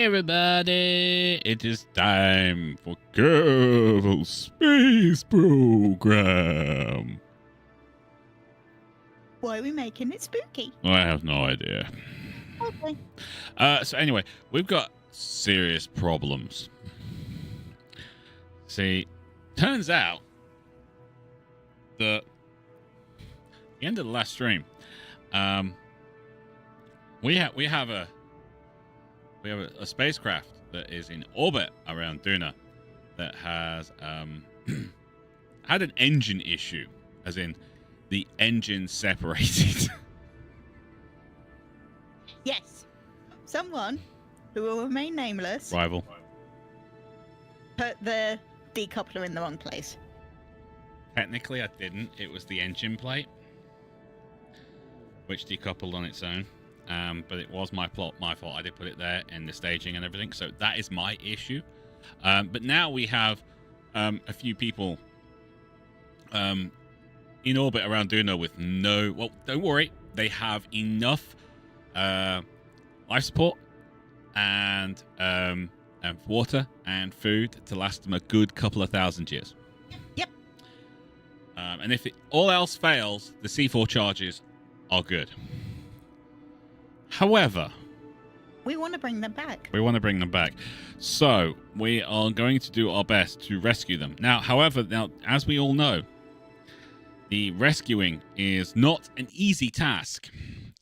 everybody, it is time for Kerbal Space Program. Why are we making it spooky? I have no idea. Okay. So anyway, we've got serious problems. See, turns out that the end of the last stream, we have a spacecraft that is in orbit around Duna that has had an engine issue, as in the engine separated. Yes. Someone who will remain nameless Rival. put the decoupler in the wrong place. Technically, I didn't. It was the engine plate, which decoupled on its own. But it was my fault. I did put it there in the staging and everything. So that is my issue. But now we have a few people in orbit around Duna with no... Well, don't worry. They have enough life support and water and food to last them a good couple of thousand years. Yep. And if all else fails, the C4 charges are good. However, we want to bring them back. So we are going to do our best to rescue them. Now, however, as we all know, the rescuing is not an easy task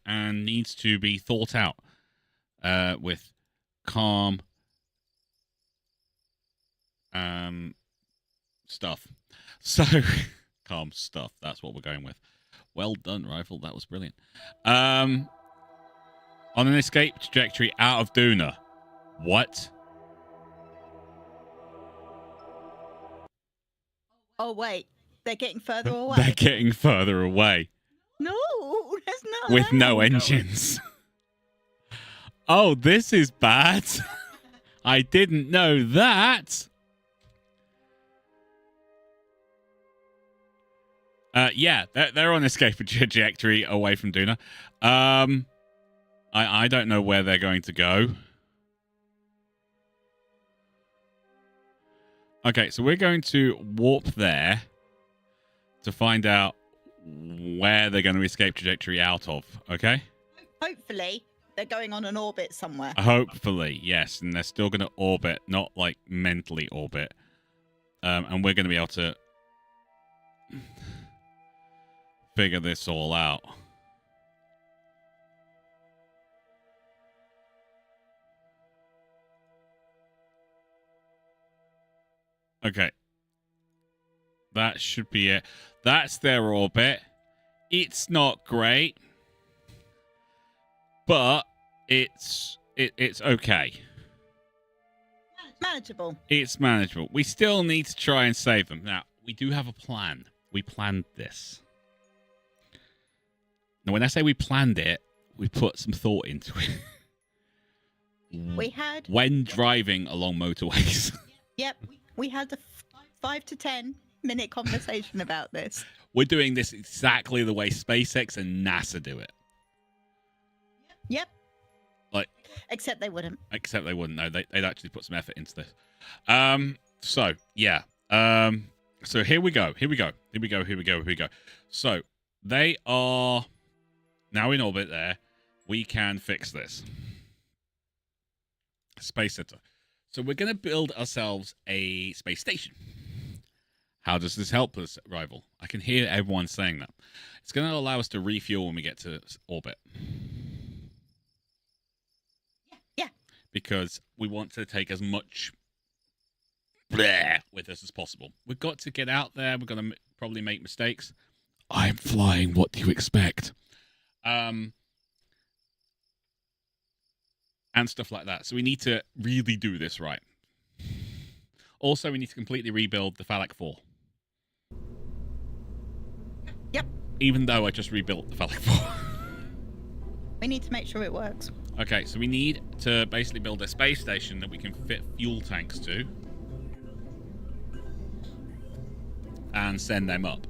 and needs to be thought out with calm stuff. So, calm stuff. That's what we're going with. Well done, Rifle. That was brilliant. On an escape trajectory out of Duna. What? Oh, wait. They're getting further away. They're getting further away. No, that's not With no engines. Oh, this is bad. I didn't know that. Yeah, they're on escape trajectory away from Duna. I don't know where they're going to go. Okay, so we're going to warp there to find out where they're going to escape trajectory out of, okay? Hopefully, they're going on an orbit somewhere. Hopefully, yes. And they're still going to orbit, not like mentally orbit. And we're going to be able to figure this all out. Okay. That should be it. That's their orbit. It's not great, but it's okay. Manageable. It's manageable. We still need to try and save them. Now, we do have a plan. We planned this. Now, when I say we planned it, we put some thought into it. We had... When driving along motorways. Yep. We had a 5 to 10 minute conversation about this. We're doing this exactly the way SpaceX and NASA do it. Yep. Like, except they wouldn't. No, they'd actually put some effort into this. So yeah. So here we go. So they are now in orbit there. We can fix this. Space Center. So we're going to build ourselves a space station. How does this help us, Rival? I can hear everyone saying that. It's going to allow us to refuel when we get to orbit. Yeah. Because we want to take as much with us as possible. We've got to get out there. We're going to probably make mistakes. I'm flying. What do you expect? And stuff like that. So we need to really do this right. Also, we need to completely rebuild the Phallic 4. Yep. Even though I just rebuilt the Phallic 4. We need to make sure it works. Okay, so we need to basically build a space station that we can fit fuel tanks to. And send them up.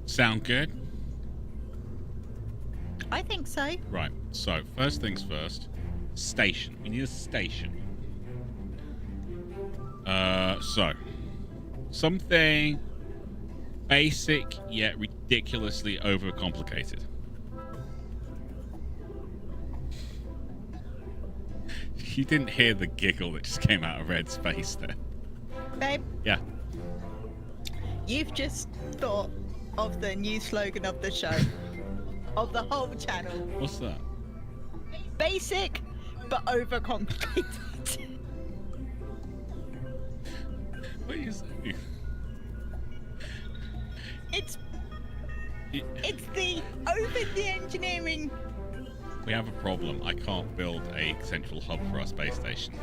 Sound good? I think so. Right. So first things first. Station. We need a station. So something basic yet ridiculously overcomplicated. You didn't hear the giggle that just came out of Red's face there. Babe, Yeah. you've just thought of the new slogan of the show, of the whole channel. What's that? Basic, but overcomplicated. What are you saying? It's the over the engineering. We have a problem. I can't build a central hub for our space station.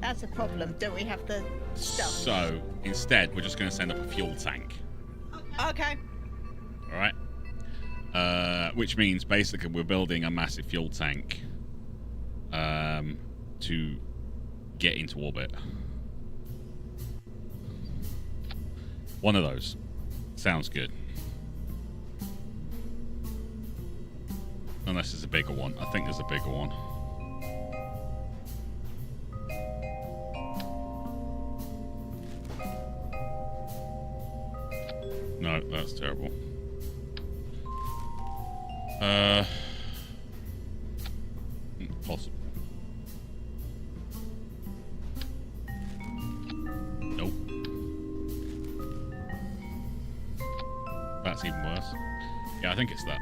That's a problem. Don't we have the stuff? So instead, we're just going to send up a fuel tank. Okay. All right. Which means basically we're building a massive fuel tank to get into orbit. One of those. Sounds good. Unless there's a bigger one. I think there's a bigger one. No, that's terrible. Possible. Nope. That's even worse. Yeah, I think it's that.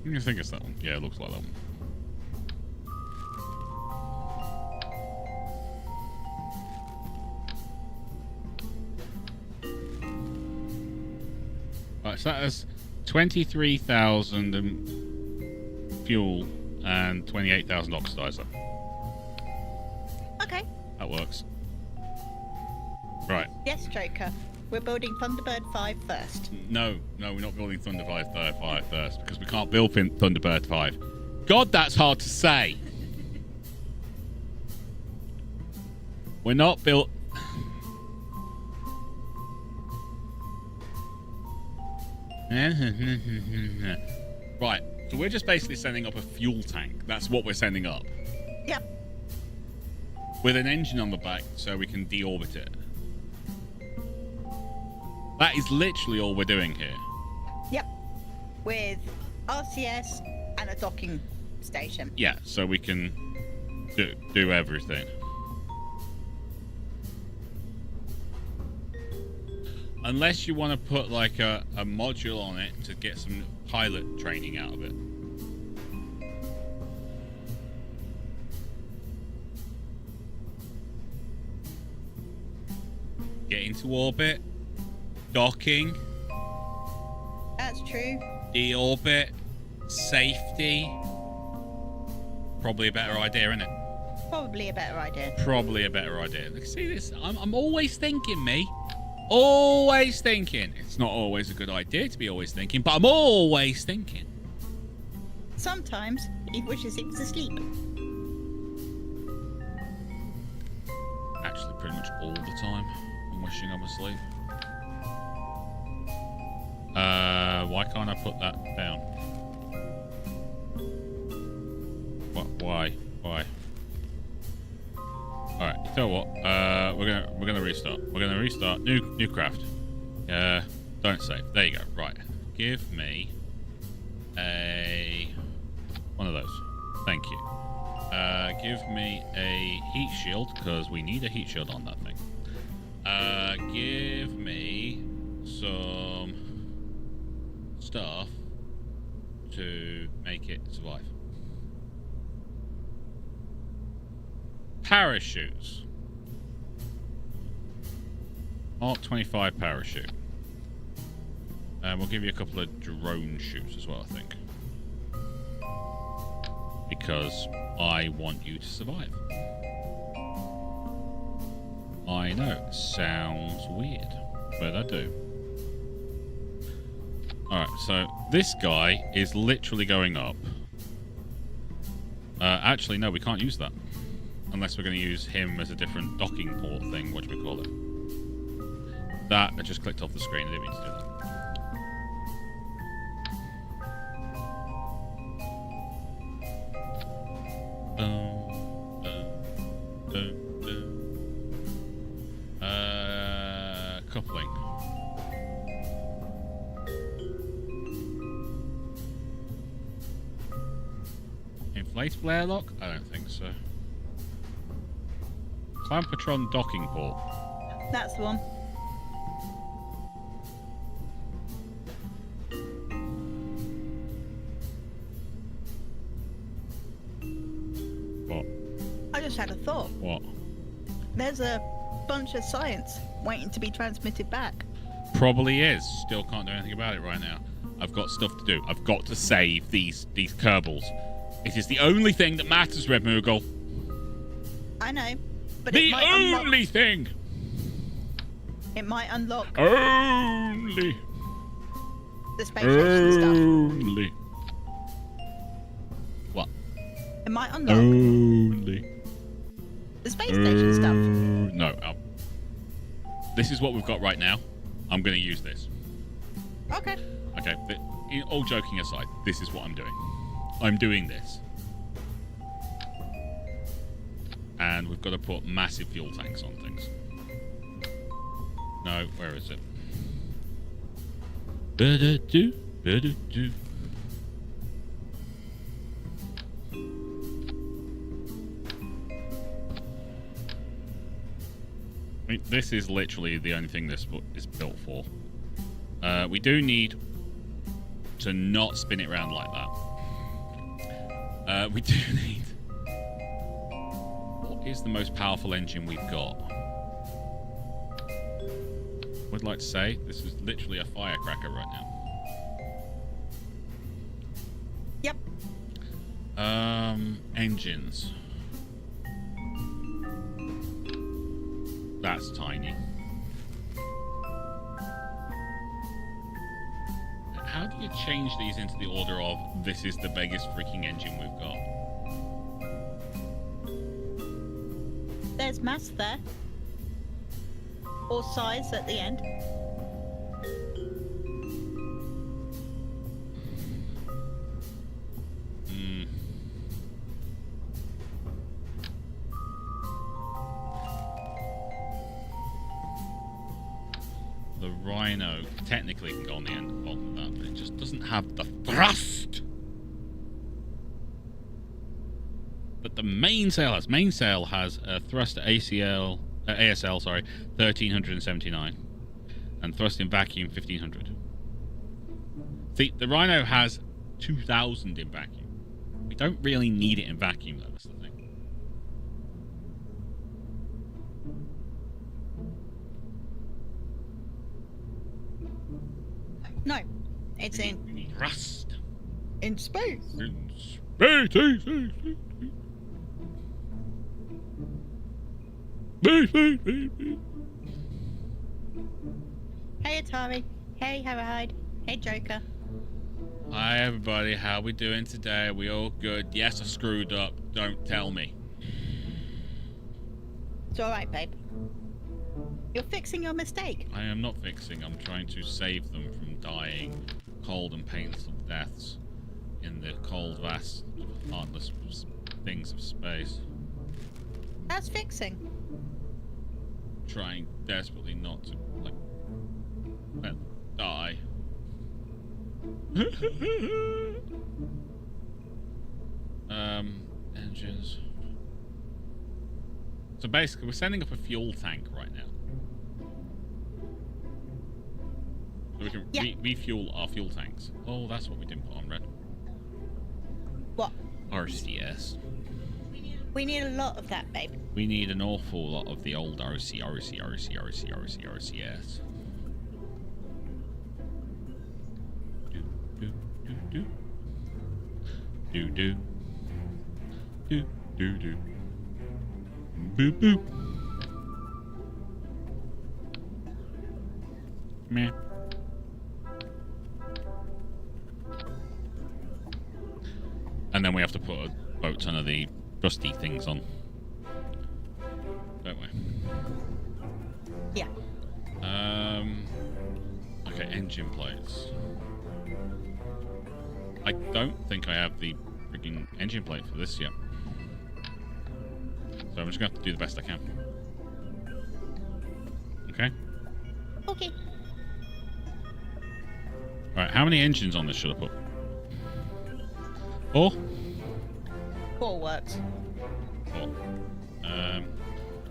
I think it's that one. Yeah, it looks like that one. Right, so that is 23,000 fuel and 28,000 oxidizer. Okay. That works. Right. Yes, Joker. We're building Thunderbird 5 first. No, we're not building Thunderbird 5 first because we can't build Thunderbird 5. God, that's hard to say. We're not built. Right, so we're just basically sending up a fuel tank. That's what we're sending up. Yep. With an engine on the back so we can deorbit it. That is literally all we're doing here. Yep. With RCS and a docking station. Yeah, so we can do everything. Unless you want to put like a module on it to get some pilot training out of it. Get into orbit. Docking. That's true. Deorbit. Safety. Probably a better idea, isn't it? Probably a better idea. Probably a better idea. Look, see this? I'm always thinking, me. Always thinking. It's not always a good idea to be always thinking, but I'm always thinking. Sometimes he wishes he was asleep. Actually, pretty much all the time, I'm wishing I'm asleep. Why can't I put that down? What? Why? All right. You tell what? We're gonna restart. We're gonna restart. New craft. Don't save. There you go. Right. Give me one of those. Thank you. Give me a heat shield because we need a heat shield on that thing. Give me some stuff to make it survive. Parachutes. Mark 25 parachute. And we'll give you a couple of drone shoots as well, I think. Because I want you to survive. I know, sounds weird, but I do. Alright, so this guy is literally going up. Actually, no, we can't use that. Unless we're going to use him as a different docking port thing. What do we call it? That, I just clicked off the screen. I didn't mean to do that. Coupling. Inflatable airlock? I don't think so. Clampatron docking port. That's the one. What? I just had a thought. What? There's a bunch of science waiting to be transmitted back. Probably is. Still can't do anything about it right now. I've got stuff to do. I've got to save these Kerbals. It is the only thing that matters, Red Moogle. I know, but The it might only thing. It might unlock Only. the space station stuff. Only. What? It might unlock Only. the space station stuff. No. This is what we've got right now. I'm going to use this. Okay. Okay. All joking aside, this is what I'm doing. I'm doing this. And we've got to put massive fuel tanks on things. No, where is it? Ba-da-do, ba-da-do. I mean, this is literally the only thing this is built for. We do need to not spin it around like that. We do need... What is the most powerful engine we've got? Would like to say this is literally a firecracker right now. Yep. Engines. That's tiny. How do you change these into the order of this is the biggest freaking engine we've got? There's mass there. Or size at the end. The Rhino technically can go on the end of that, but it just doesn't have the thrust that the mainsail has. Mainsail has a thrust ASL, 1379, and thrust in vacuum 1500. See, the Rhino has 2000 in vacuum. We don't really need it in vacuum, though. That's the thing. No, it's in We need thrust. in space. In space. Hey Atari. Hey Harrowhide. Hey Joker. Hi everybody, how we doing today? Are we all good? Yes, I screwed up. Don't tell me. It's alright, babe. You're fixing your mistake. I am not fixing. I'm trying to save them from dying cold and painful deaths in the cold, vast, heartless things of space. That's fixing. Trying desperately not to, like, let them die. Engines. So basically, we're sending up a fuel tank right now. So we can refuel our fuel tanks. Oh, that's what we didn't put on red. What? RCS. We need a lot of that, babe. We need an awful lot of the old RCS. Do. Boop boop. Meh. And then we have to put a boat ton of the rusty things on. Don't we? Yeah. Okay, engine plates. I don't think I have the freaking engine plate for this yet. So I'm just going to have to do the best I can. Okay? Okay. Alright, how many engines on this should I put? 4? 4 works. 4.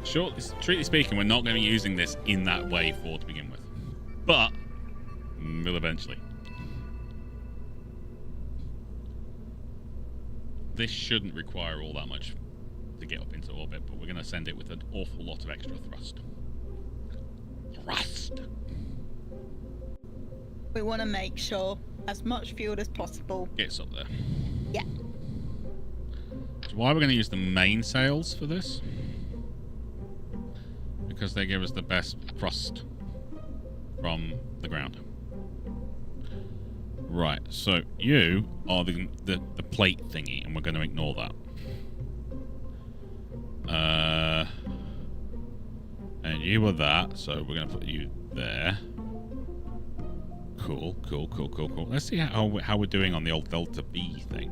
Sure, strictly speaking, we're not going to be using this in that way to begin with. But, we'll eventually. This shouldn't require all that much to get up into orbit, but we're going to send it with an awful lot of extra thrust. Thrust! We want to make sure as much fuel as possible Gets up there. Yeah. So why we're going to use the main sails for this? Because they give us the best thrust from the ground. Right, so you are the plate thingy, and we're going to ignore that. And you were that, so we're going to put you there. Cool. Let's see how we're doing on the old Delta V thing.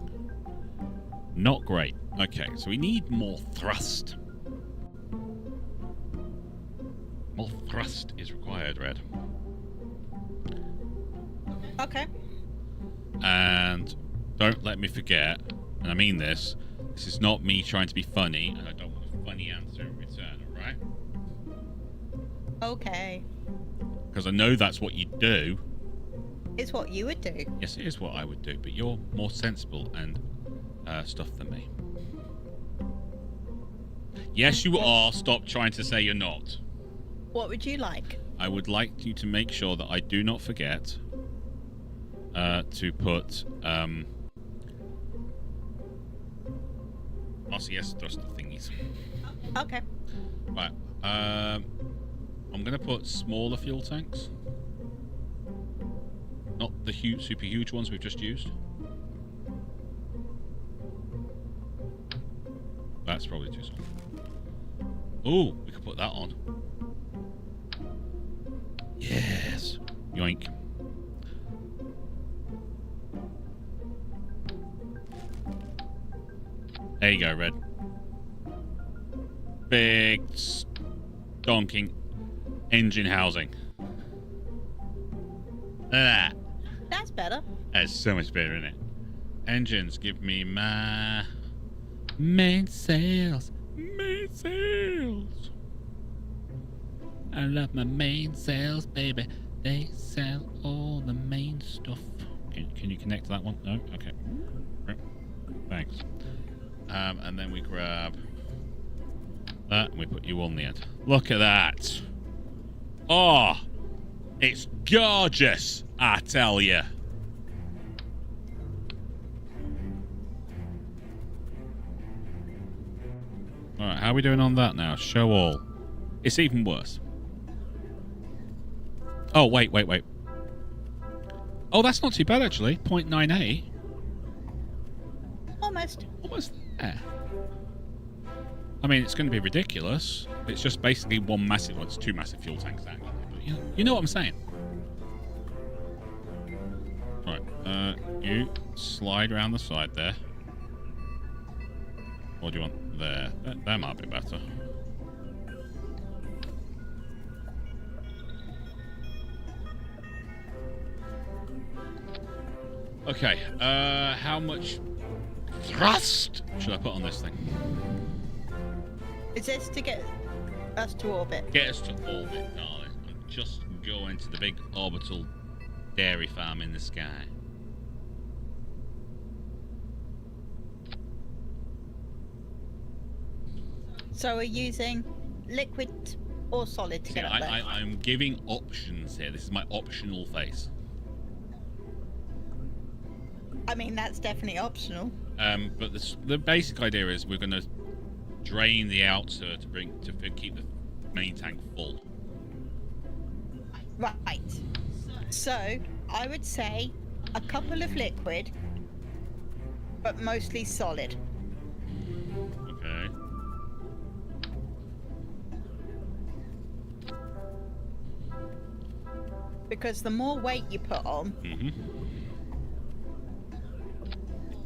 Not great. Okay, so we need more thrust. More thrust is required, Red. Okay. And don't let me forget, and I mean this is not me trying to be funny, and I don't want a funny answer in return, alright? Okay. Because I know that's what you do. It's what you would do. Yes, it is what I would do, but you're more sensible and stuff than me. Yes, you are. Stop trying to say you're not. What would you like? I would like you to make sure that I do not forget to put RCS thruster thingies. Okay. Right. I'm going to put smaller fuel tanks. Not the huge, super huge ones we've just used. That's probably too small. Ooh, we could put that on. Yes. Yoink. There you go, Red. Big stonking engine housing. Look at that. That's better. That's so much better, isn't it? Engines, give me my main sails. Main sails. I love my main sails, baby. They sell all the main stuff. Can you connect to that one? No? Okay. Thanks. And then we grab that and we put you on the end. Look at that. Oh, it's gorgeous, I tell you. Alright, how are we doing on that now? Show all. It's even worse. Oh, wait. Oh, that's not too bad, actually. 0.98. Almost. Almost there. I mean, it's going to be ridiculous. It's just basically one massive... Well, it's two massive fuel tanks, actually. But you know what I'm saying. Right. You slide around the side there. What do you want there? That might be better. Okay, how much thrust should I put on this thing? Is this to get us to orbit? Get us to orbit, darling. And just go into the big orbital dairy farm in the sky. So we're using liquid or solid to See, get up there? I'm giving options here. This is my optional face. I mean, that's definitely optional. But the basic idea is we're going to drain the outer to keep the main tank full. Right. So I would say a couple of liquid but mostly solid. Okay. Because the more weight you put on, Mm-hmm.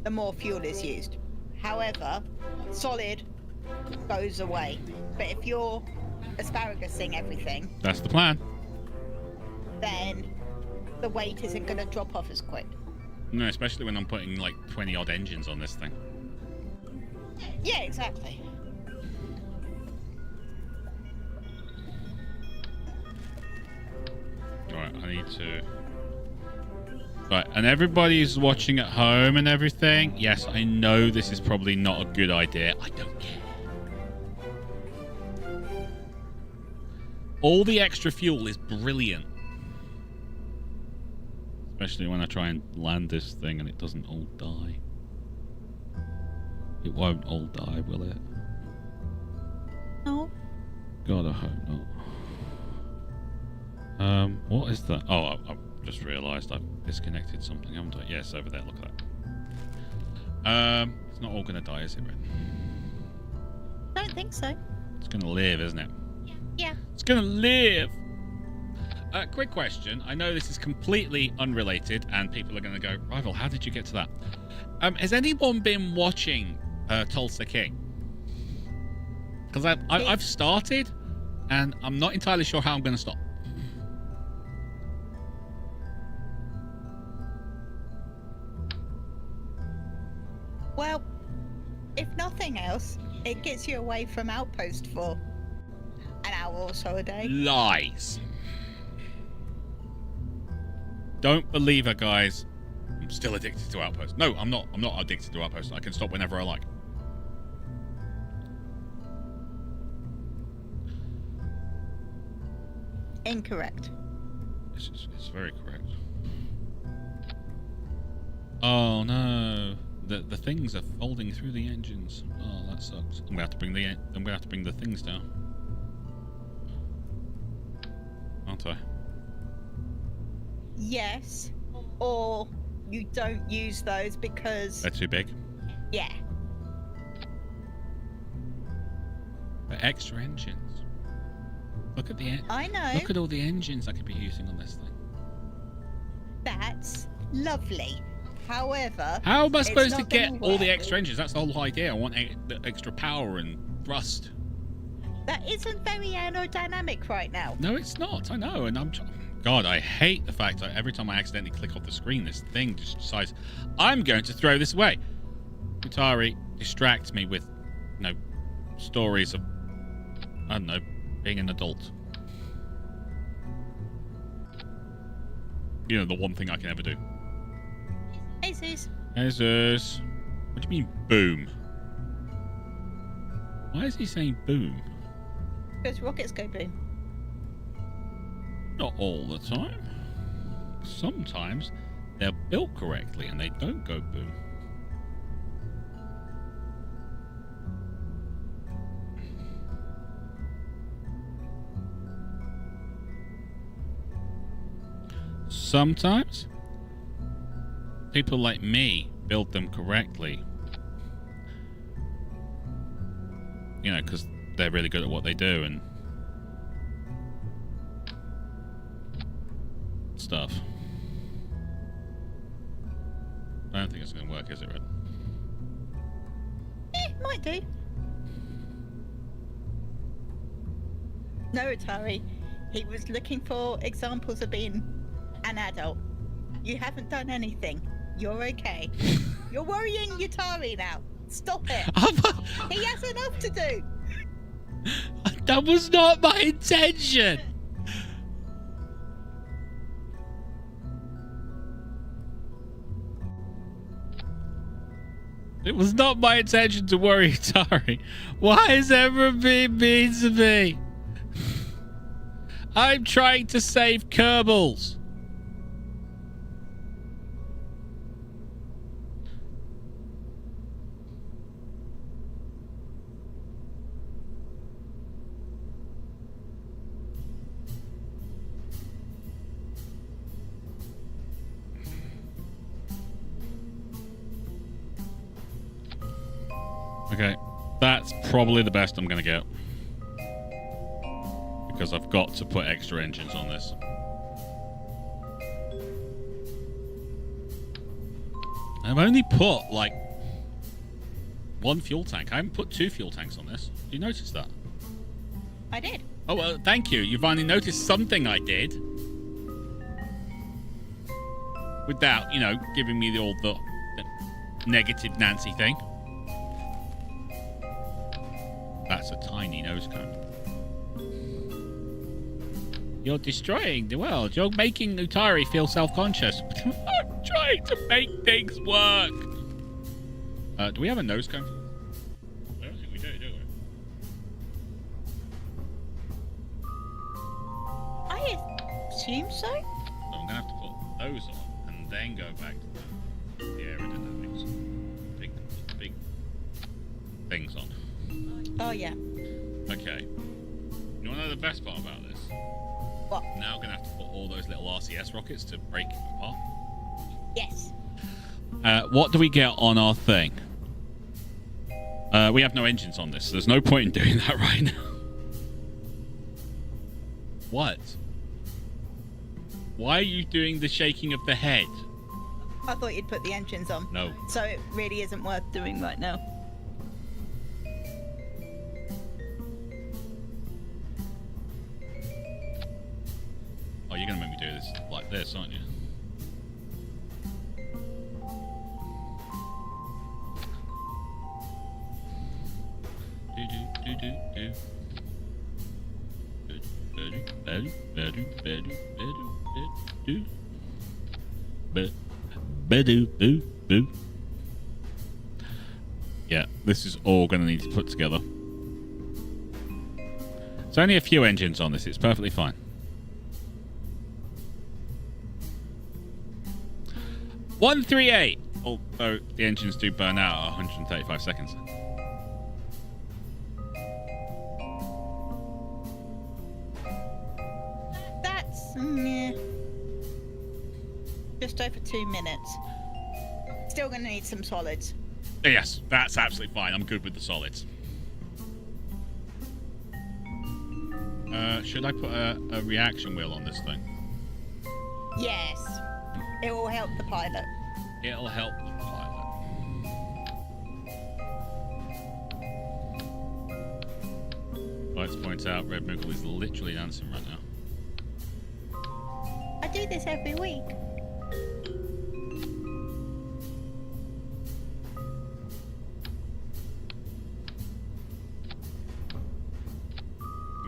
the more fuel is used. However, solid goes away. But if you're asparagusing everything, That's the plan. then the weight isn't going to drop off as quick. No, especially when I'm putting like 20 odd engines on this thing. Yeah, exactly. Alright, I need to... Right, and everybody's watching at home and everything. Yes, I know this is probably not a good idea. I don't care. All the extra fuel is brilliant. Especially when I try and land this thing and it doesn't all die. It won't all die, will it? No. God, I hope not. What is that? Oh, I've just realised I've disconnected something, haven't I? Yes, over there, look at that. It's not all going to die, is it, Ren? Don't think so. It's going to live, isn't it? Yeah. It's going to live! Quick question. I know this is completely unrelated, and people are going to go, Rival, how did you get to that? Has anyone been watching Tulsa King? Because I've started, and I'm not entirely sure how I'm going to stop. Well, if nothing else, it gets you away from Outpost for an hour or so a day. Lies. Don't believe her, guys. I'm still addicted to Outpost. No, I'm not. I'm not addicted to Outpost. I can stop whenever I like. Incorrect. It's very correct. Oh no. The things are folding through the engines. Oh, that sucks. I'm gonna have to bring the things down. Aren't I? Yes, or you don't use those because... They're too big. Yeah. But extra engines. Look at the I know. Look at all the engines I could be using on this thing. That's lovely. However... How am I supposed to not gonna get all the work. extra engines? That's the whole idea. I want the extra power and thrust. That isn't very aerodynamic right now. No, it's not. I know. And God, I hate the fact that every time I accidentally click off the screen, this thing just decides, I'm going to throw this away. Utari distracts me with, stories of, I don't know, being an adult. You know, the one thing I can ever do. Jesus. Jesus. What do you mean, boom? Why is he saying boom? Because rockets go boom. Not all the time. Sometimes they're built correctly and they don't go boom. Sometimes people like me build them correctly. You know, because they're really good at what they do and stuff. I don't think it's going to work, is it, Red? Might do. No, Atari. He was looking for examples of being an adult. You haven't done anything. You're okay. You're worrying Atari now. Stop it. He has enough to do. That was not my intention. It was not my intention to worry Atari. Why is everyone being mean to me? I'm trying to save Kerbals. Okay, that's probably the best I'm going to get. Because I've got to put extra engines on this. I've only put, like, 1 fuel tank. I haven't put 2 fuel tanks on this. Did you notice that? I did. Oh, well, thank you. You finally noticed something I did. Without, you know, giving me the negative Nancy thing. That's a tiny nose cone. You're destroying the world. You're making Utari feel self-conscious. I'm trying to make things work. Do we have a nose cone? I don't think we do we? I assume so. So I'm going to have to put those on and then go back to the aerodynamics. Big things on. Oh, yeah. Okay. You want to know the best part about this? What? Now we're going to have to put all those little RCS rockets to break it apart. Yes. What do we get on our thing? We have no engines on this, so there's no point in doing that right now. What? Why are you doing the shaking of the head? I thought you'd put the engines on. No. So it really isn't worth doing right now. Oh, you're going to make me do this like this, aren't you? Yeah, this is all going to need to put together. There's only a few engines on this. It's perfectly fine. $138. Although the engines do burn out at 135 seconds. That's just over 2 minutes. Still going to need some solids. Yes, that's absolutely fine. I'm good with the solids. Should I put a reaction wheel on this thing? Yes. It will help the pilot. It'll help the pilot. Lights point out Red Moogle is literally dancing right now. I do this every week.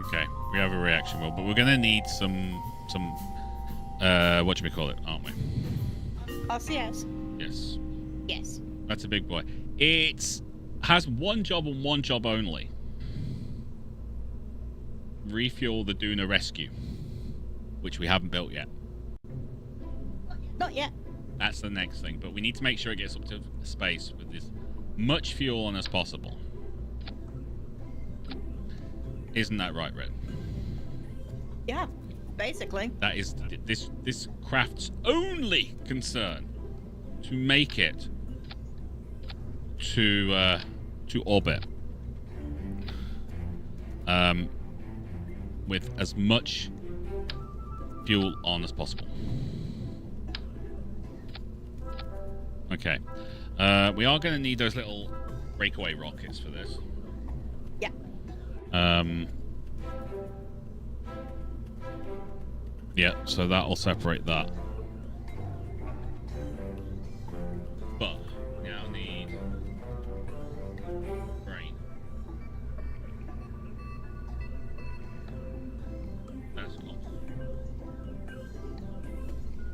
Okay, we have a reaction wheel, but we're gonna need some whatchamacallit, aren't we? RCS? Yes. Yes. That's a big boy. It has one job and one job only. Refuel the Duna rescue, which we haven't built yet. Not yet. That's the next thing, but we need to make sure it gets up to space with as much fuel on as possible. Isn't that right, Red? Yeah, basically. That is this craft's only concern, to make it to orbit with as much fuel on as possible. Okay, we are going to need those little breakaway rockets for this. Yeah. Yeah, so that will separate that. But now need brain. That's comms.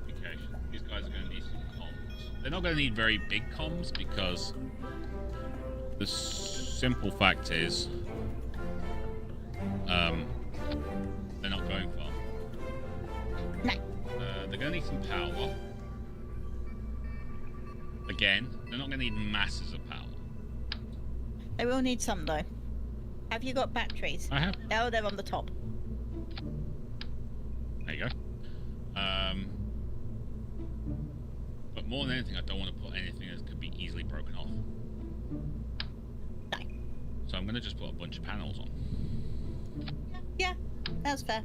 Communication. These guys are going to need some comms. They're not going to need very big comms because the simple fact is they're not going far. No. They're going to need some power. Again, they're not going to need masses of power. They will need some, though. Have you got batteries? I have. Oh, they're on the top. There you go. But more than anything, I don't want to put anything that could be easily broken off. No. I'm gonna just put a bunch of panels on. Yeah, that's fair.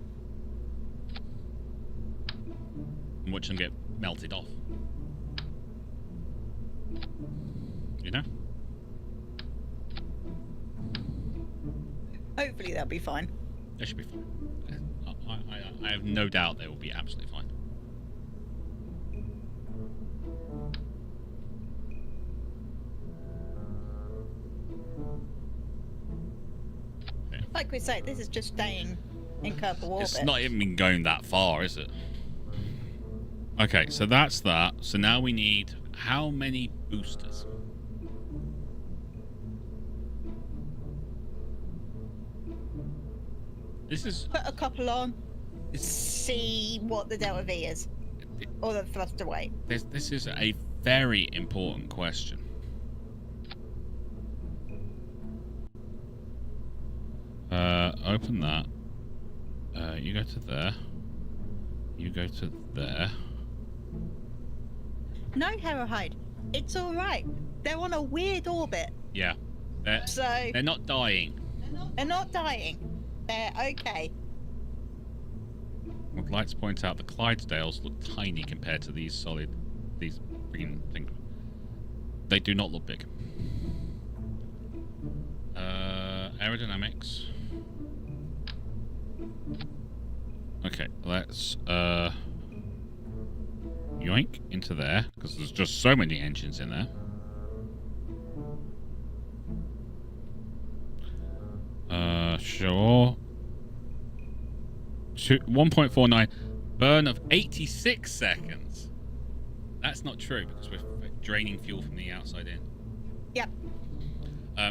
And watch them get melted off. You know? Hopefully they'll be fine. They should be fine. I have no doubt they will be absolutely fine. Okay. Like we say, this is just staying in Kerbal orbit. It's not even going that far, is it? Okay, so that's that. So now we need how many boosters? This is... Put a couple on. See what the delta V is. Or the thruster weight. This is a very important question. Open that. You go to there. You go to there. No, Harrowhide. It's alright. They're on a weird orbit. Yeah. They're not dying. They're not dying. They're okay. I'd like to point out the Clydesdales look tiny compared to these freaking things. They do not look big. Aerodynamics. Okay, let's yoink into there because there's just so many engines in there. Sure. 1.49 burn of 86 seconds. That's not true because we're draining fuel from the outside in. Yep.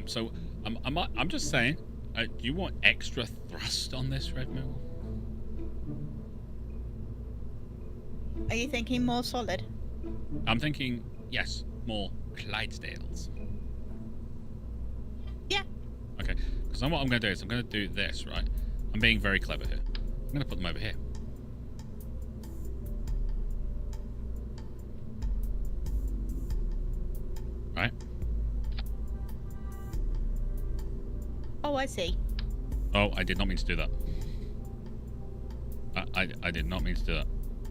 So I'm just saying. Do you want extra thrust on this, Red Mill? Are you thinking more solid? I'm thinking yes, more Clydesdales. Yeah. Okay. Because what I'm going to do is I'm going to do this, right? I'm being very clever here. I'm going to put them over here. Right? Oh, I see. Oh, I did not mean to do that. I did not mean to do that.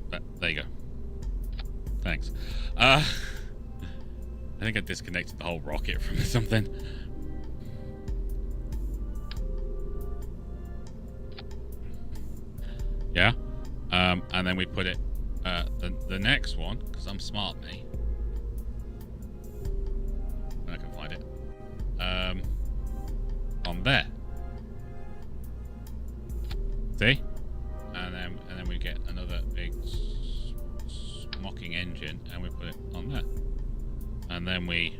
But there you go. Thanks. I think I disconnected the whole rocket from something. Yeah. And then we put it the next one, because I'm smart, me. I can find it. On there. See? And then we get another big smocking engine and we put it on there. And then we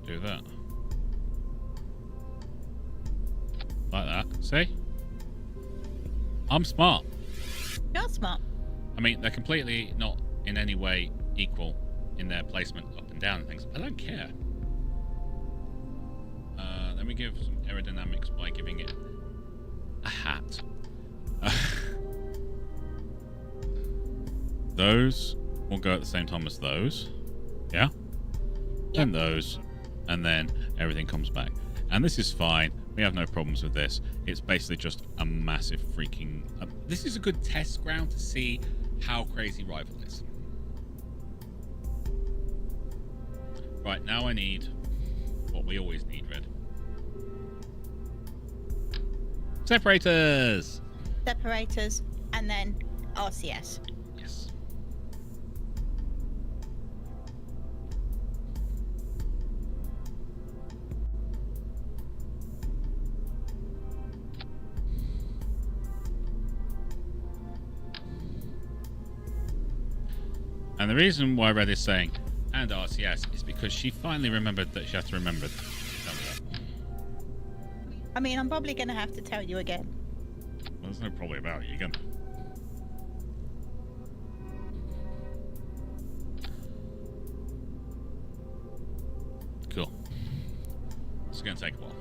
do that. Like that. See? I'm smart. You're smart. I mean, they're completely not in any way equal in their placement up and down and things. I don't care. Then we give some aerodynamics by giving it a hat. Those will go at the same time as those. Yeah? Yep. Then those. And then everything comes back. And this is fine. We have no problems with this. It's basically just a massive freaking... this is a good test ground to see how crazy Rival is. Right, now I need what we always need, Red. Separators! Separators, and then RCS. Yes. And the reason why Red is saying and RCS is because she finally remembered that she has to remember. I mean, I'm probably going to have to tell you again. Well, there's no probably about it. You're gonna. Cool. It's gonna take a while.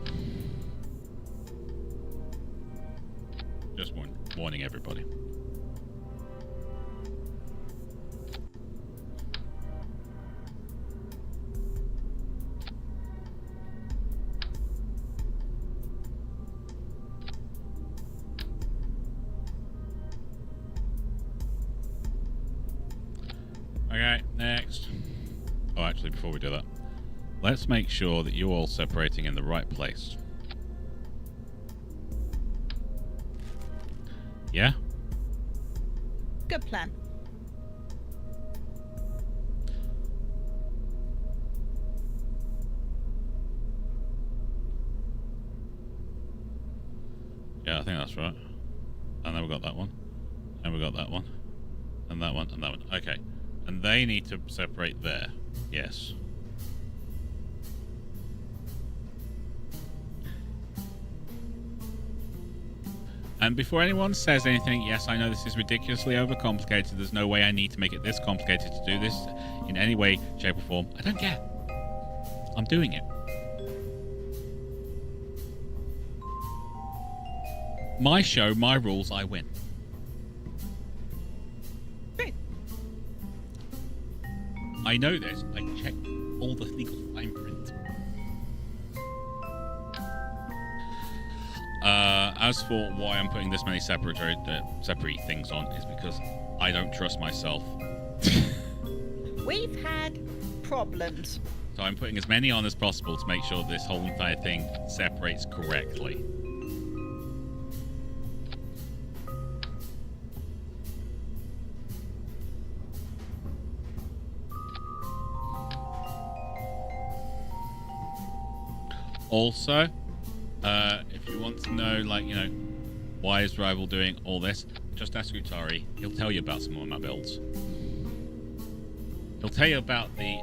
Just warning everybody. Okay, next. Oh, actually, before we do that, let's make sure that you're all separating in the right place. Yeah? Good plan. Yeah, I think that's right. And then we got that one. And we got that one. And that one, and that one. Okay. And they need to separate there. Yes. And before anyone says anything, yes, I know this is ridiculously overcomplicated. There's no way I need to make it this complicated to do this in any way, shape, or form. I don't care. I'm doing it. My show, my rules, I win. Great. I know this. I checked all the legal fine print. As for why I'm putting this many separate things on is because I don't trust myself. We've had problems. So I'm putting as many on as possible to make sure this whole entire thing separates correctly. Also, if you want to know, like, you know, why is Rival doing all this, just ask Utari. He'll tell you about some of my builds. He'll tell you about the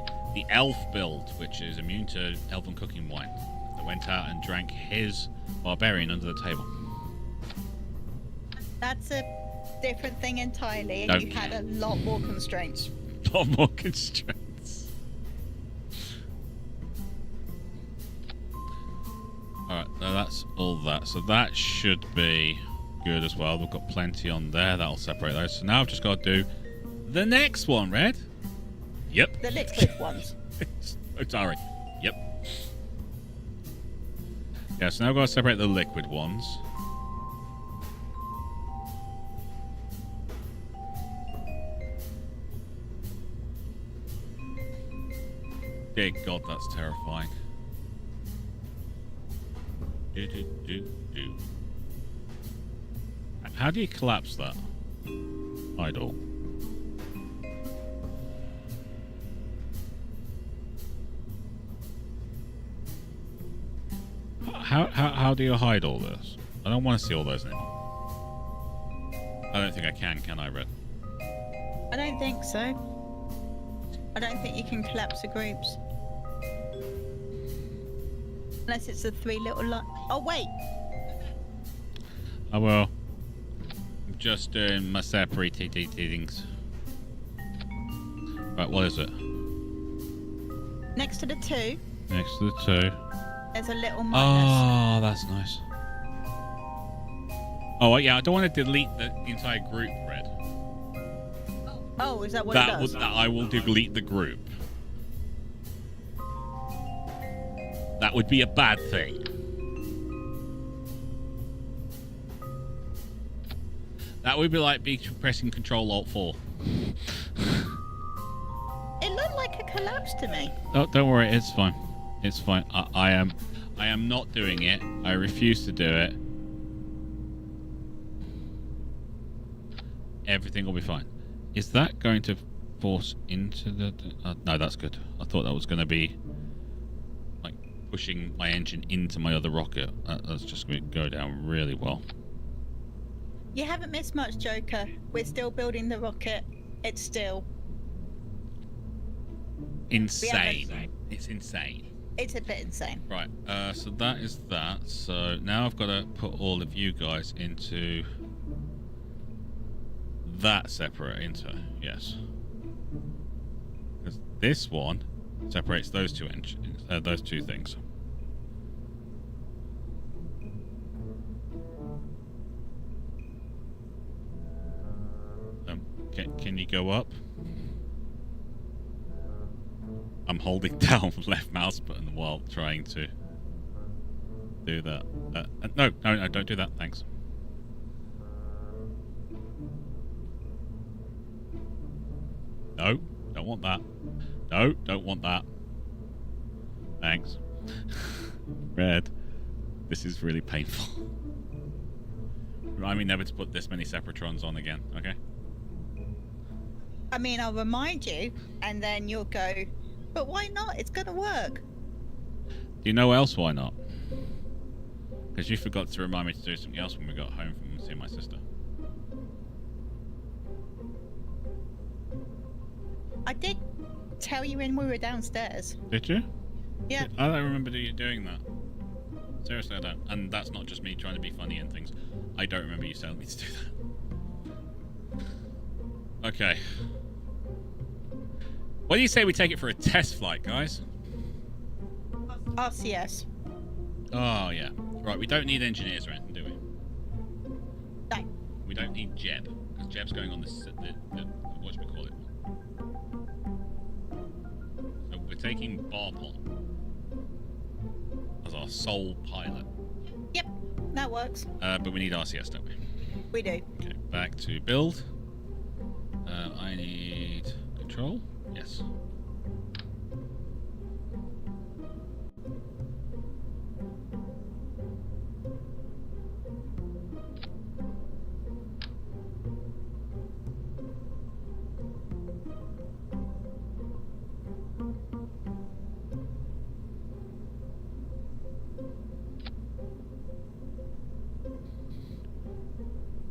elf build, which is immune to elven cooking wine. That went out and drank his barbarian under the table. That's a different thing entirely, and Okay. you had a lot more constraints. A lot more constraints. Alright, so that's all that. So that should be good as well. We've got plenty on there. That'll separate those. So now I've just got to do the next one, Red. Yep. The liquid ones. Oh, sorry. Yep. Yeah, so now I've got to separate the liquid ones. Dear God, that's terrifying. How do you collapse that? Idle. How do you hide all this? I don't want to see all those anymore. I don't think I can I, Red? I don't think so. I don't think you can collapse the groups. Unless it's the three little Oh, wait! Oh well. I'm just doing my separated things. Right, what is it? Next to the 2, Next to the 2. there's a little minus. Oh, that's nice. Oh, yeah, I don't want to delete the entire group, Red. Oh, is that what it does? I will delete the group. That would be a bad thing. That would be like pressing Control-Alt-4. It looked like a collapse to me. Oh, don't worry, it's fine. It's fine. I am not doing it. I refuse to do it. Everything will be fine. Is that going to force into the... no, that's good. I thought that was going to be like pushing my engine into my other rocket. That's just going to go down really well. You haven't missed much, Joker. We're still building the rocket. It's still... Insane. It's insane. It's a bit insane. Right, so that is that. So now I've got to put all of you guys into... that separator, yes. Because this one separates those two those two things. Can you go up? I'm holding down the left mouse button while trying to do that. No, don't do that. Thanks. No, Don't want that. No, don't want that. Thanks. Red. This is really painful. Remind me never to put this many Separatrons on again, okay? I mean, I'll remind you, and then you'll go, but why not? It's going to work. Do you know else why not? Because you forgot to remind me to do something else when we got home from seeing my sister. I did tell you when we were downstairs. Did you? Yeah. I don't remember you doing that. Seriously, I don't. And that's not just me trying to be funny and things. I don't remember you telling me to do that. Okay. What do you say we take it for a test flight, guys? RCS. Oh, yeah. Right, we don't need engineers or anything, do we? No. We don't need Jeb. Because Jeb's going on the whatchamacallit. So we're taking Barpon as our sole pilot. Yep, that works. But we need RCS, don't we? We do. Okay, back to build. I need control. Yes.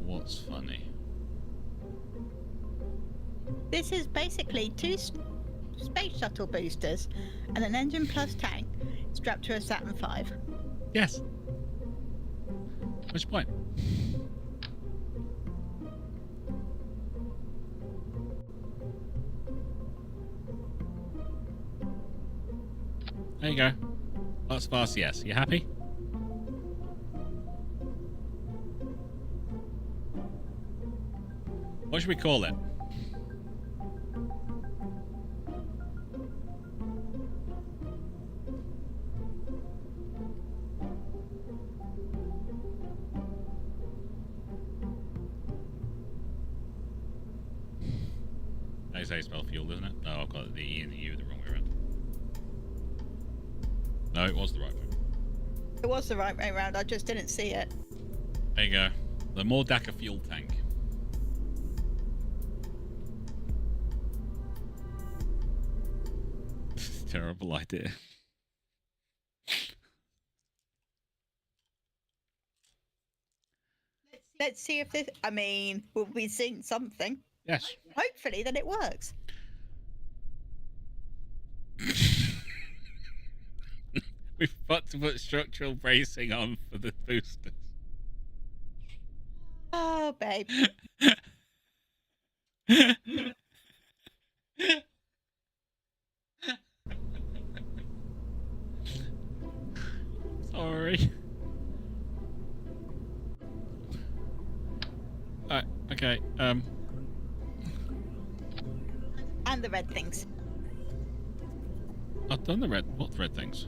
What's funny? This is basically two space shuttle boosters and an engine plus tank strapped to a Saturn V. Yes. What's your point? There you go. Lots of RCS. You happy? What should we call it? That's how you spell fuel, isn't it? No, I've got the E and the U the wrong way around. No, it was the right way. It was the right way around, I just didn't see it. There you go. The Mordaka fuel tank. Terrible idea. Let's see if this, I mean, we'll be seeing something. Yes. Hopefully that it works. We've got to put structural bracing on for the boosters. Oh, babe. Sorry. Alright, okay, And the red things. I've done the red. What red things?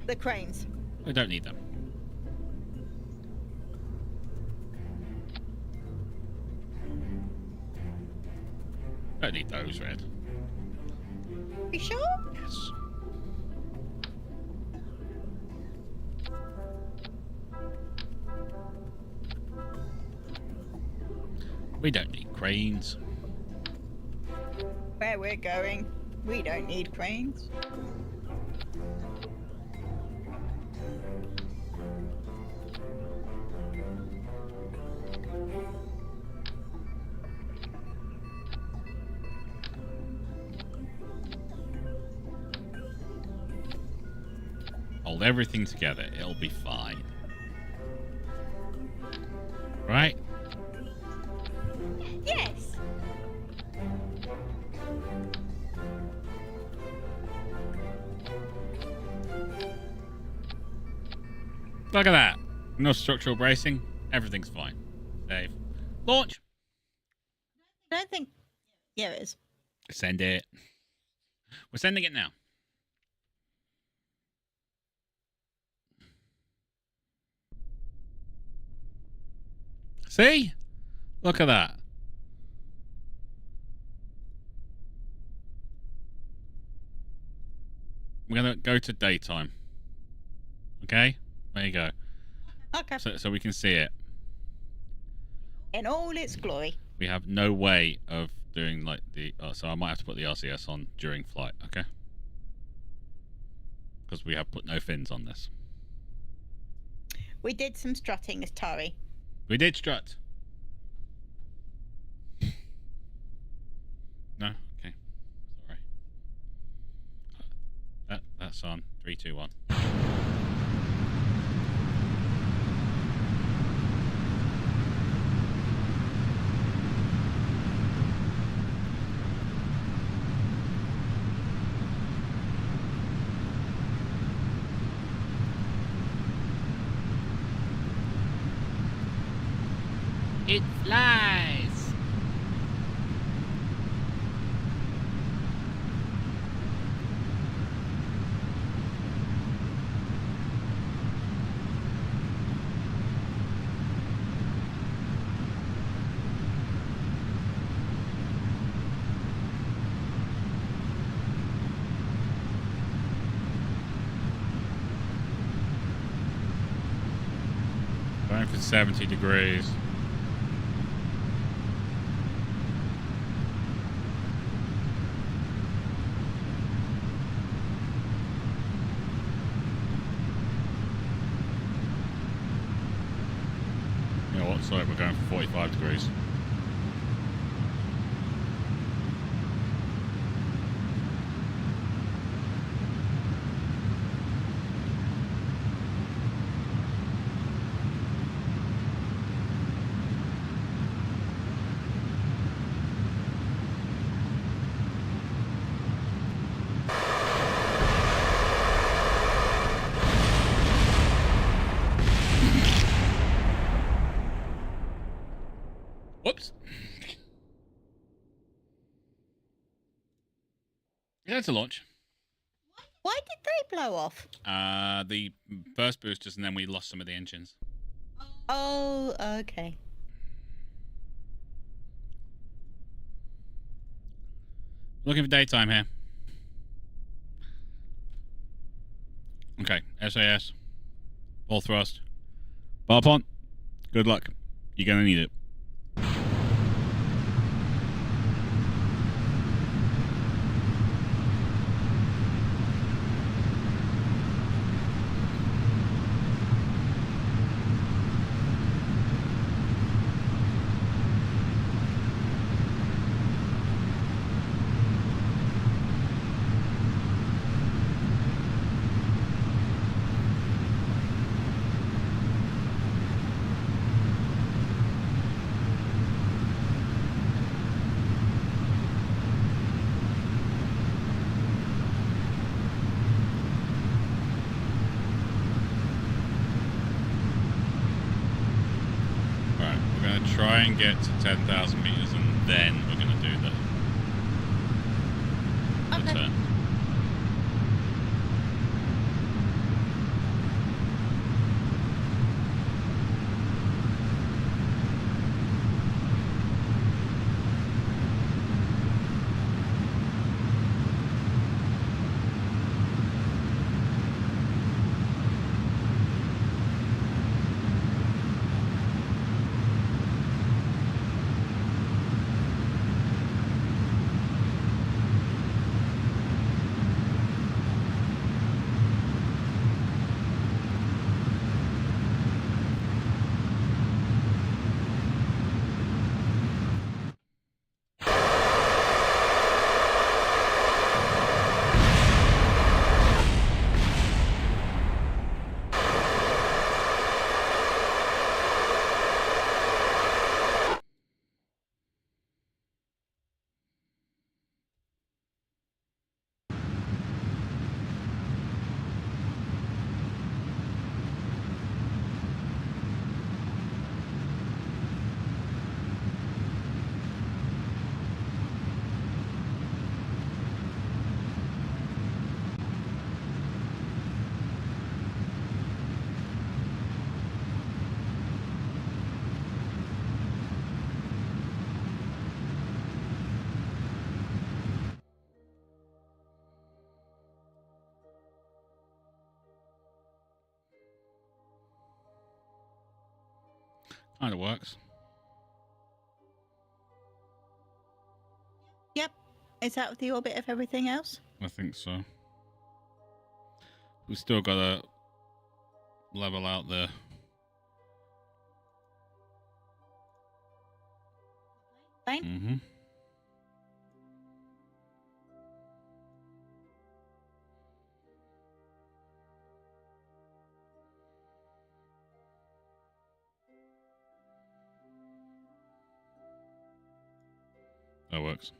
The cranes. I don't need them. Don't need those red. You sure? Yes. We don't need cranes. Where we're going, we don't need cranes. Hold everything together. It'll be fine. Right? Yes. Look at that. No structural bracing. Everything's fine. Save. Launch. I don't think. Yeah, it is. Send it. We're sending it now. See? Look at that. we're gonna go to daytime. Okay, there you go. Okay. So we can see it. In all its glory. We have no way of doing like the. So I might have to put the RCS on during flight. Okay. Because we have put no fins on this. We did some strutting, Atari. We did strut. No? Okay. Sorry. That's on. 3, 2, 1. It flies! Going for 70 degrees. You know what? Sorry, we're going for 45 degrees. Whoops. Yeah, it's a launch. Why did they blow off? The first boosters, and then we lost some of the engines. Oh, okay. Looking for daytime here. Okay, SAS. Full thrust. Bar on. Good luck. You're gonna need it. Try and get to 10,000 meters, and then we're going to do the turn. Kind of works. Yep. Is that the orbit of everything else? I think so. We've still got to level out the... Fine. Mm-hmm. That works.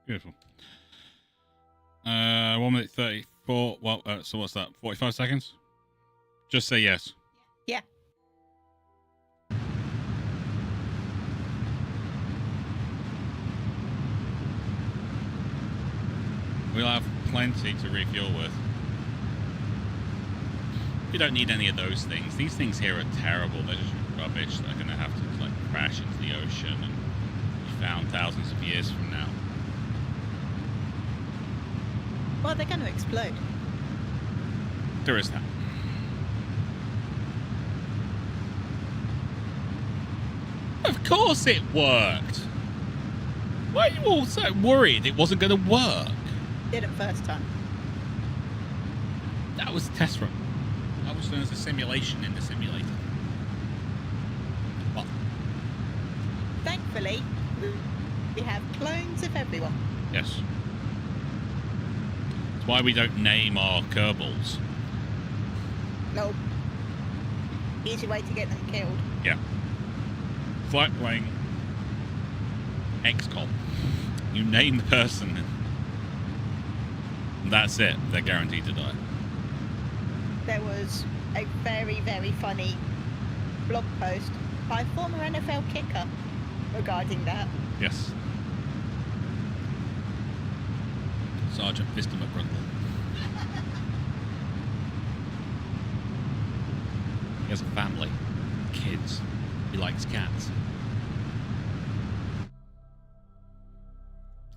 Beautiful. 1 minute 34. Well, so what's that? 45 seconds? Just say yes. Yeah. We'll have plenty to refuel with. We don't need any of those things. These things here are terrible. They're just rubbish. They're going to have to like crash into the ocean and be found thousands of years from now. Well, they're going to explode. There is that. Of course it worked. Why are you all so worried it wasn't going to work? Didn't first time. That was a test run. That was done as a simulation in the simulator. What? Thankfully, we have clones of everyone. Yes. That's why we don't name our Kerbals. No. Easy way to get them killed. Yeah. It's like playing XCOM. You name the person, and that's it. They're guaranteed to die. There was a very, very funny blog post by a former NFL kicker regarding that. Yes. Sergeant Vista McGrundle. He has a family, kids. He likes cats.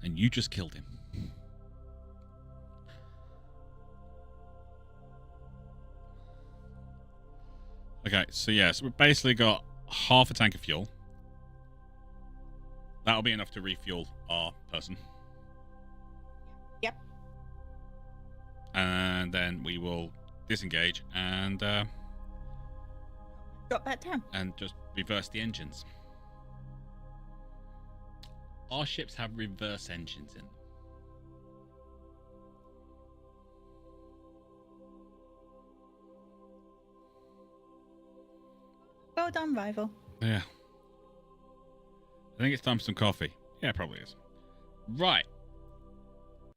And you just killed him. Okay, so yeah, so we've basically got half a tank of fuel. That'll be enough to refuel our person. Yep. And then we will disengage and Drop that down. and just reverse the engines. Our ships have reverse engines in them. Well done, rival. Yeah. I think it's time for some coffee. Yeah, it probably is. Right.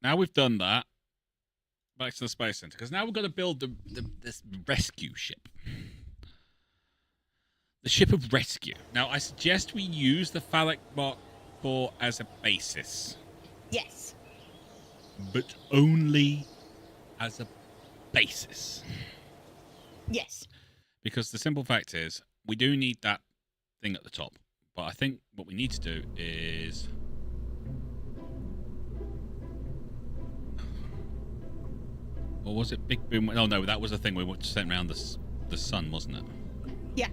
Now we've done that, back to the Space Center, because now we've got to build this rescue ship. The ship of rescue. Now, I suggest we use the phallic Mark IV as a basis, Yes. but only as a basis. Yes. Because the simple fact is, we do need that thing at the top. But I think what we need to do is... Or was it Big Boom? Oh, no, that was the thing we sent around the sun, wasn't it? Yeah.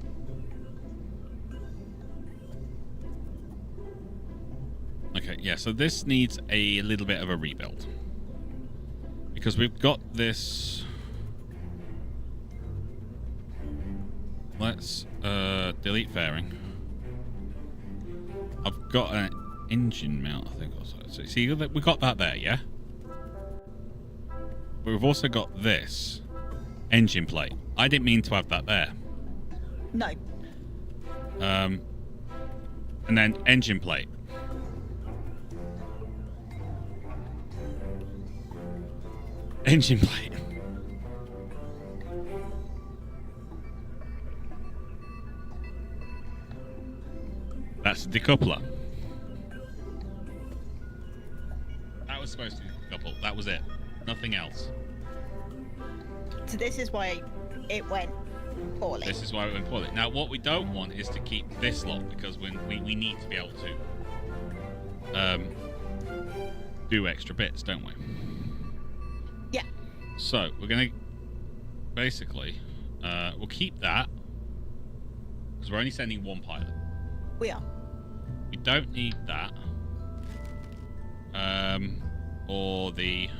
yeah, so this needs a little bit of a rebuild. Because we've got this... Let's delete fairing. I've got an engine mount, I think. Also. So, see, we got that there, yeah? But we've also got this engine plate. I didn't mean to have that there. No. And then engine plate. Engine plate. That's the decoupler. That was supposed to be the decouple. That was it. Nothing else. So this is why it went poorly. This is why it went poorly. Now, what we don't want is to keep this lot, because we need to be able to do extra bits, don't we? Yeah. So, we're going to basically, we'll keep that, because we're only sending one pilot. We are. We don't need that. Or the...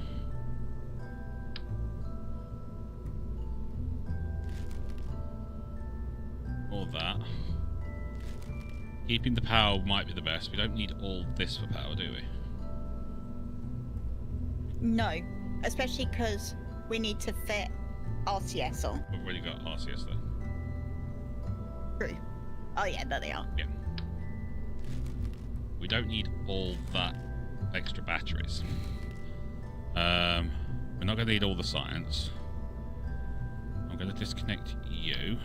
Or that. Keeping the power might be the best. We don't need all this for power, do we? No. Especially because we need to fit RCS on. We've already got RCS there. True. Oh yeah, there they are. Yeah. We don't need all that extra batteries. We're not going to need all the science. I'm going to disconnect you.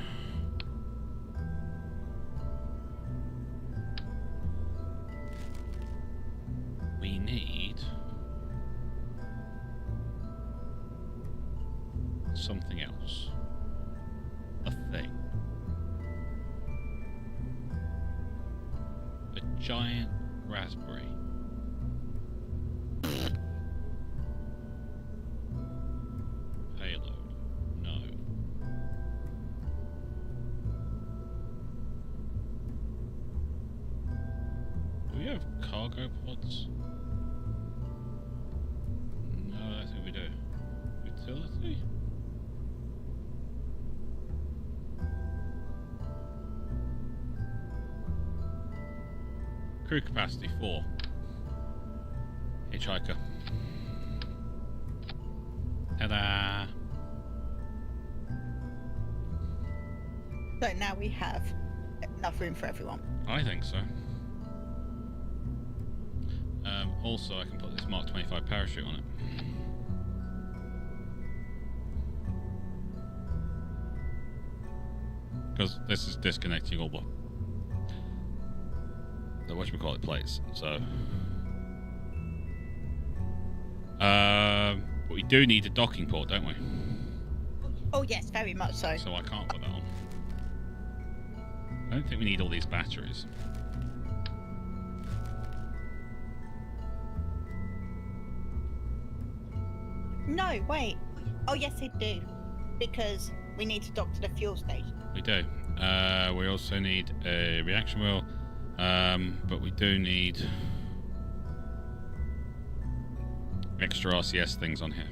We need something else. A thing. A giant raspberry. Payload. No. Do we have cargo pods? No, I don't think we do. Utility? Crew capacity 4. Hitchhiker. Ta-da! So now we have enough room for everyone. I think so. Also, I can put this Mark 25 parachute on it. Because this is disconnecting all the whatchamacallit plates, so... but we do need a docking port, don't we? Oh yes, very much so. So I can't put that on. I don't think we need all these batteries. No, wait. Oh yes, they do. Because we need to dock to the fuel station. We do. We also need a reaction wheel, but we do need extra RCS things on here.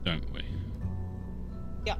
Don't we? Yeah.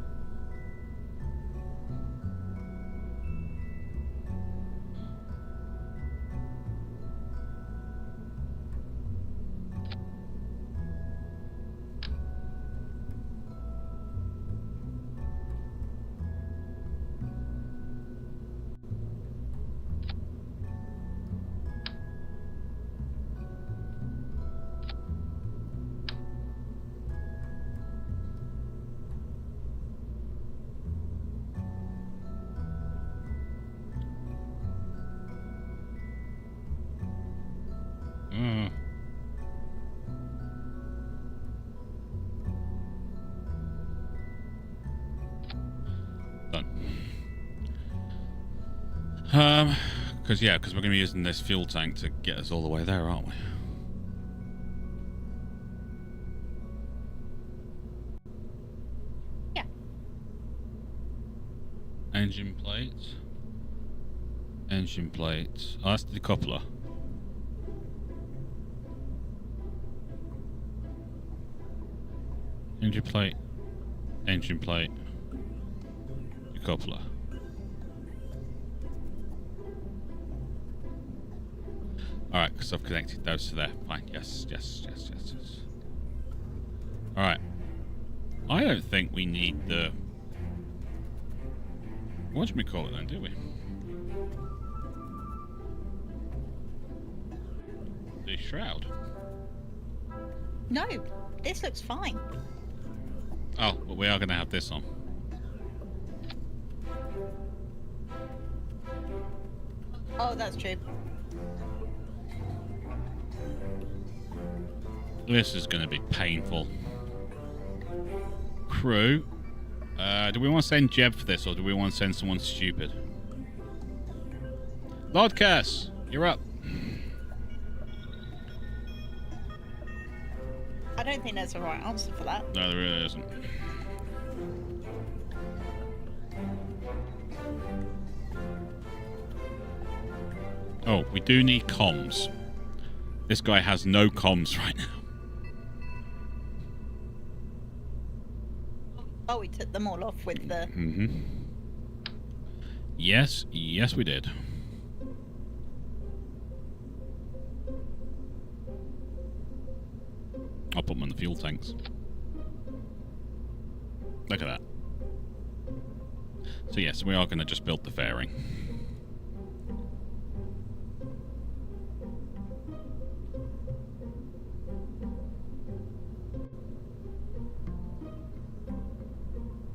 Done. Because we're going to be using this fuel tank to get us all the way there, aren't we? Yeah. Engine plates. Engine plate. Oh, that's the decoupler. Engine plate. Engine plate. Decoupler. Alright, because I've connected those to there. Fine. Yes. Alright. I don't think we need the... What should we call it then, do we? The shroud. No, this looks fine. Oh, but we are going to have this on. Oh, that's true. This is going to be painful. Crew. Do we want to send Jeb for this, or do we want to send someone stupid? Lord Curse, you're up. I don't think there's a right answer for that. No, there really isn't. Oh, we do need comms. This guy has no comms right now. Oh, we took them all off with the... Mm-hmm. Yes, we did. I'll put them in the fuel tanks. Look at that. So yes, we are going to just build the fairing.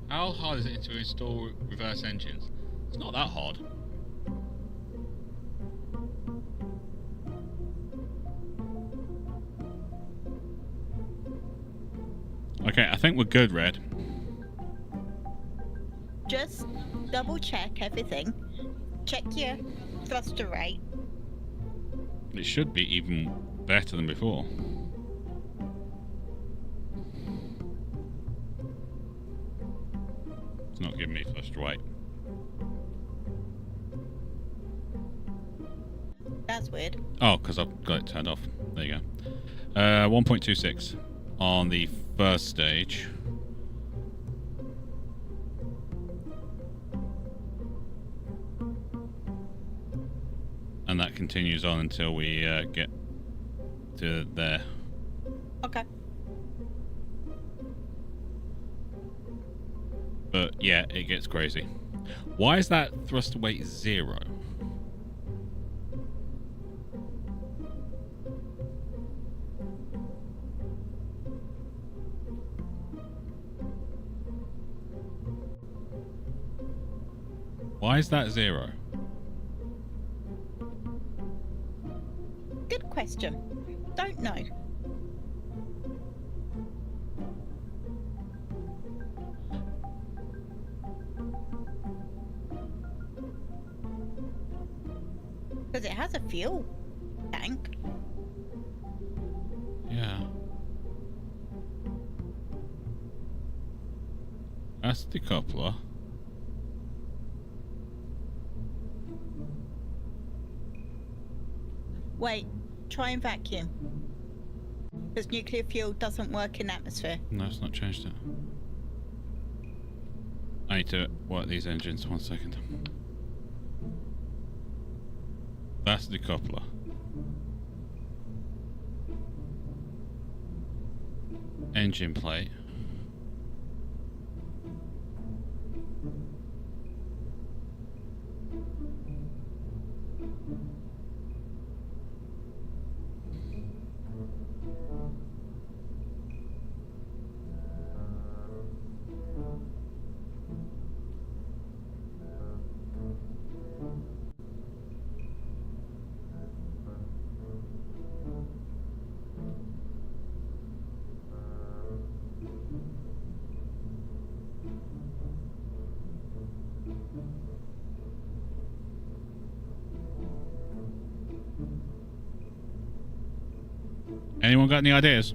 How hard is it to install reverse engines? It's not that hard. Okay, I think we're good, Red. Just double check everything. Check your thruster rate. It should be even better than before. It's not giving me thruster rate. That's weird. Oh, because I've got it turned off. There you go. 1.26 on the first stage. And that continues on until we get to there. Okay. But yeah, it gets crazy. Why is that thruster weight 0? Why is that 0? Good question. Don't know. Because it has a fuel tank. Yeah. That's the decoupler. Wait, try and vacuum. Because nuclear fuel doesn't work in atmosphere. No, it's not changed it. I need to work these engines 1 second. That's the decoupler. Engine plate. Anyone got any ideas?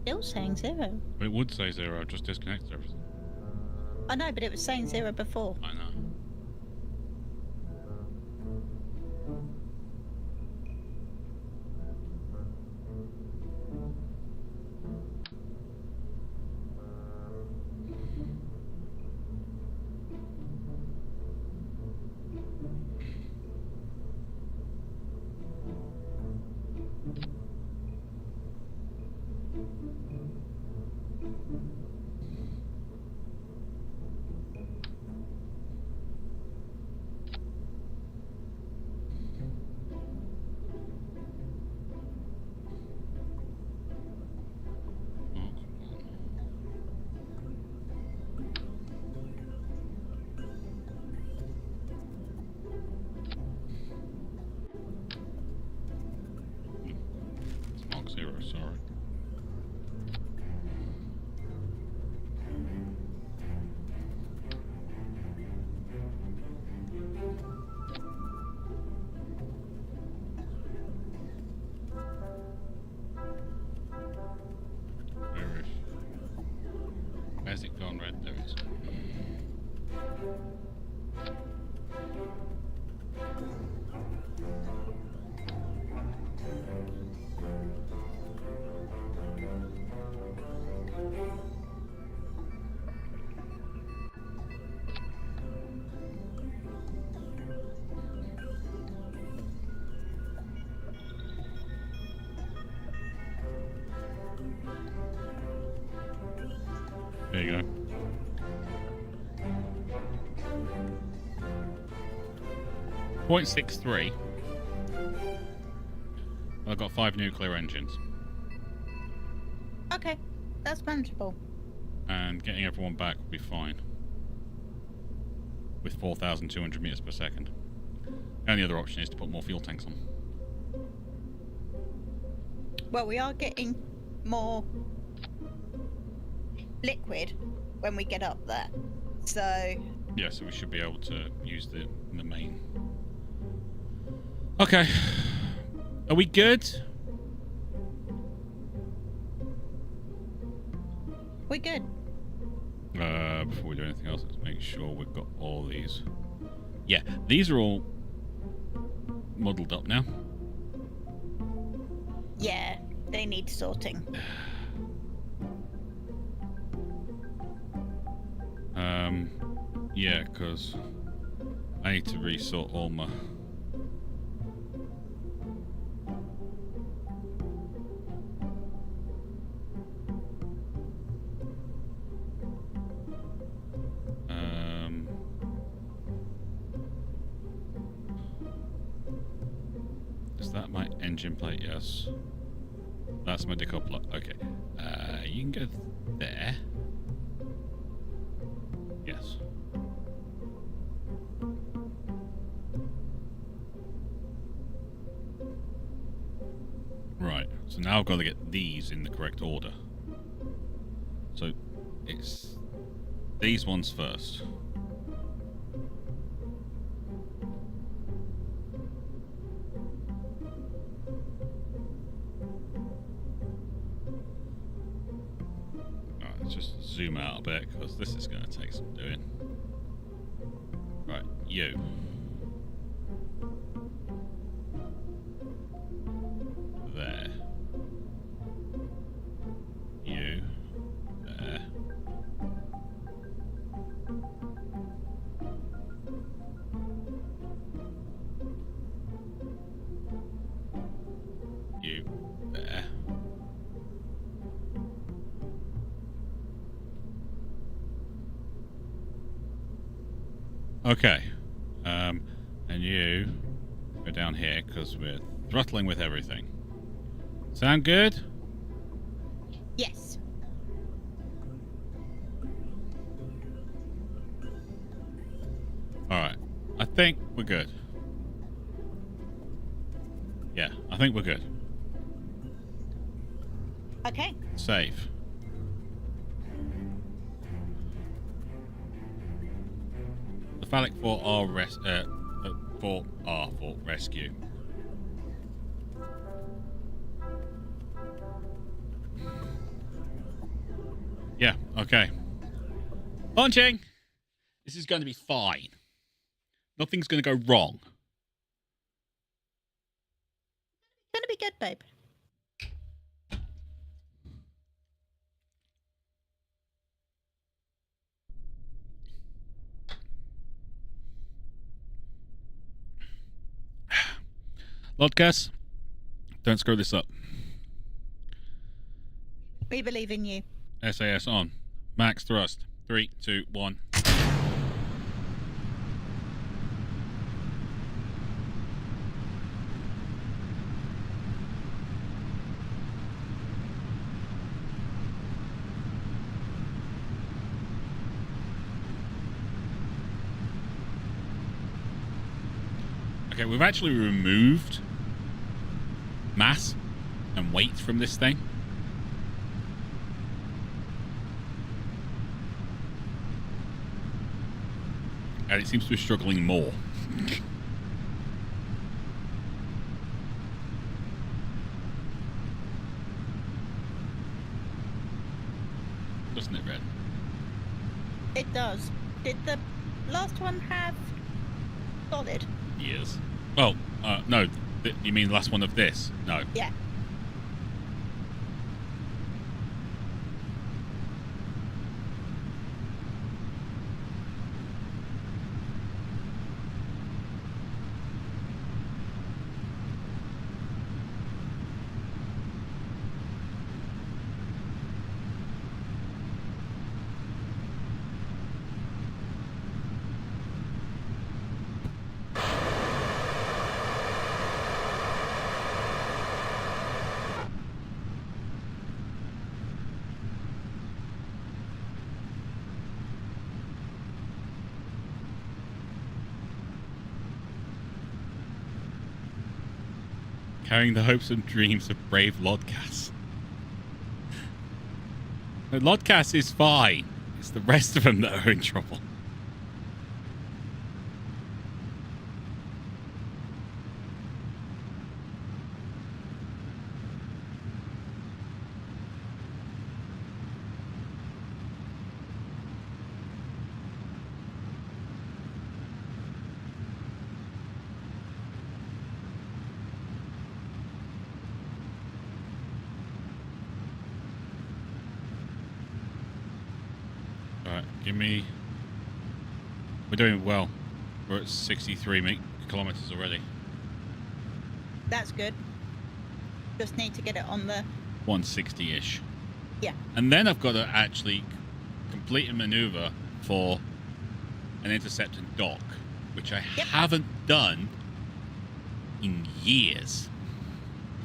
still saying 0. But it would say 0. Just disconnected everything. I know, but it was saying 0 before. I know. Mark 0, sorry. Where's it gone, Red? There it is. There you go. .63. I've got 5 nuclear engines. Okay, that's manageable. And getting everyone back will be fine. With 4,200 meters per second. The only other option is to put more fuel tanks on. Well, we are getting more liquid when we get up there. So... Yeah, so we should be able to use the main. Okay. Are we good? We're good. Before we do anything else, let's make sure we've got all these. Yeah, these are all muddled up now. Yeah, they need sorting. Yeah, because I need to resort all my... Is that my engine plate? Yes. That's my decoupler. Okay. You can go there. Yes. Right. So now I've got to get these in the correct order. So it's these ones first. Let's just zoom out a bit because this is going to take some doing. Right, you. There. You. There. You. There. Okay, and you go down here because we're throttling with everything. Sound good? Yes. Alright, I think we're good. Yeah, I think we're good. Okay. Save. The phallic for our for rescue. Yeah, okay. Launching! This is going to be fine. Nothing's going to go wrong. Gonna be good, babe. Lodcast, don't screw this up. We believe in you. SAS on. Max thrust. 3, 2, 1. Okay, we've actually removed mass and weight from this thing. And it seems to be struggling more. Doesn't it, Red? It does. Did the last one have solid? Yes. Well, no. You mean the last one of this? No. Yeah. Carrying the hopes and dreams of brave Lodcast. The Lodcast is fine. It's the rest of them that are in trouble. Give me... We're doing well. We're at 63 kilometers already. That's good. Just need to get it on the... 160-ish. Yeah. And then I've got to actually complete a maneuver for an intercept and dock, which I haven't done in years.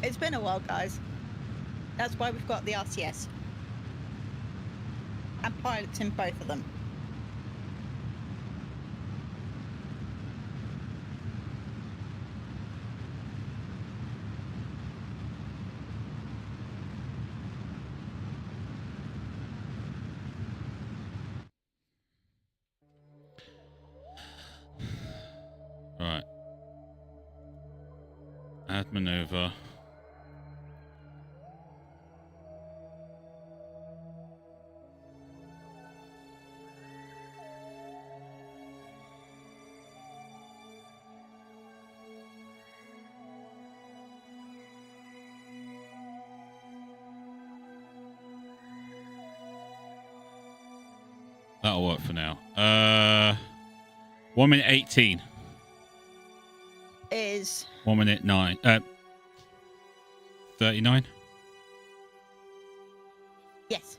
It's been a while, guys. That's why we've got the RCS. And pilots in both of them. Right. Add maneuver. That'll work for now. 1 minute 18. Is 1 minute 9. 39. yes.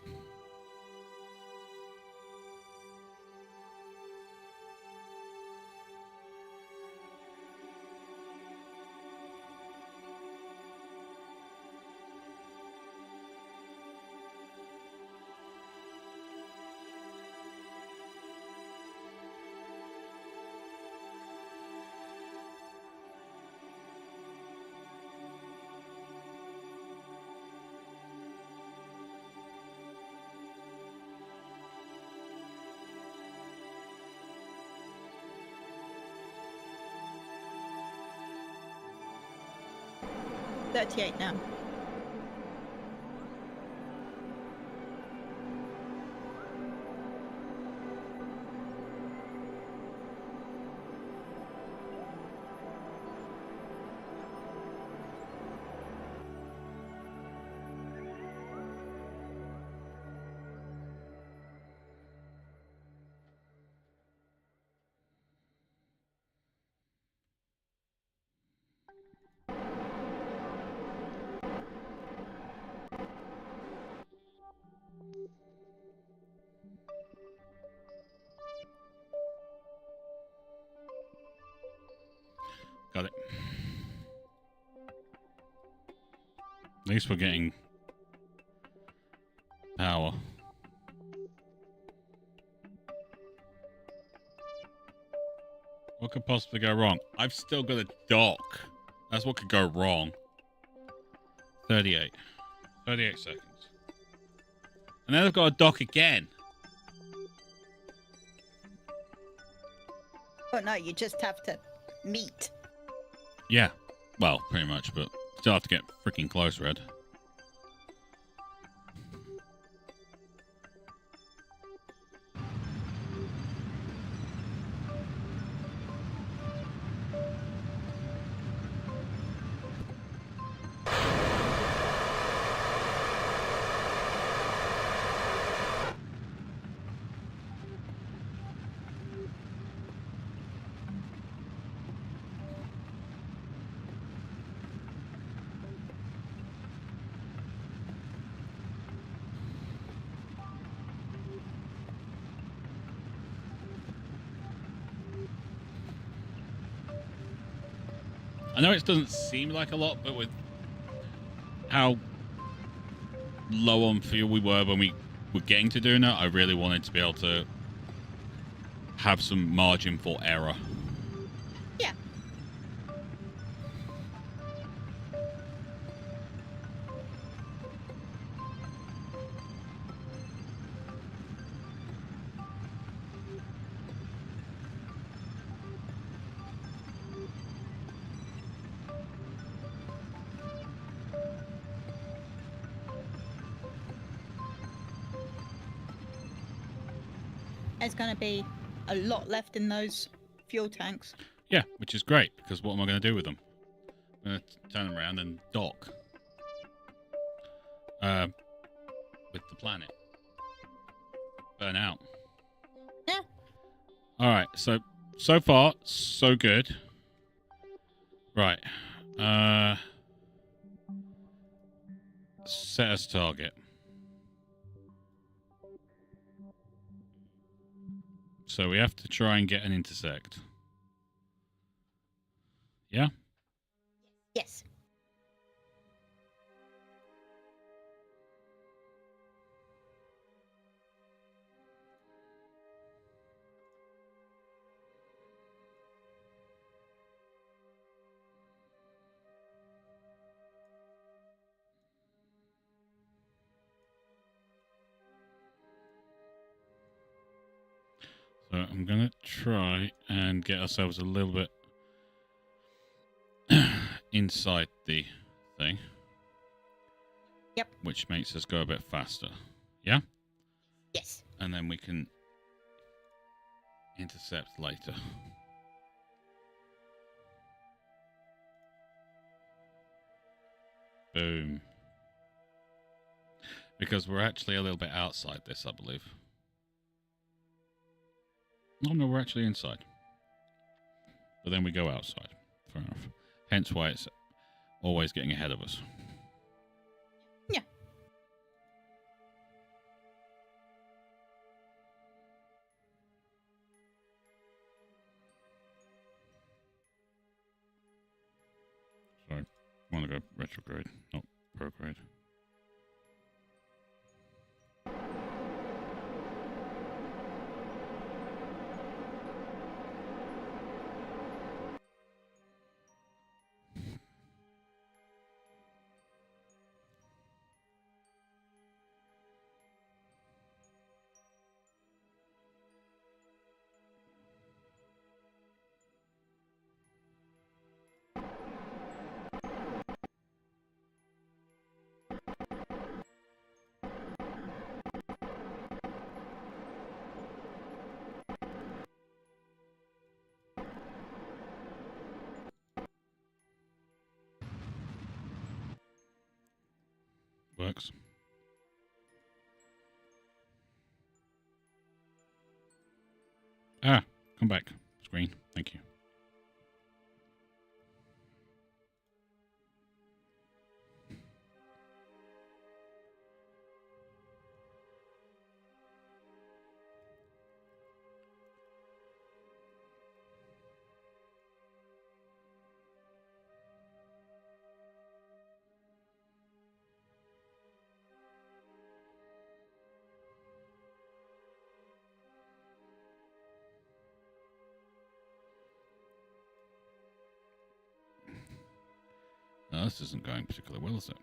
$38 now. Got it. At least we're getting power. What could possibly go wrong? I've still got a dock. That's what could go wrong. 38. 38 seconds. And then I've got a dock again. Oh no, you just have to meet. Yeah. Well, pretty much, but still have to get freaking close, Red. I know it doesn't seem like a lot, but with how low on fuel we were when we were getting to Duna, I really wanted to be able to have some margin for error. Yeah. There's going to be a lot left in those fuel tanks. Yeah, which is great, because what am I going to do with them? I'm going to turn them around and dock with the planet. Burn out. Yeah. Alright, so far, so good. Right. Set as target. So we have to try and get an intersect. Yeah? Yes. So I'm going to try and get ourselves a little bit inside the thing. Yep. Which makes us go a bit faster. Yeah? Yes. And then we can intercept later. Boom. Because we're actually a little bit outside this, I believe. Oh, no, we're actually inside. But then we go outside. Fair enough. Hence why it's always getting ahead of us. Yeah. Sorry. I want to go retrograde, not prograde. Works. Ah, come back. Screen. Thank you. this isn't going particularly well, is it?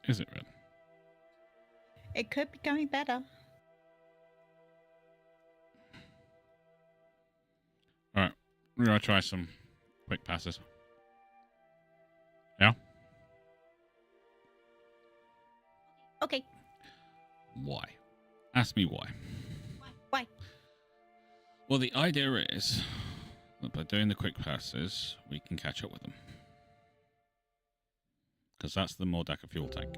Is it, Red? It could be going better. Alright, we're going to try some quick passes. Yeah? Okay. Why? Ask me why. Why? Well, the idea is that by doing the quick passes, we can catch up with them. Because that's the Mordaka fuel tank.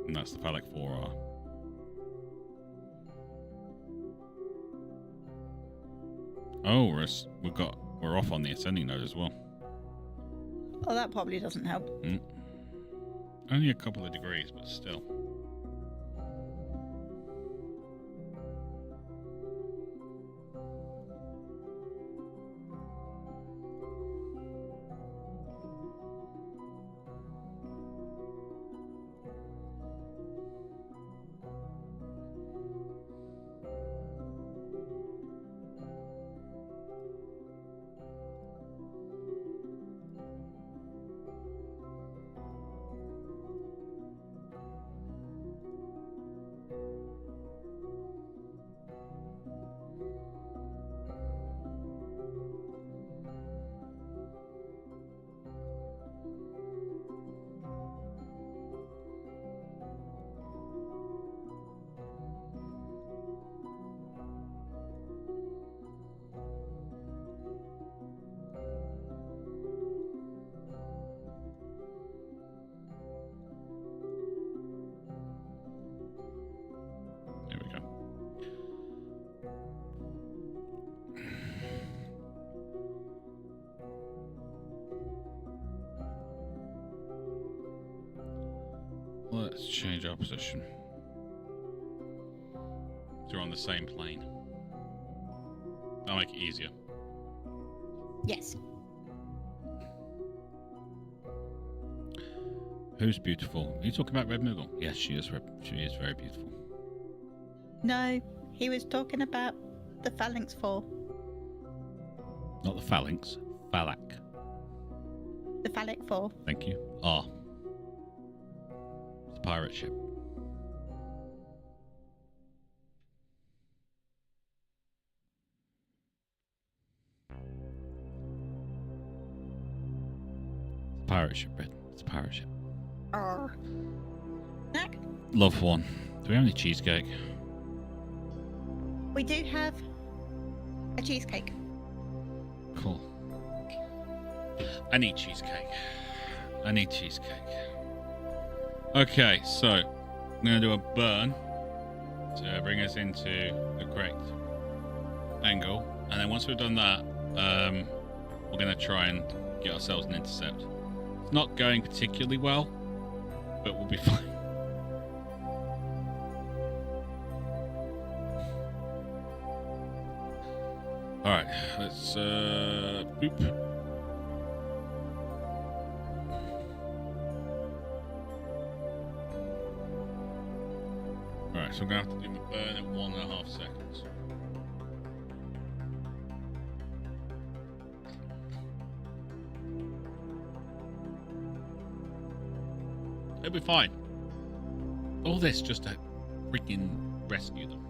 And that's the Phallic 4R. Oh, we're off on the ascending node as well. Oh, that probably doesn't help. Only a couple of degrees, but still. There we go. Let's change our position. So we're on the same plane. That'll make it easier. Yes. Who's beautiful? Are you talking about Red Moogle? Yes, she is. She is very beautiful. No, he was talking about the Phalanx 4. Not the phalanx. Phallac. The Phallic 4. Thank you. Ah. It's a pirate ship. It's a pirate ship, Red. It's a pirate ship. Snack? Love one. Do we have any cheesecake? We do have a cheesecake. Cool. I need cheesecake. I need cheesecake. Okay, so I'm going to do a burn to bring us into the correct angle. And then once we've done that, we're going to try and get ourselves an intercept. It's not going particularly well, but we'll be fine. Alright, let's boop. Alright, so I'm going to have to do my burn at 1.5 seconds. It'll be fine. All this just to freaking rescue them.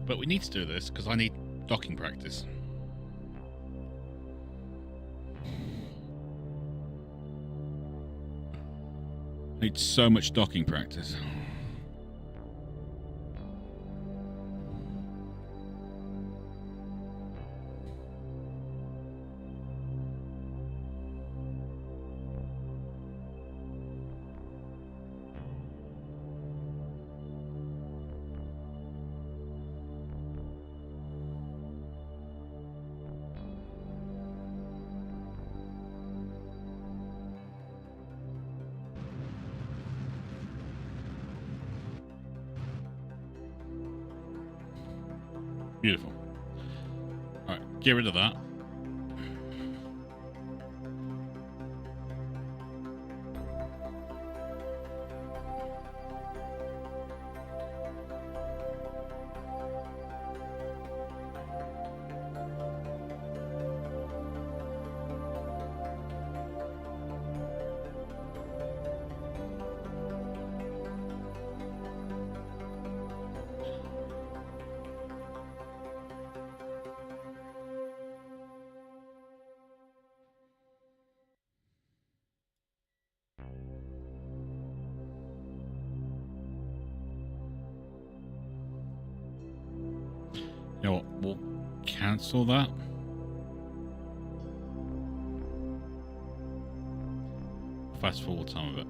But we need to do this because I need docking practice. I need so much docking practice. Beautiful. Alright, get rid of that. You know what? We'll cancel that. Fast forward some of it.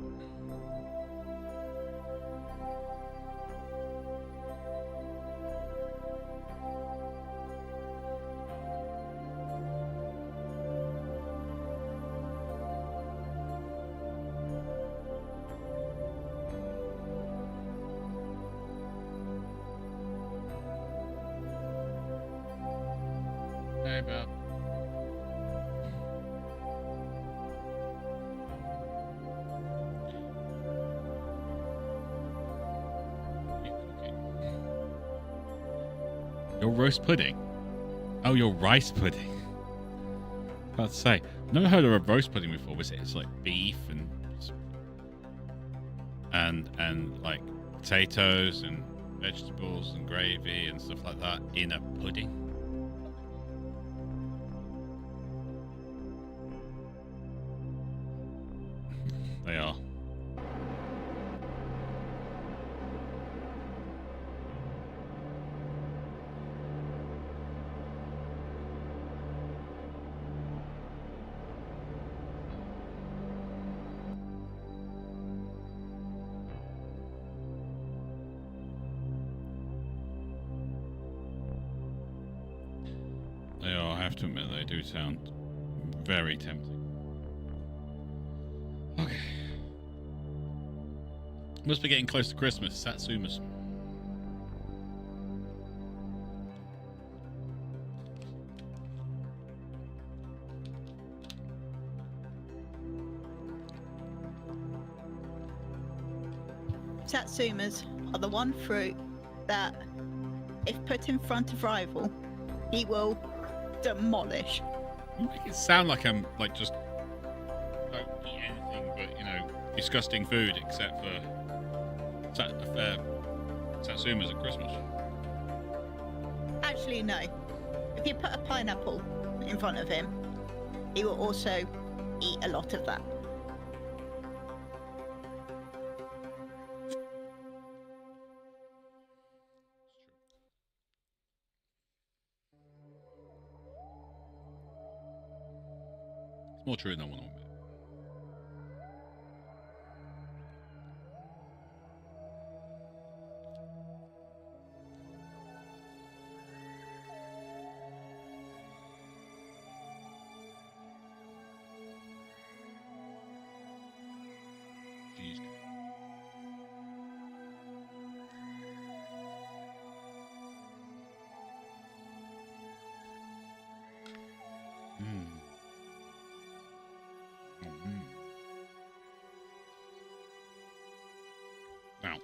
Hey, Bob. Your roast pudding? Oh, your rice pudding. About to say, I've never heard of a roast pudding before. It's like beef and like potatoes and vegetables and gravy and stuff like that in a pudding. They are. They are, I have to admit, they do sound very tempting. Okay. Must be getting close to Christmas. Satsumas. Satsumas are the one fruit that, if put in front of rival, he will demolish. You make it sound like I'm like just don't eat anything but, you know, disgusting food except for Satsumas at Christmas. Actually, no. If you put a pineapple in front of him, he will also eat a lot of that. It's more true than I want to admit. Cheesecake. Now.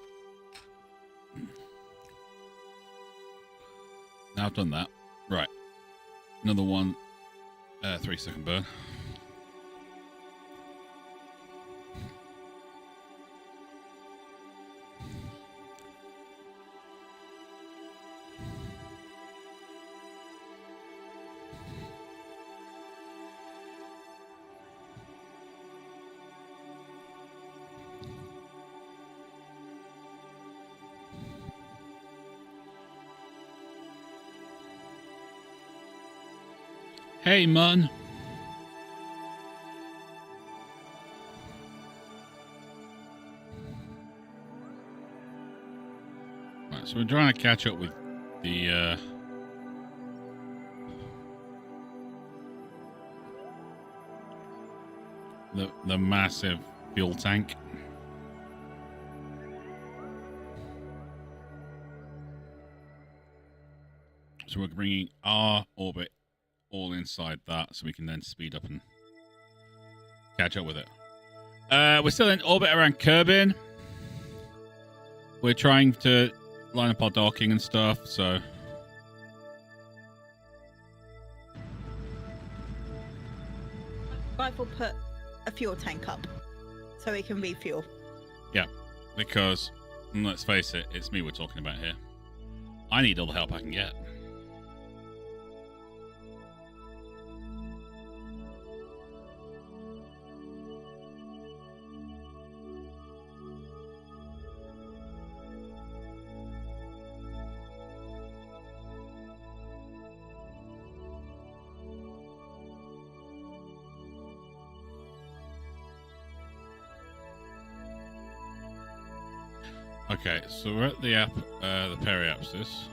Now I've done that. Right. Another one. 3-second burn. Hey, man. Right, so we're trying to catch up with the massive fuel tank. So we're bringing our orbit all inside that, so we can then speed up and catch up with it. We're still in orbit around Kerbin. We're trying to line up our docking and stuff, so Rival put a fuel tank up so he can refuel. yeah, because let's face it, it's me we're talking about here. I need all the help I can get. Okay, so we're at the periapsis.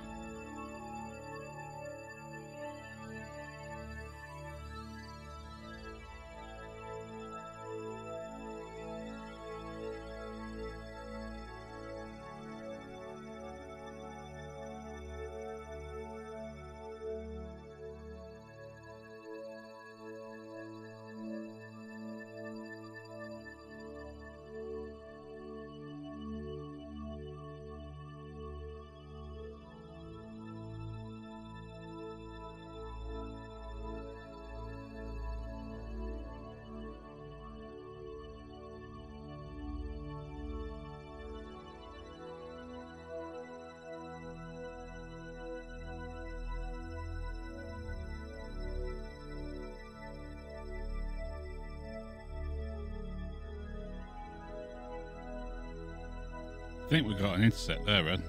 I think we've got an intercept there, Red.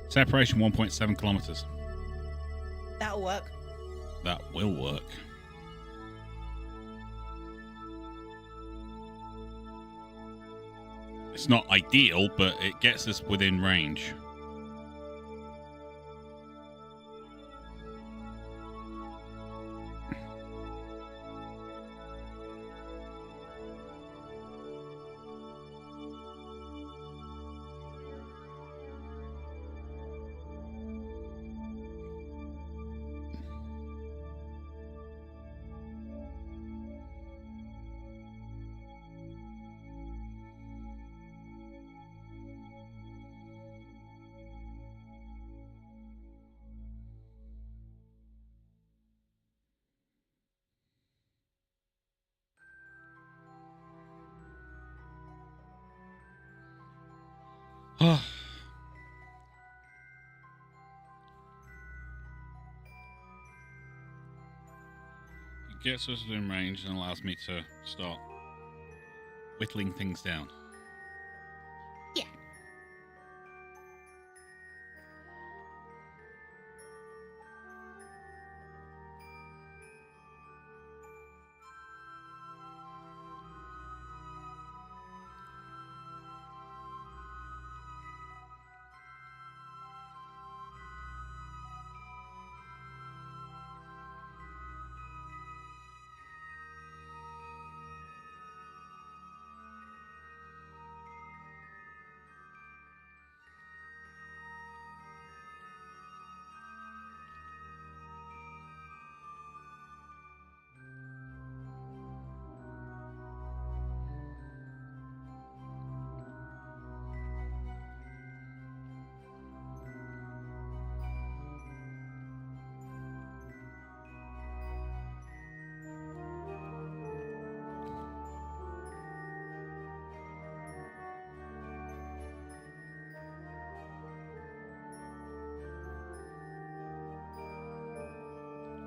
Separation 1.7 kilometers. That'll work. That will work. It's not ideal, but it gets us within range. Oh. It gets us within range and allows me to start whittling things down. Yeah.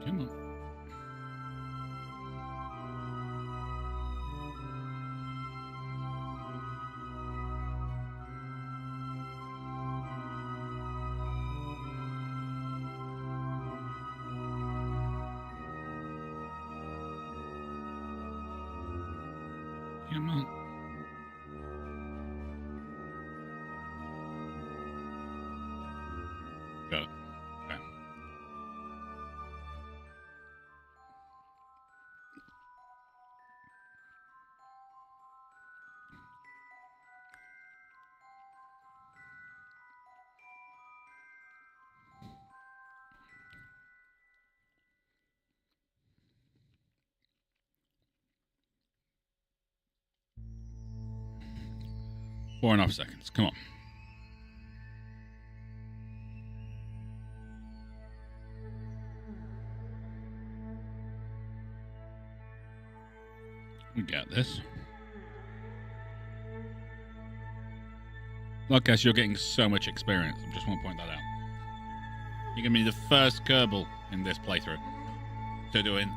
Come on. Come on. Got it. Okay. Four and a half seconds. Come on. We got this. Look, guys, you're getting so much experience. I just want to point that out. You're going to be the first Kerbal in this playthrough to doing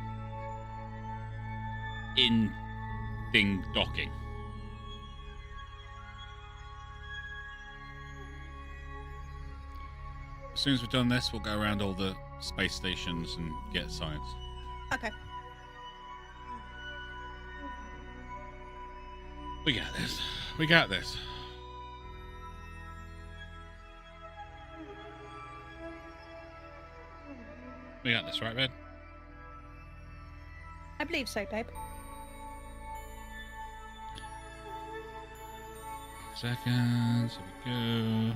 in-thing docking. As soon as we've done this, we'll go around all the space stations and get science. Okay. We got this. We got this. We got this, right, Red? I believe so, babe. Seconds. Here we go.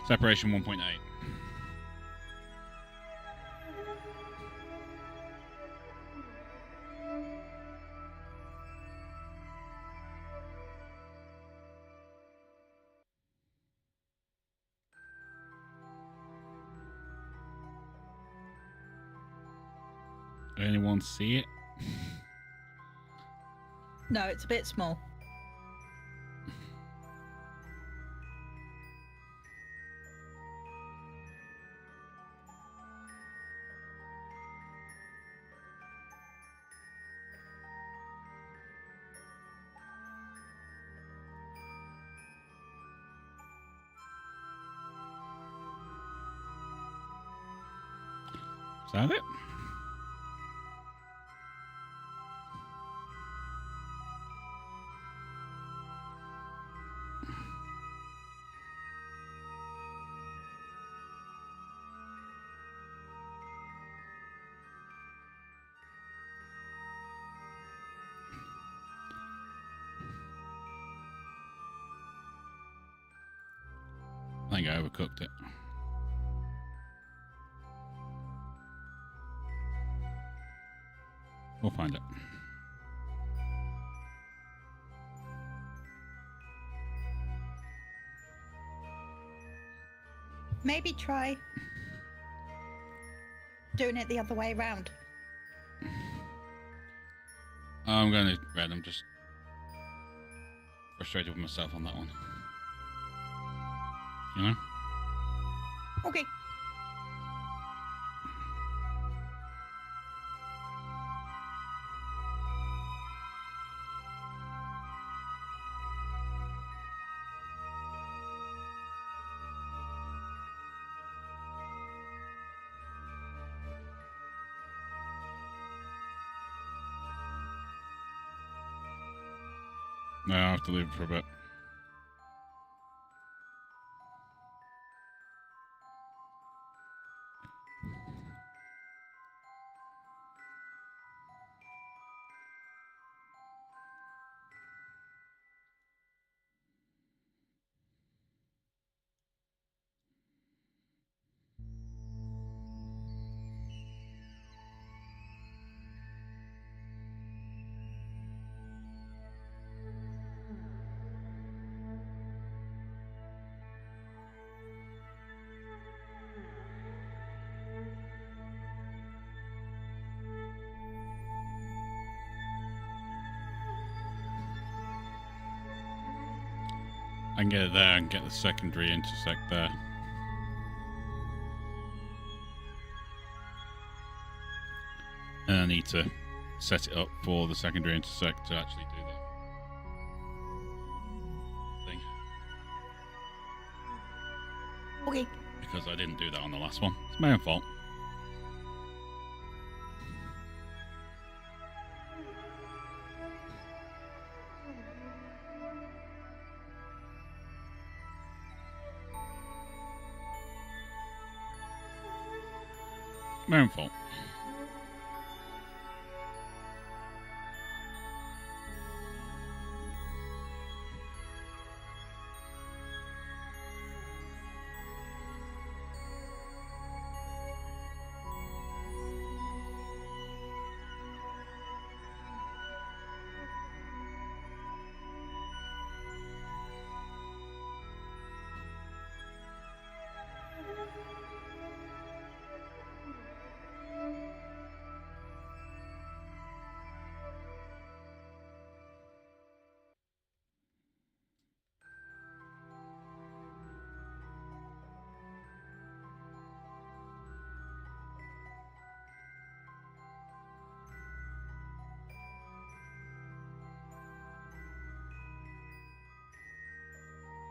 Separation 1.8. Anyone see it? No, it's a bit small. Is that it? I think I overcooked it. We'll find it. Maybe try doing it the other way around. I'm going to Red. I'm just frustrated with myself on that one. You know? Okay. No, I have to leave it for a bit. I can get it there and get the secondary intersect there. And I need to set it up for the secondary intersect to actually do the thing. Okay. Because I didn't do that on the last one. It's my own fault. My own fault.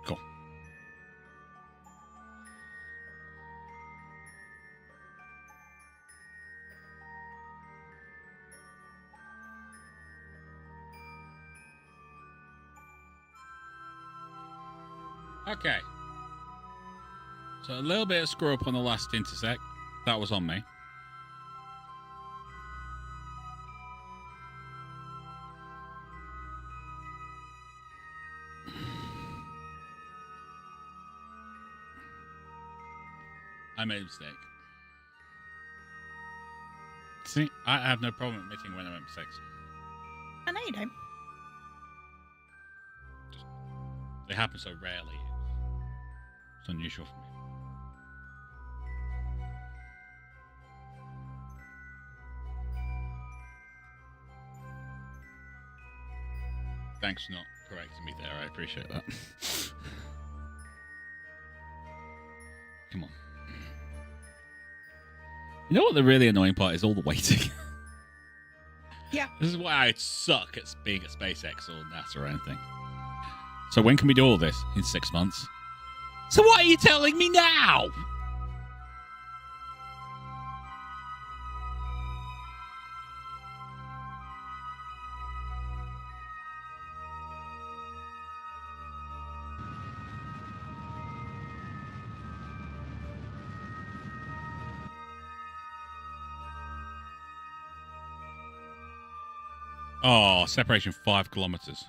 Cool. Okay. So a little bit of screw up on the last intersect. That was on me. I made a mistake. See, I have no problem admitting when I make mistakes. I know you don't. They happen so rarely. It's unusual for me. Thanks for not correcting me there. I appreciate that. Come on. You know what the really annoying part is? All the waiting. Yeah. This is why I suck at being at SpaceX or NASA or anything. So when can we do all this? In 6 months. So what are you telling me now? Oh, separation 5 kilometers.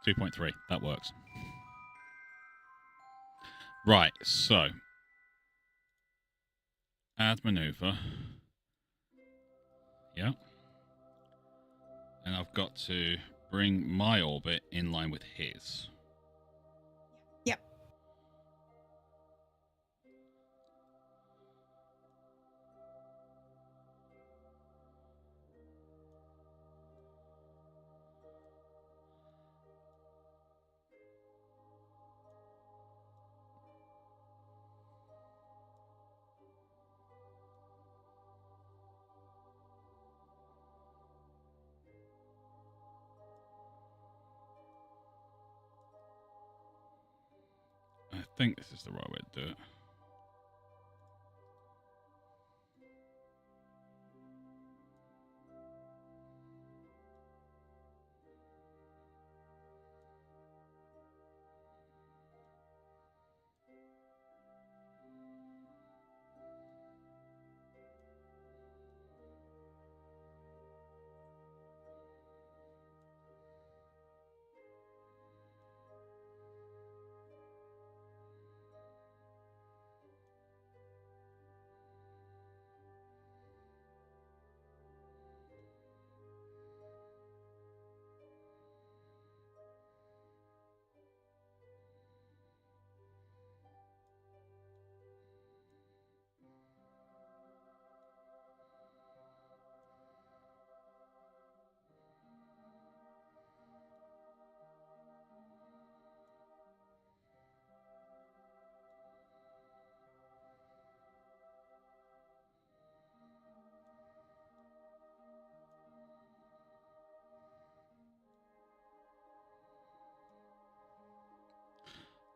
2.3. That works. Right, so add maneuver. Yep. And I've got to bring my orbit in line with his. Yep. I think this is the right way to do it.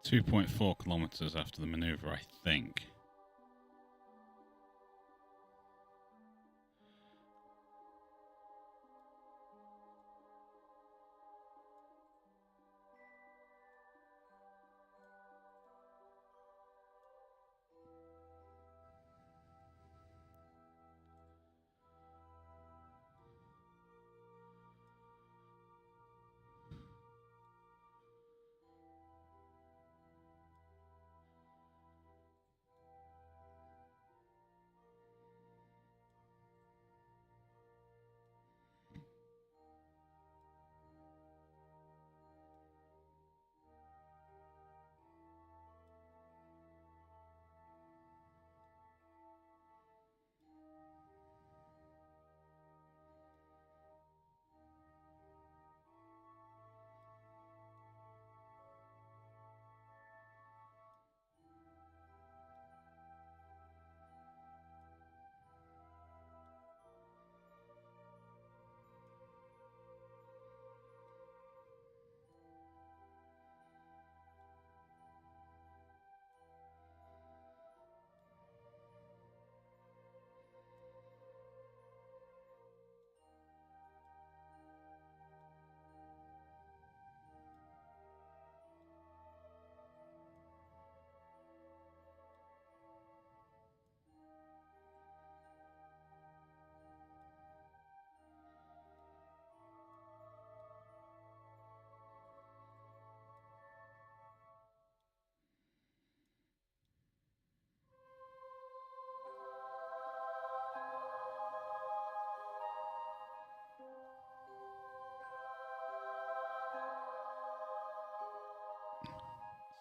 .4 kilometers after the maneuver, I think.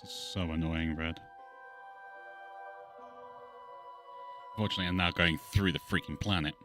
This is so annoying, Red. Fortunately, I'm now going through the freaking planet.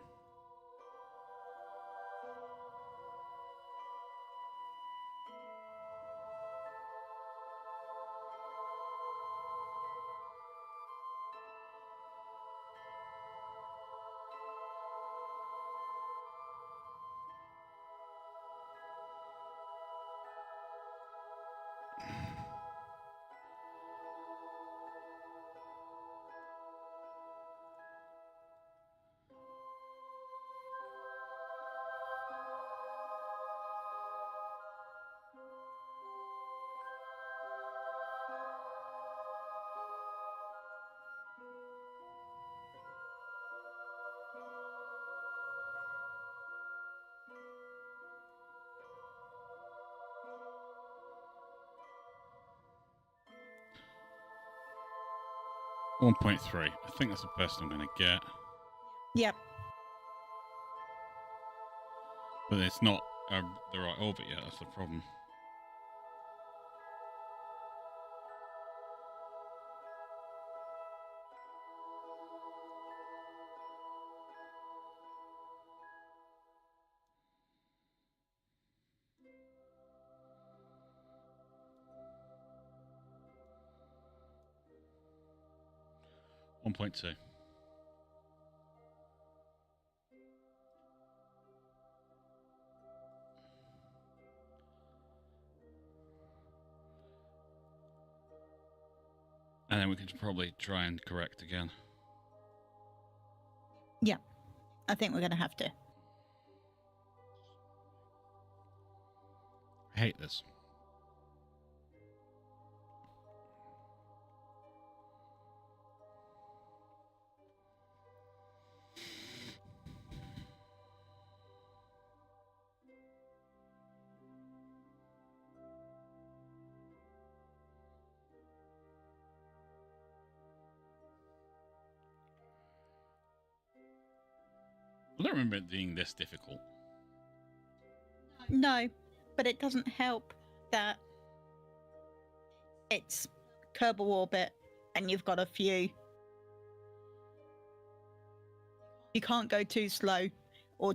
.3. I think that's the best I'm going to get. Yep. But it's not the right orbit yet. That's the problem. .2. And then we can probably try and correct again. Yeah. I think we're going to have to. I hate this. I don't remember it being this difficult. No, but it doesn't help that it's Kerbal orbit and you've got a few. You can't go too slow or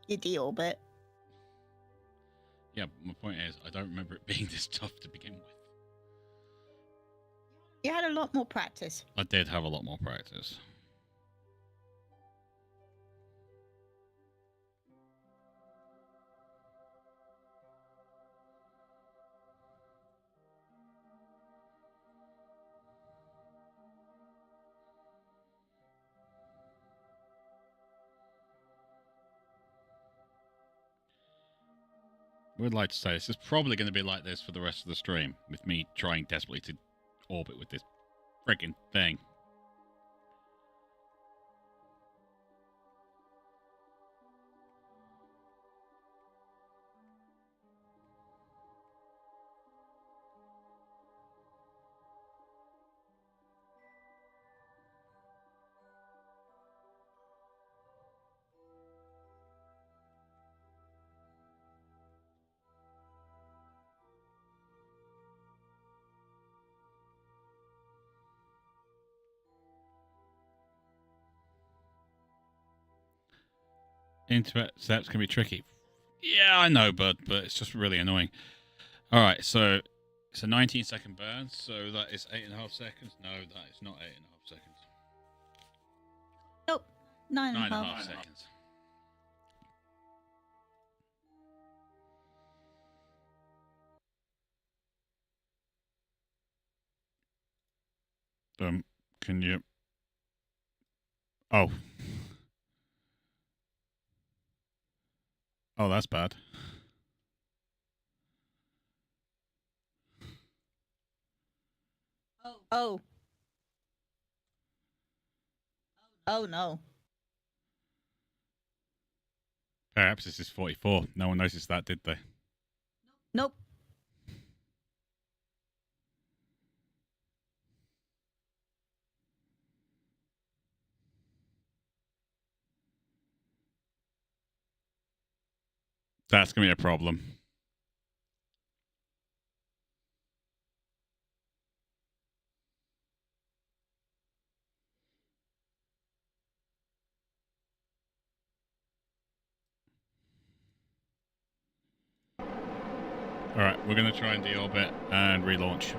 you deorbit. Yeah, but my point is, I don't remember it being this tough to begin with. You had a lot more practice. I did have a lot more practice. Would like to say this is probably going to be like this for the rest of the stream, with me trying desperately to orbit with this freaking thing. Intercepts can be tricky. Yeah, I know, bud, but it's just really annoying. All right, so it's a 19-second burn, so that is 8.5 seconds. No, that is not 8.5 seconds. Nope, 9.5. 9.5 seconds. Can you? Oh. Oh, that's bad. Oh. Oh no. Perhaps this is 44. No one noticed that, did they? Nope. That's going to be a problem. Alright, we're going to try and deorbit and relaunch.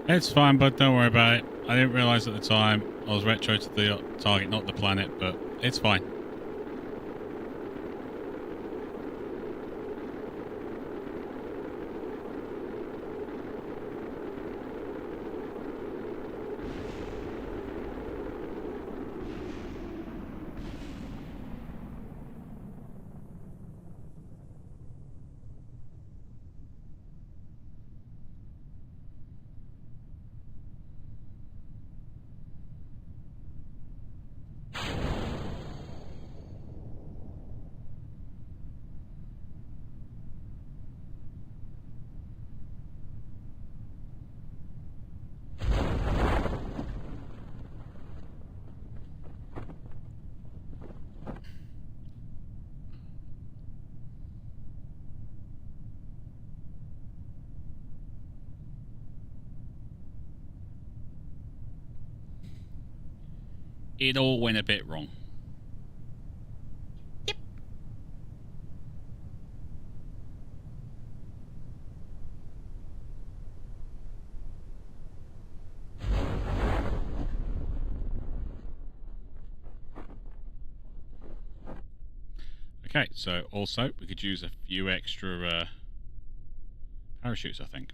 It's fine, but don't worry about it. I didn't realise at the time I was retro to the target, not the planet, but it's fine. It all went a bit wrong. Yep. Okay, so also we could use a few extra parachutes, I think.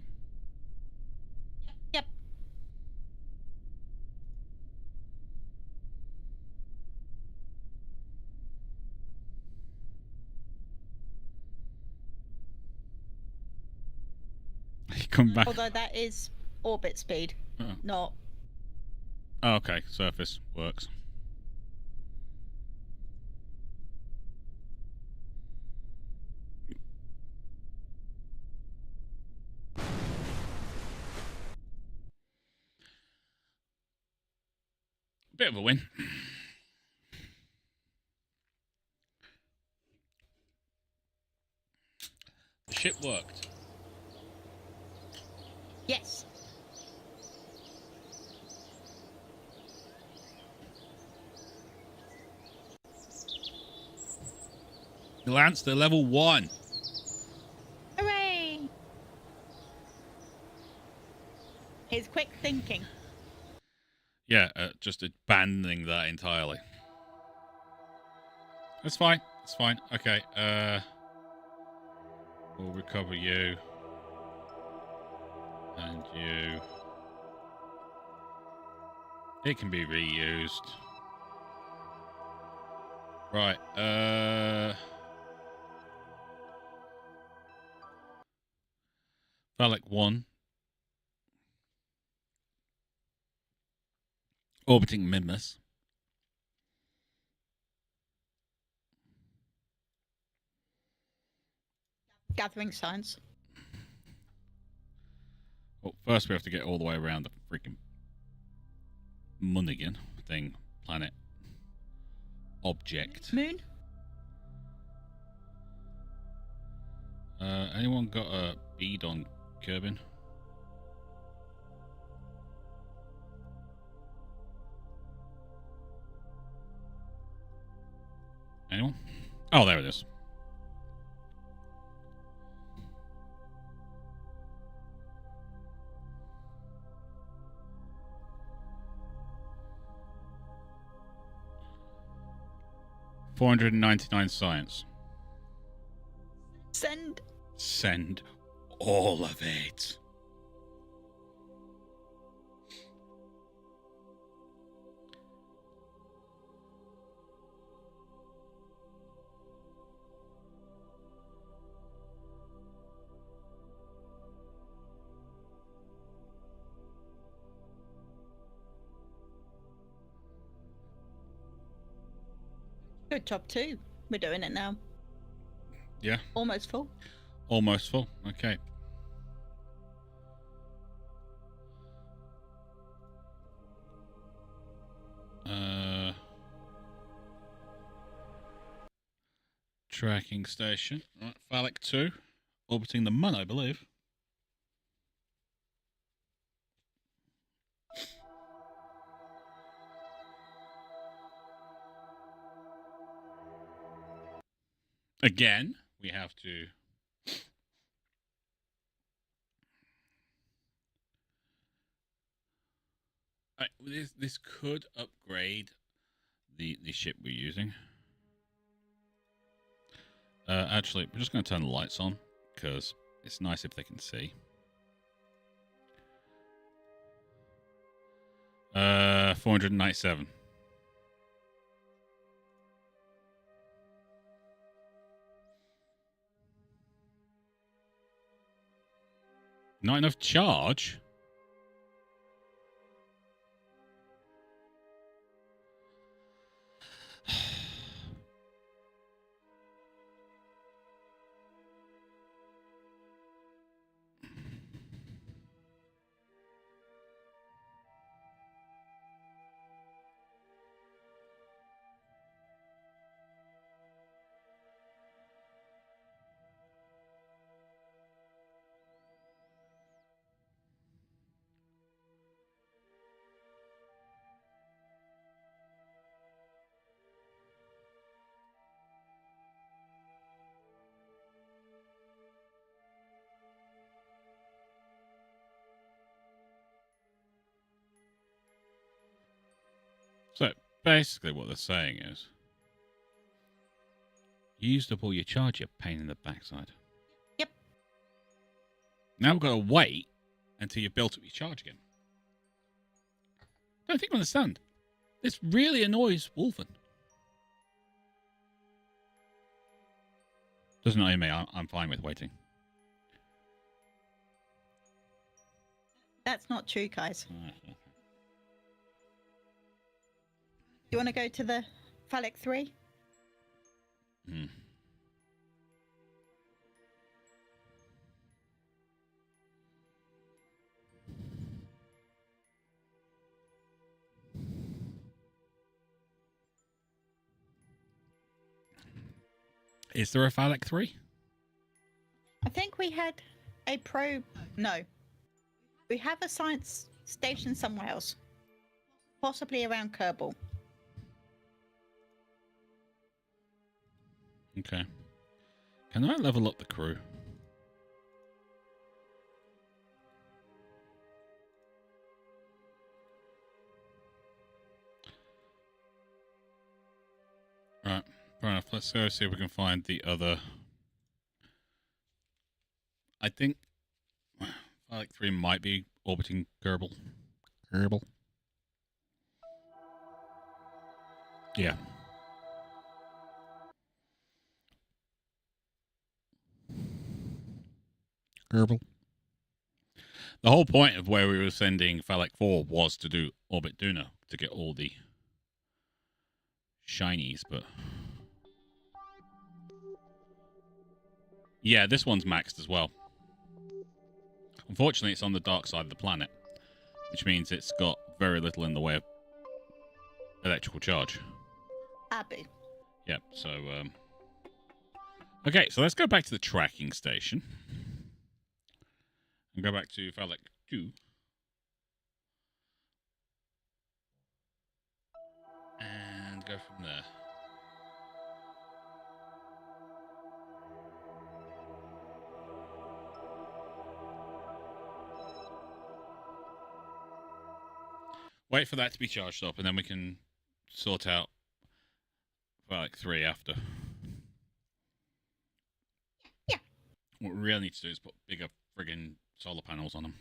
Yep. Come back. Although that is orbit speed, not. Oh, okay, surface works. Bit of a win. The ship worked. Yes. Glance to level 1. Hooray! His quick thinking. Yeah, just abandoning that entirely. That's fine. It's fine. Okay, we'll recover you. And you. It can be reused. Right, Phallic 1. Orbiting Mimus. Gathering signs. Well, first we have to get all the way around the freaking Munnigan thing, planet. object. Moon? Anyone got a bead on Kerbin? Anyone? Oh, there it is. $499 science. Send. Send all of it. Good job too. We're doing it now. Yeah. Almost full. Almost full. Okay. Tracking station. Right, Phallic 2. Orbiting the Mun, I believe. Again, we have to... This could upgrade the ship we're using. Actually, we're just going to turn the lights on because it's nice if they can see. 497. Not enough charge? So basically what they're saying is, you used up all your charge, you pain in the backside. Yep. Now we've got to wait until you've built up your charge again. I don't think you understand. This really annoys Wolfen. Doesn't annoy me, I'm fine with waiting. That's not true, guys. Do you want to go to the Phallic 3? Hmm. Is there a Phallic 3? I think we had a probe. No. We have a science station somewhere else. Possibly around Kerbal. Okay. Can I level up the crew? Right. Fair enough. Let's go see if we can find the other. I think Phallic 3 might be orbiting Kerbal. Kerbal. Yeah. Kerbal. The whole point of where we were sending Phallic 4 was to do orbit Duna to get all the shinies, but yeah, this one's maxed as well. Unfortunately, it's on the dark side of the planet, which means it's got very little in the way of electrical charge. Abu. Yep. So, okay. So let's go back to the tracking station and go back to Phallic 2 and go from there. Wait for that to be charged up, and then we can sort out Phallic 3 after. Yeah. What we really need to do is put bigger friggin' solar panels on them.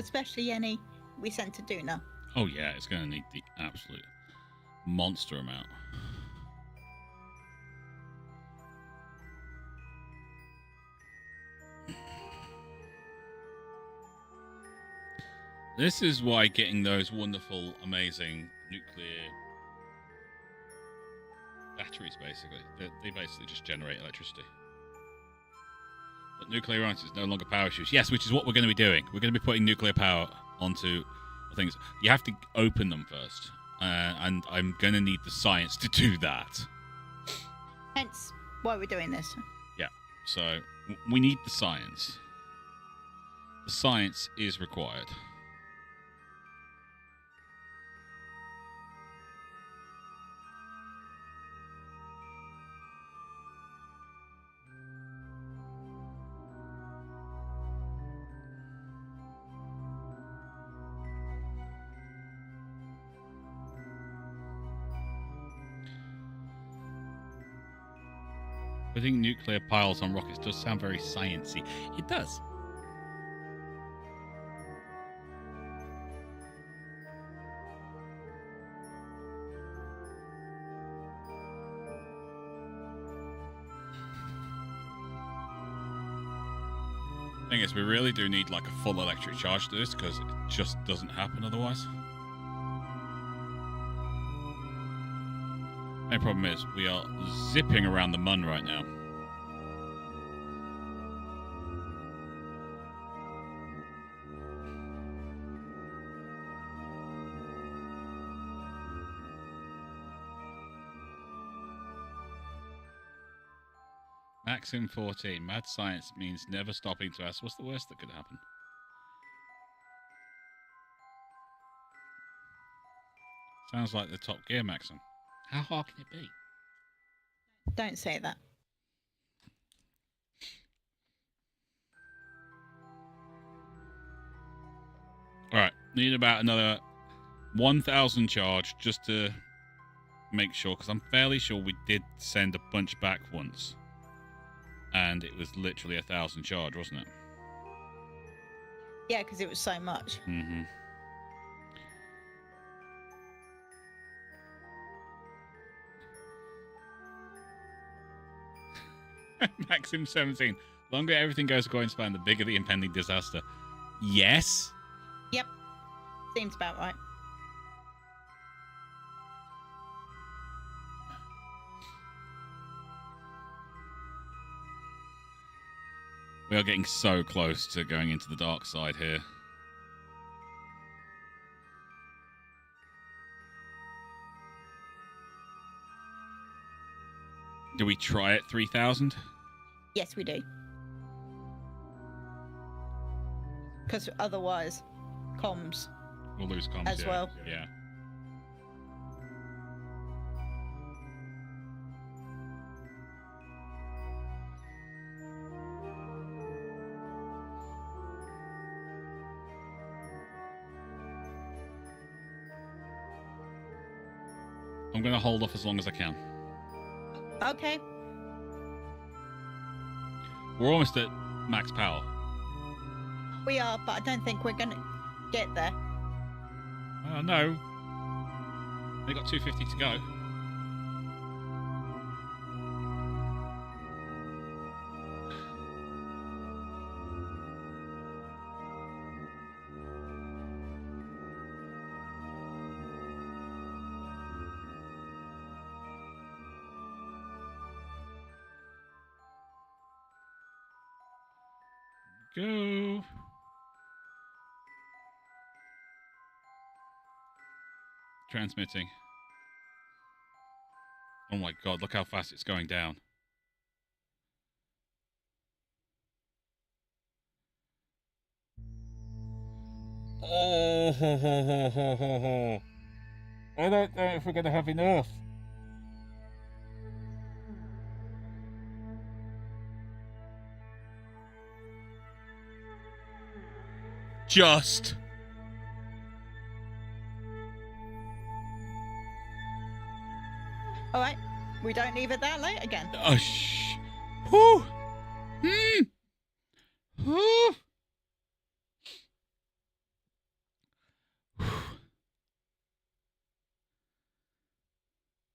Especially any we sent to Duna. Oh yeah, it's going to need the absolute monster amount. This is why getting those wonderful, amazing nuclear batteries, basically, they basically just generate electricity. But nuclear ions is no longer power issues. Yes, which is what we're going to be doing. We're going to be putting nuclear power onto things. You have to open them first, and I'm going to need the science to do that. Hence why we're doing this. Yeah, so we need the science. The science is required. Putting nuclear piles on rockets does sound very sciencey. It does. Thing is, we really do need like a full electric charge to this because it just doesn't happen otherwise. The problem is we are zipping around the mun right now. Maxim 14. Mad science means never stopping to ask what's the worst that could happen. Sounds like the Top Gear Maxim. How hard can it be? Don't say that. Alright, need about another 1,000 charge just to make sure, because I'm fairly sure we did send a bunch back once. And it was literally 1,000 charge, wasn't it? Yeah, because it was so much. Mm-hmm. Maxim 17. Longer everything goes according to plan, the bigger the impending disaster. Yes. Yep. Seems about right. We are getting so close to going into the dark side here. Do we try at 3,000? Yes, we do. Because otherwise, comms. We'll lose comms As well. Yeah. I'm going to hold off as long as I can. Okay. We're almost at max power. We are, but I don't think we're going to get there. Oh, no. They got 250 to go. Go. Transmitting. Oh my god, look how fast it's going down. Oh, ho, ho, ho, ho, ho, ho. I don't know if we're going to have enough. Just. All right, we don't leave it that late again. Oh, shh. Whew. Hmm. Whew.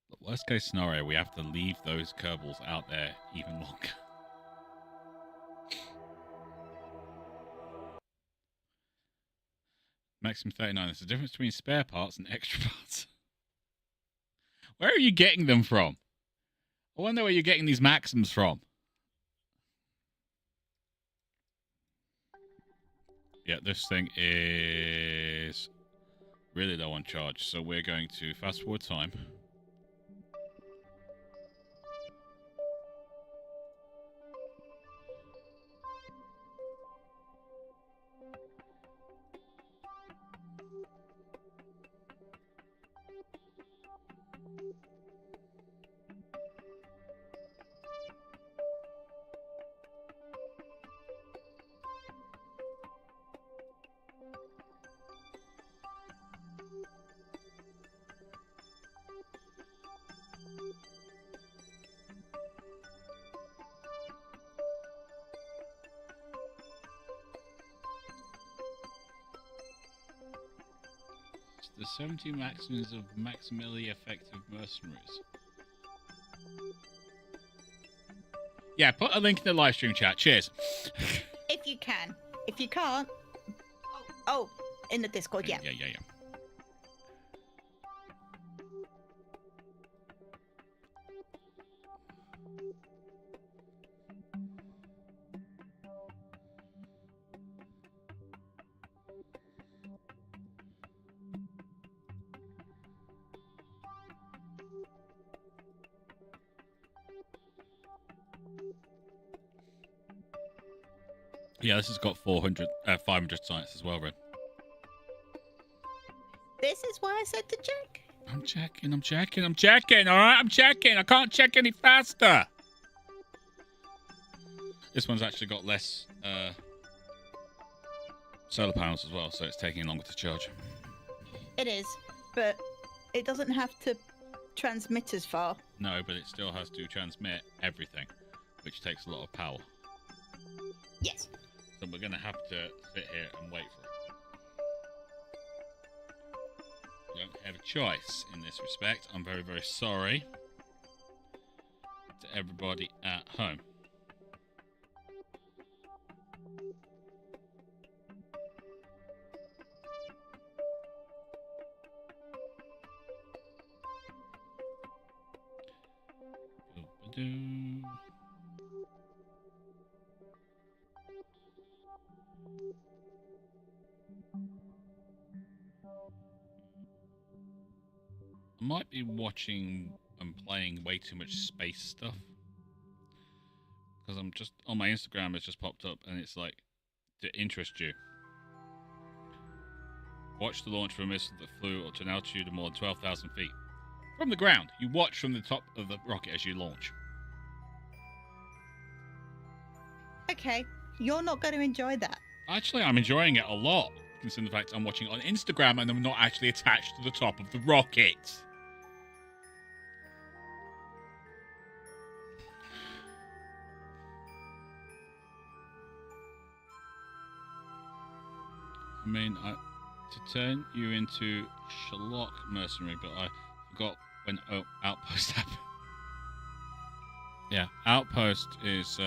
The worst case scenario, we have to leave those Kerbals out there even longer. Maximum 39. There's a difference between spare parts and extra parts. Where are you getting them from? I wonder where you're getting these maxims from. Yeah, this thing is really low on charge, so we're going to fast forward time. The 70 maxims of maximally effective mercenaries. Yeah, put a link in the live stream chat. Cheers. If you can. If you can't, oh, in the Discord, yeah. Yeah. Yeah, this has got 500 science as well, Red. This is why I said to check. I'm checking, all right? I'm checking. I can't check any faster. This one's actually got less solar panels as well, so it's taking longer to charge. It is, but it doesn't have to transmit as far. No, but it still has to transmit everything, which takes a lot of power. Yes. So we're going to have to sit here and wait for it. We don't have a choice in this respect. I'm very, very sorry to everybody at home. Boop-a-doo. I might be watching and playing way too much space stuff. Because I'm just on my Instagram, it's just popped up and it's like, to interest you. Watch the launch of a missile that flew to an altitude of more than 12,000 feet. From the ground. You watch from the top of the rocket as you launch. Okay, you're not going to enjoy that. Actually, I'm enjoying it a lot. Considering the fact I'm watching it on Instagram and I'm not actually attached to the top of the rocket. I mean, to turn you into Sherlock mercenary, but I forgot when Outpost happened. Yeah, Outpost is...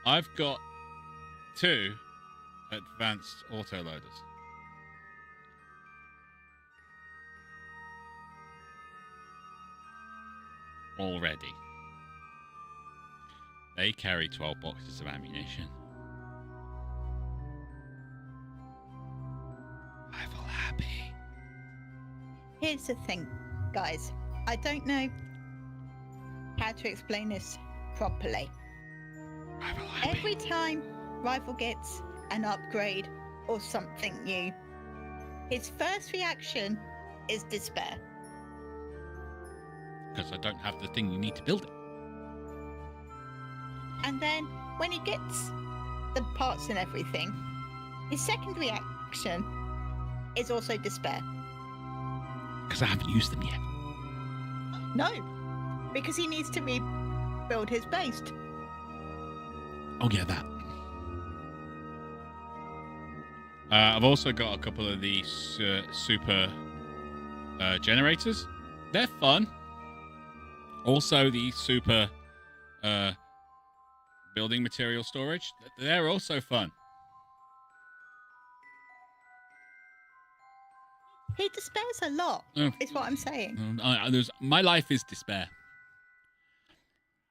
I've got 2 advanced autoloaders. Already. They carry 12 boxes of ammunition. I feel happy. Here's the thing, guys. I don't know how to explain this properly. Every time Rival gets an upgrade or something new, his first reaction is despair. Because I don't have the thing you need to build it. And then when he gets the parts and everything, his second reaction is also despair. Because I haven't used them yet. No, because he needs to rebuild his base. Oh, yeah, that. I've also got a couple of these super generators. They're fun. Also, the super building material storage. They're also fun. He despairs a lot, is what I'm saying. My life is despair.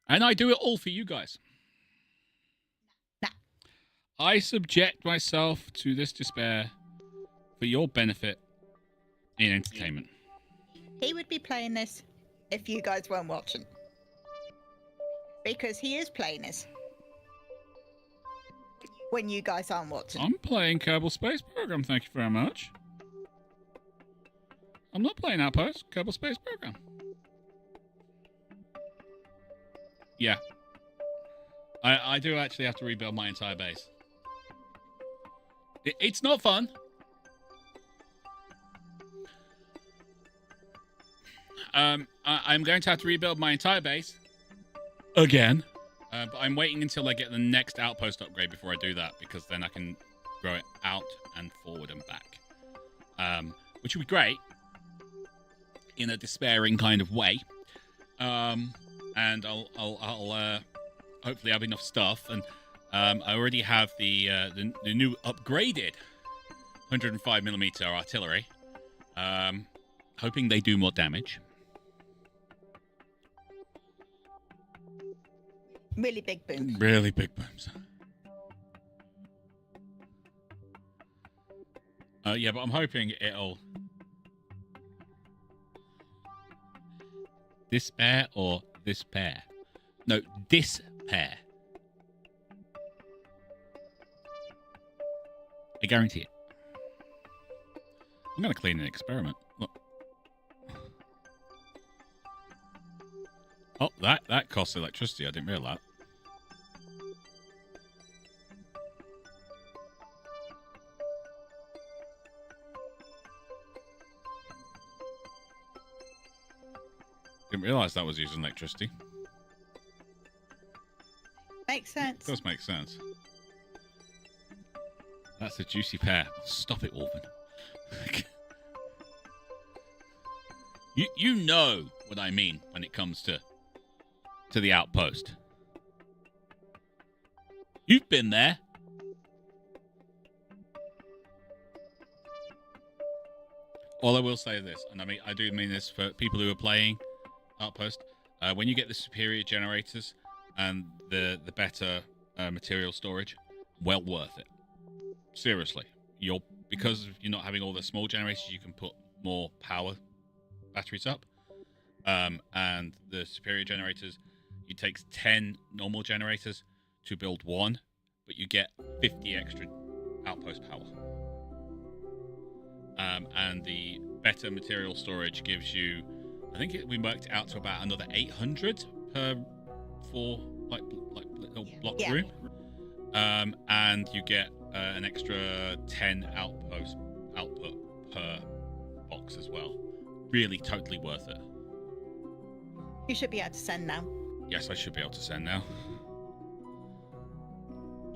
And I do it all for you guys. Nah. I subject myself to this despair for your benefit in entertainment. He would be playing this if you guys weren't watching. Because he is playing this when you guys aren't watching. I'm playing Kerbal Space Program, thank you very much. I'm not playing Outpost, Kerbal Space Program. Yeah. I do actually have to rebuild my entire base. It's not fun. I'm going to have to rebuild my entire base. Again. But I'm waiting until I get the next outpost upgrade before I do that, because then I can grow it out and forward and back. Which would be great in a despairing kind of way. And I'll hopefully have enough stuff. And I already have the new upgraded 105mm artillery. Hoping they do more damage. Really big booms. Really big booms. Yeah, but I'm hoping it'll... Despair or despair? No, despair. I guarantee it. I'm going to clean an experiment. Look. Oh, that costs electricity. I didn't realize that. Didn't realize that was using electricity. Makes sense. Does make sense. That's a juicy pear. Stop it, Wolfen. You know what I mean when it comes to the outpost. You've been there. All I will say is this, and I do mean this for people who are playing Outpost. When you get the superior generators and the better material storage, well worth it. Seriously, because you're not having all the small generators, you can put more power batteries up. And the superior generators, it takes 10 normal generators to build one, but you get 50 extra outpost power. And the better material storage gives you, I think we worked out to about another 800 per 4 little block room. And you get an extra 10 output per box as well. Really totally worth it. You should be able to send now. Yes, I should be able to send now.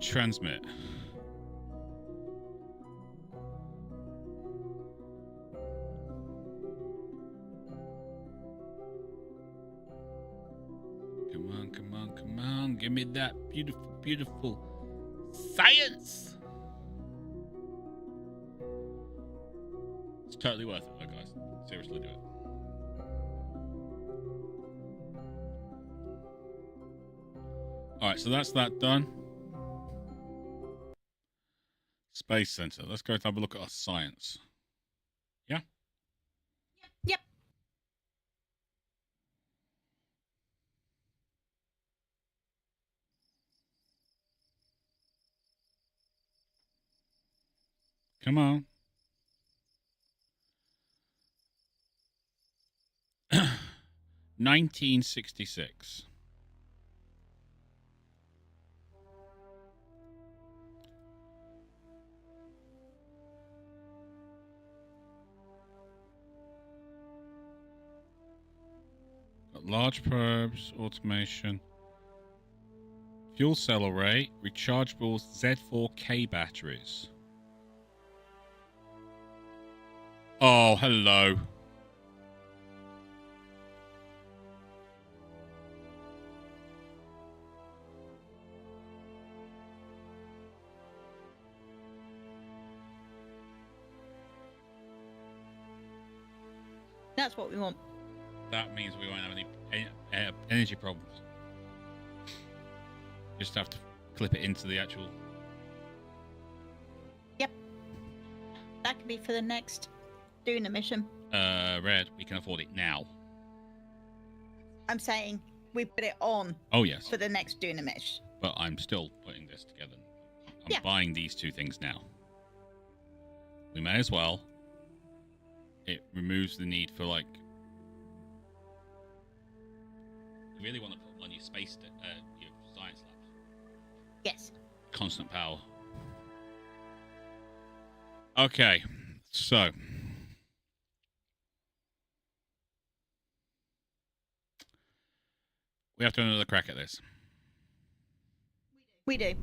Transmit. Come on. Give me that beautiful science. It's totally worth it, though, guys. Seriously, do it. Alright, so that's that done. Space Center. Let's go have a look at our science. Yeah? Come on. $1966. Got large probes, automation, fuel cell array, rechargeable Z4K batteries. Oh, hello. That's what we want. That means we won't have any energy problems. Just have to clip it into the actual... Yep. That could be for the next Duna mission. Red, we can afford it now. I'm saying we put it on. Oh, yes. For the next Duna mission. But I'm still putting this together. I'm buying these two things now. We may as well. It removes the need for, like... You really want to put on your space, your science labs. Yes. Constant power. Okay, so... We have to have another crack at this. We do.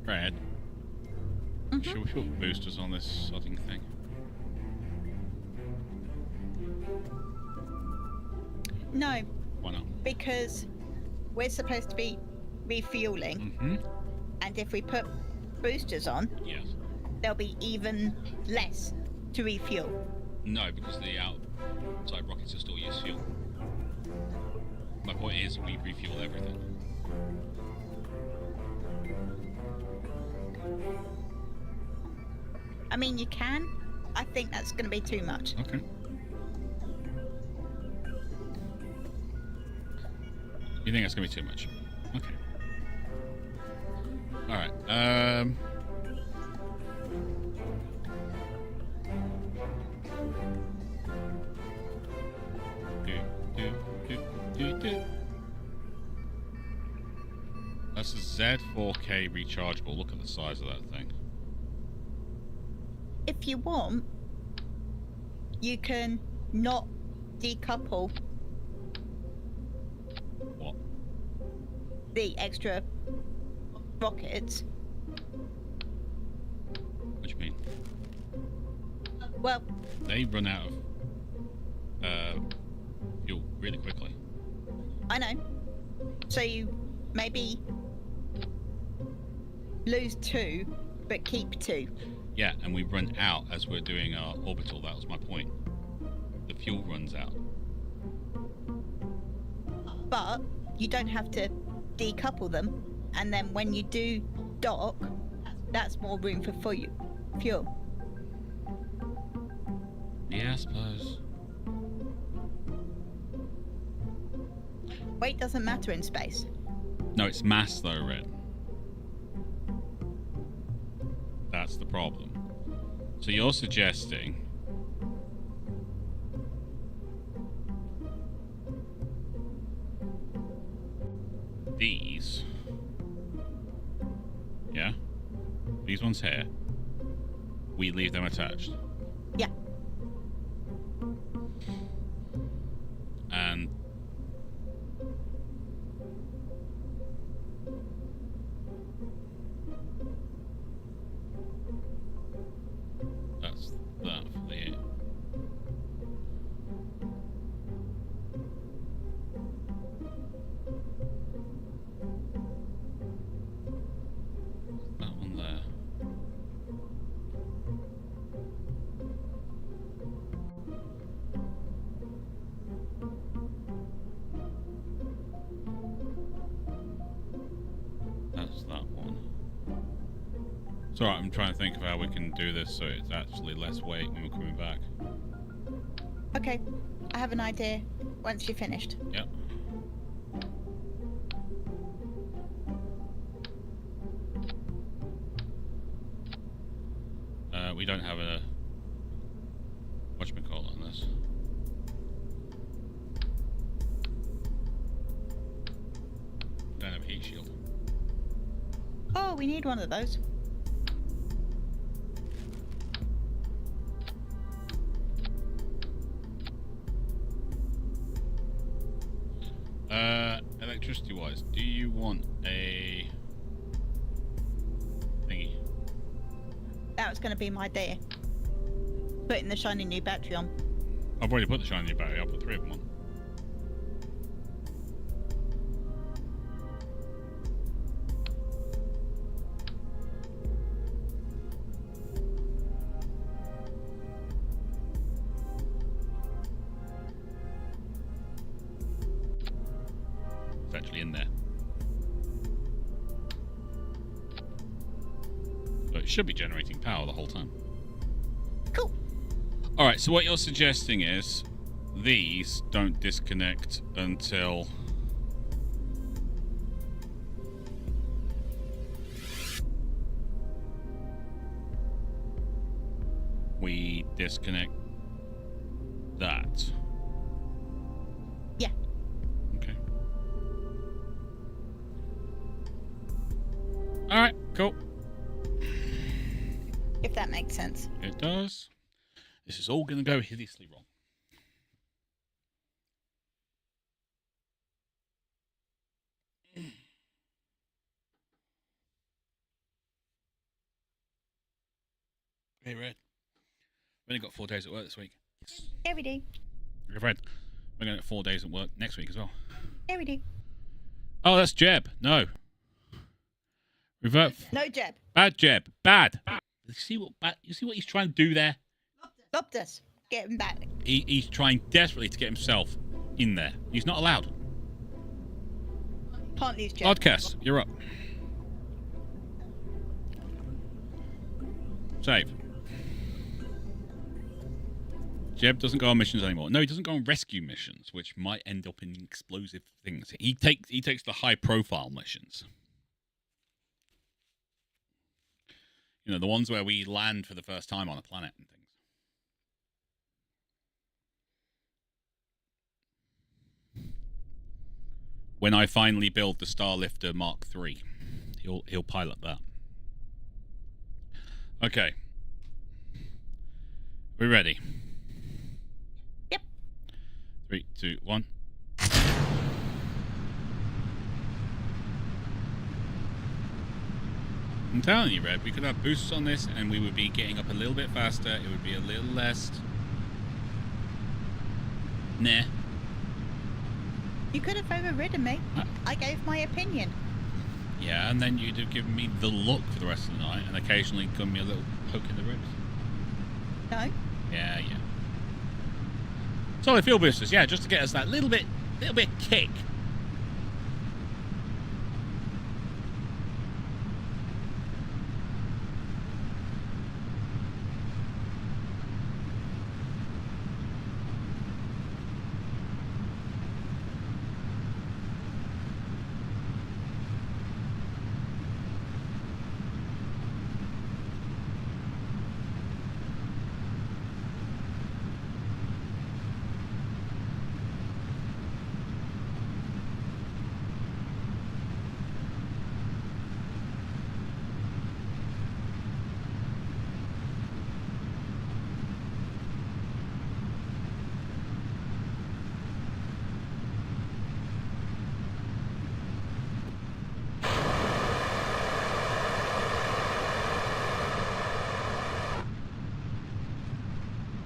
Brad, should we put boosters on this sodding thing? No. Why not? Because we're supposed to be refueling. And if we put boosters on, Yes. there'll be even less to refuel. No, because the outside rockets are still use fuel. My point is, we refuel everything. I mean, you can. I think that's going to be too much. Okay. You think that's going to be too much? Okay. Alright, That's a Z4K rechargeable. Look at the size of that thing. If you want, you can not decouple What? the extra rockets. What do you mean? Well, They run out of fuel really quickly. I know. So you maybe lose 2, but keep 2. Yeah, and we run out as we're doing our orbital. That was my point. The fuel runs out. But you don't have to decouple them, and then when you do dock, that's more room for fuel. Yeah, I suppose. Weight doesn't matter in space. No, it's mass though, Red. That's the problem. So you're suggesting these, yeah, these ones here, we leave them attached. Yeah. And that's that for the that one there. It's alright, I'm trying to think of how we can do this so it's actually less weight when we're coming back. Okay, I have an idea once you're finished. Yep. We don't have a whatchamacallit on this. Don't have a heat shield. Oh, we need one of those. Electricity wise, do you want a thingy? That was going to be my idea. Putting the shiny new battery on. I've already put the shiny battery, I'll put 3 of them on. It's actually in there. So it should be generating power the whole time. Cool. Alright, so what you're suggesting is these don't disconnect until we disconnect that. Yeah. Okay. Alright, cool. If that makes sense. It does. This is all going to go hideously wrong. Hey, Red. We only got 4 days at work this week. Yeah, we do. Hey, Red. We're going to get 4 days at work next week as well. Yeah, we do. Oh, that's Jeb. No. Revert. No, Jeb. Bad Jeb. Bad. You see what he's trying to do there? Stopped us. Get him back. He's trying desperately to get himself in there. He's not allowed. Can't lose Jeb. Podcast, you're up. Save. Jeb doesn't go on missions anymore. No, he doesn't go on rescue missions, which might end up in explosive things. He takes the high profile missions. You know, the ones where we land for the first time on a planet and things. When I finally build the Starlifter Mark III, he'll pilot that. Okay. We're ready. Yep. 3, 2, 1. I'm telling you, Red, we could have boosts on this and we would be getting up a little bit faster. It would be a little less... Nah. You could have overridden me. I gave my opinion. Yeah, and then you'd have given me the look for the rest of the night and occasionally given me a little poke in the ribs. No? Yeah. Solid fuel boosters, yeah, just to get us that little bit kick.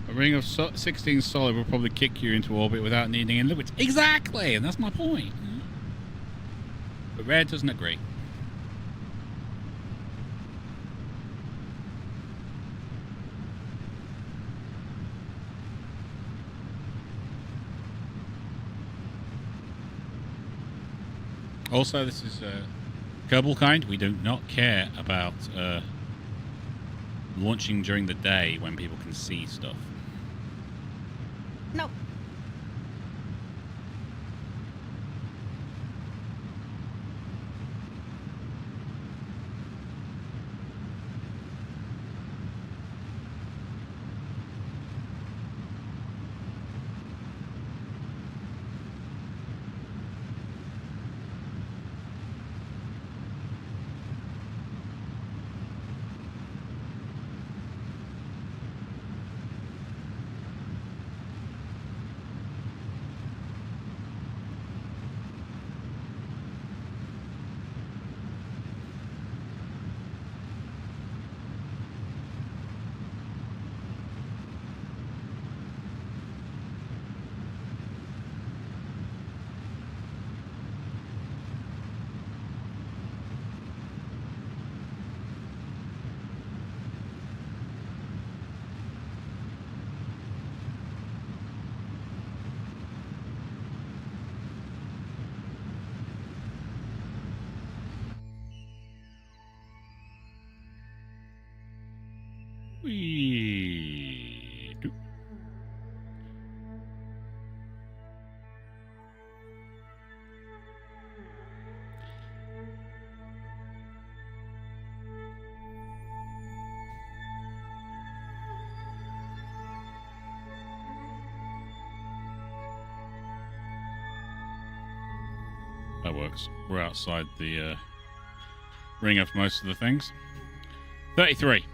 A ring of 16 solid will probably kick you into orbit without needing any liquids. Exactly, and that's my point. But Red doesn't agree. Also, this is Kerbalkind. We do not care about launching during the day when people can see stuff. Nope. Whee! Doop. That works. We're outside the ring of most of the things. 33.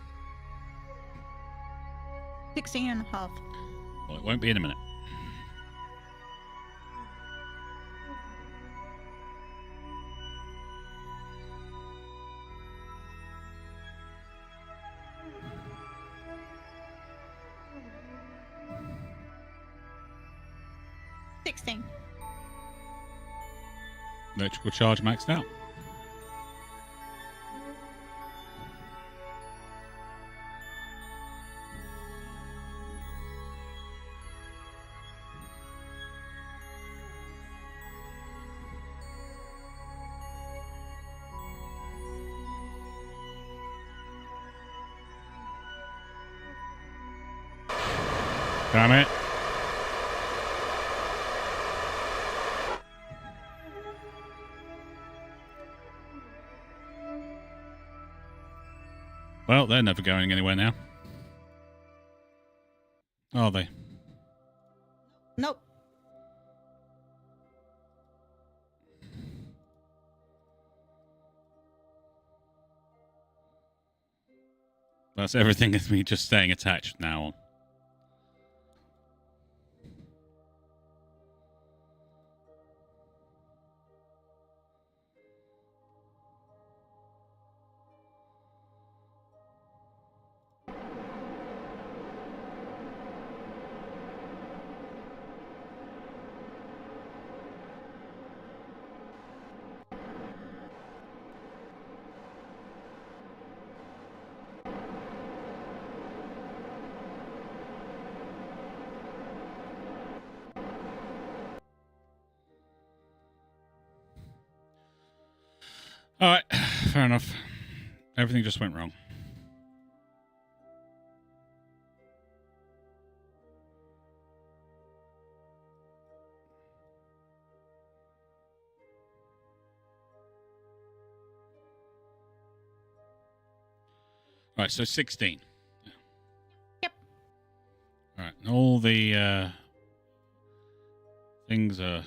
16 and a half. Well, it won't be in a minute. Electrical charge maxed out. Damn it. Well, they're never going anywhere now. Are they? Nope. That's everything is me just staying attached now on. All right, fair enough. Everything just went wrong. All right, so 16. Yep. All right, all the things are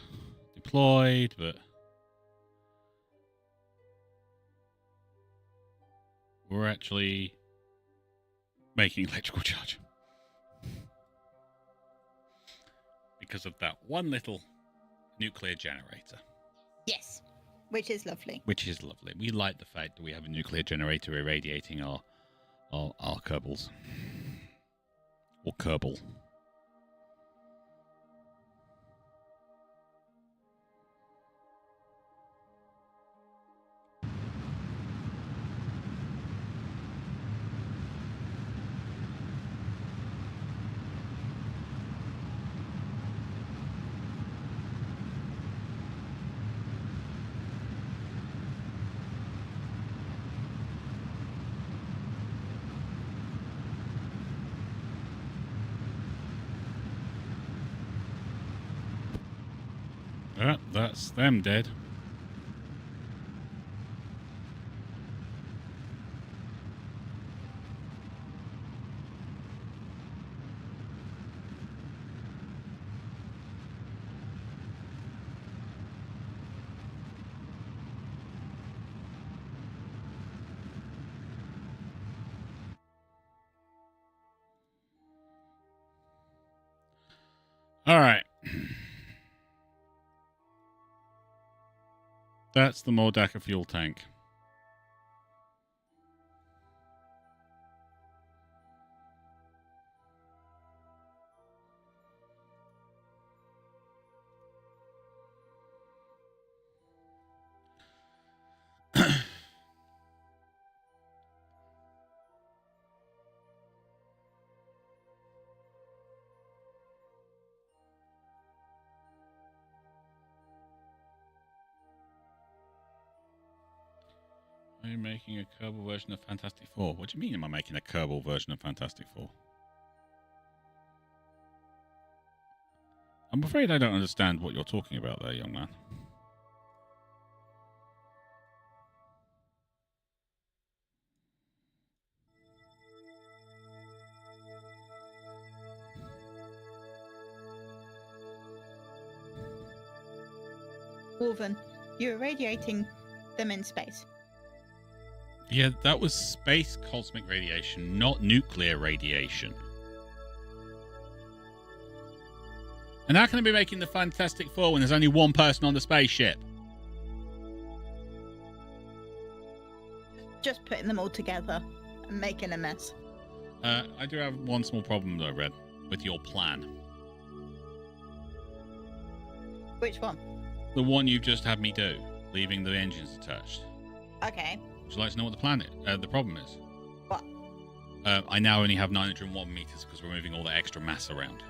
deployed, but we're actually making electrical charge because of that one little nuclear generator. Yes, which is lovely. Which is lovely. We like the fact that we have a nuclear generator irradiating our Kerbals. Or Kerbal. That's them dead. All right. That's the Mordaka fuel tank. Are you making a Kerbal version of Fantastic Four? What do you mean am I making a Kerbal version of Fantastic Four? I'm afraid I don't understand what you're talking about there, young man. Wolven, you're irradiating them in space. Yeah, that was space cosmic radiation, not nuclear radiation. And how can I be making the Fantastic Four when there's only one person on the spaceship? Just putting them all together and making a mess. I do have one small problem though, Red, with your plan. Which one? The one you've just had me do, leaving the engines attached. Okay. Would you like to know what the problem is? What? I now only have 901 meters because we're moving all the extra mass around.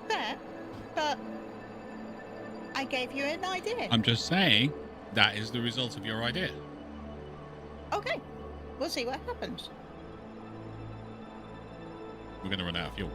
Fair, but I gave you an idea. I'm just saying that is the result of your idea. Okay, we'll see what happens. We're going to run out of fuel.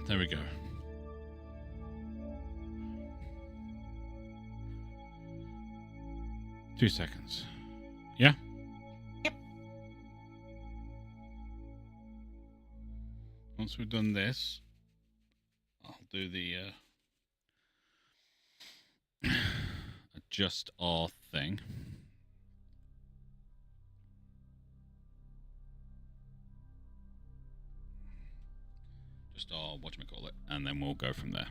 There we go. Two seconds. Yeah? Yep. Once we've done this, I'll do the adjust R thing. Just our whatchamacallit, and then we'll go from there.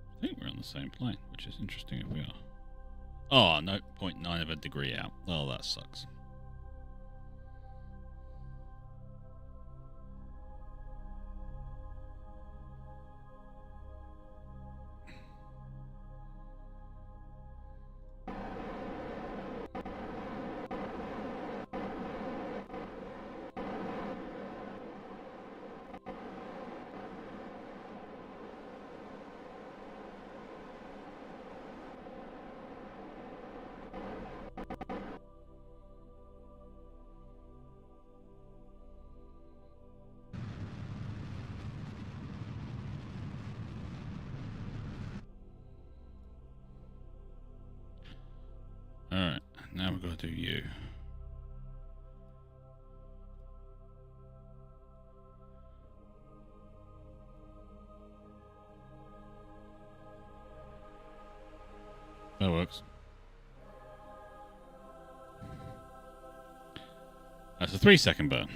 I think we're on the same plane, which is interesting if we are. Oh, no, 0.9 of a degree out. Oh, that sucks. gotta do you. That works. That's a 3-second burn.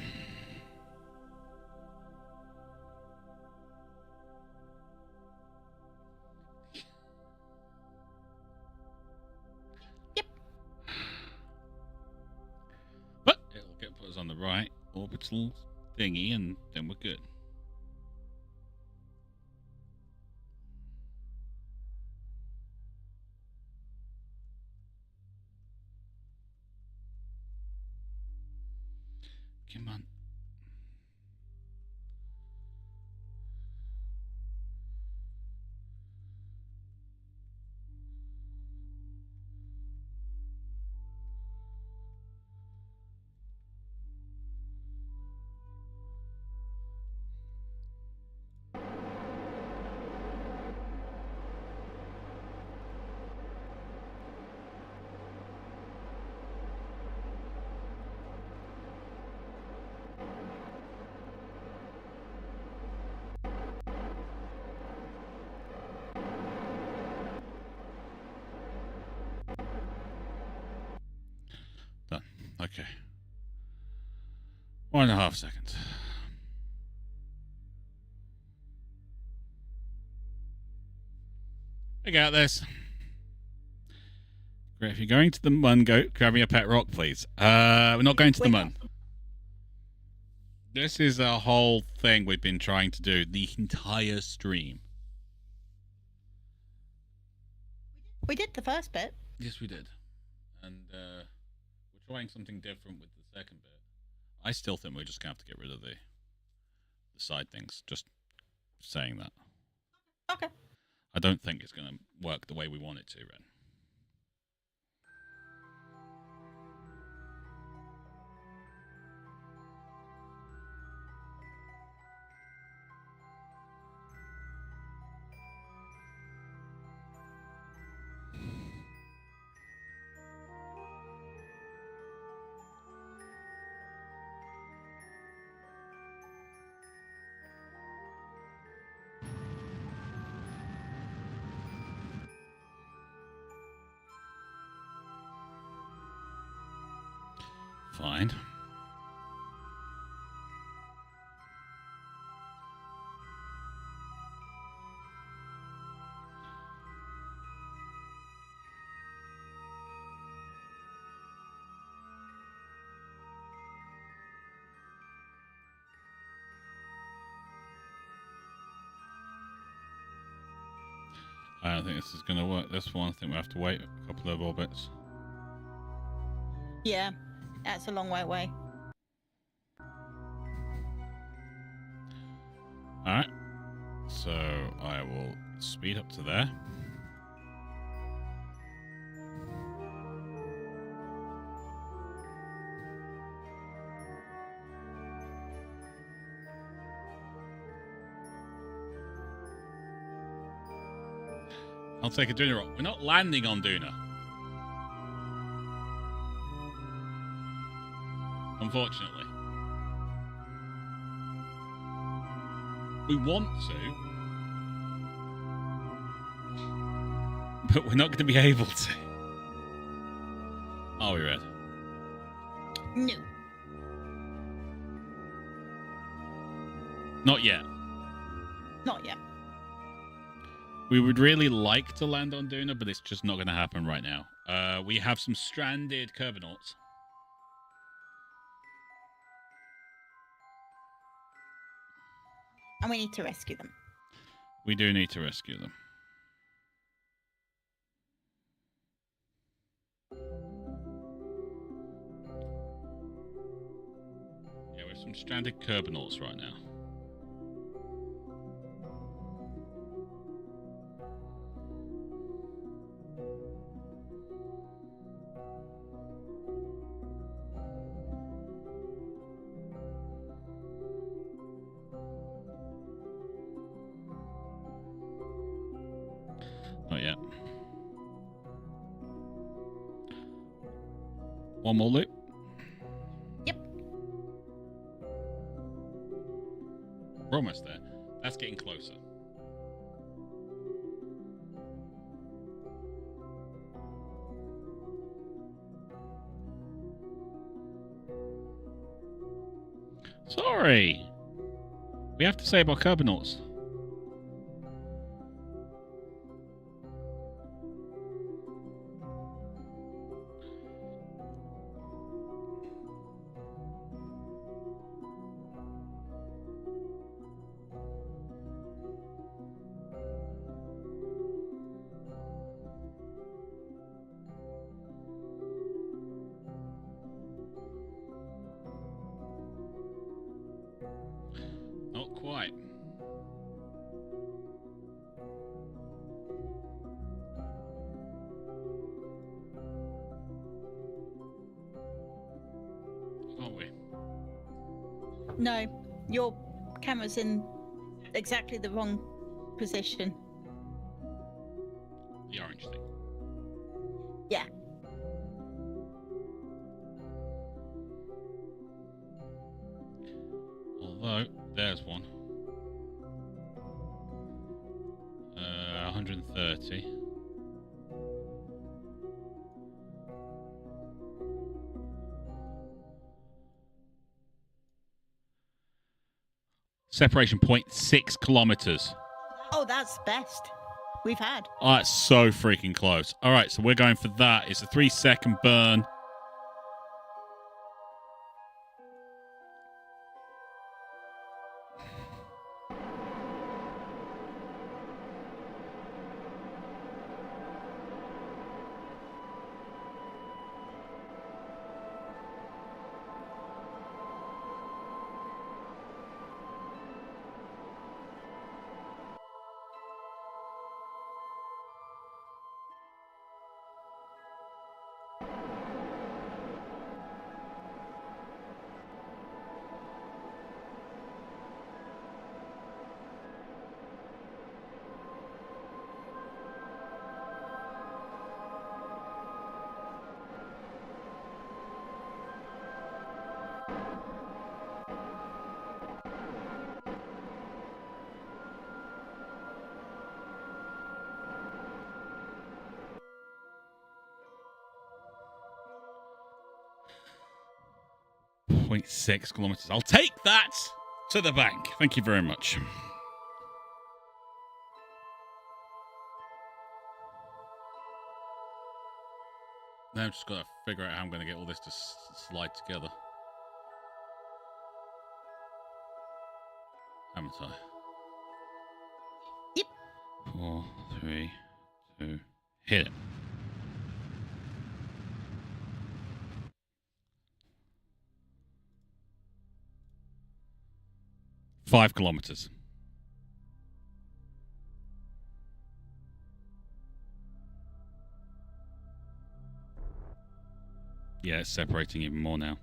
Yep. But it'll put us on the right orbital thingy, and then we're good. Come on. Done. Okay. 1.5 seconds. I got this. Great. If you're going to the Mun, go grab me a pet rock, please. We're not going to the Mun. This is a whole thing we've been trying to do the entire stream. We did the first bit. Yes, we did. And we're trying something different with the second bit. I still think we're just going to have to get rid of the side things. Just saying that. Okay. I don't think it's going to work the way we want it to, Ren. Fine. I don't think this is going to work. This one, I think we have to wait a couple of orbits. Yeah, that's a long way away. Alright. So I will speed up to there. I'll take a Duna rock. We're not landing on Duna. Unfortunately. We want to. But we're not going to be able to. Are we, Red? No. Not yet. Not yet. We would really like to land on Duna, but it's just not going to happen right now. We have some stranded Kerbals. And we need to rescue them. We do need to rescue them. Yeah, we have some stranded Kerbals right now. Not yet. One more loop. Yep. We're almost there. That's getting closer. Sorry. We have to save our Kerbals. Not quite. Aren't we? No, your camera's in exactly the wrong position. The orange thing. Yeah. Although, there's one. 130. Separation 0.6 kilometers. Oh, that's best we've had. Oh, that's so freaking close. All right, so we're going for that. It's a 3-second burn. .6 kilometers. I'll take that to the bank. Thank you very much. Now I've just got to figure out how I'm going to get all this to slide together. Haven't I? Yep. 4, 3, 2, hit it. Five kilometers. Yeah, it's separating even more now.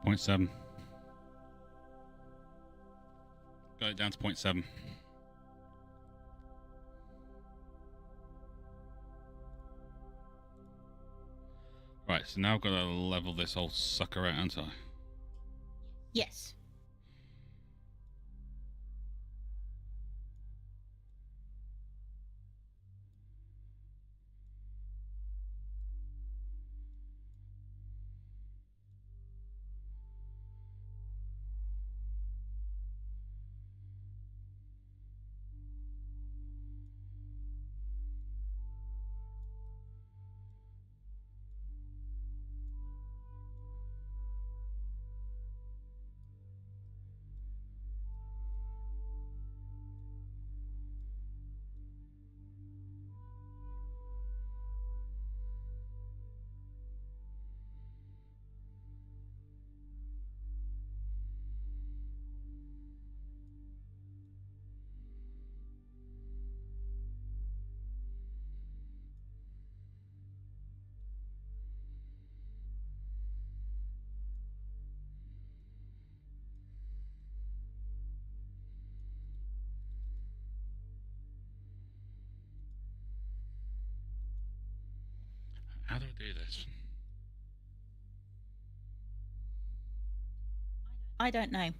Point 0.7. Got it down to 0.7. Right, so now I've got to level this old sucker out, haven't I? Yes. How do I do this? I don't know.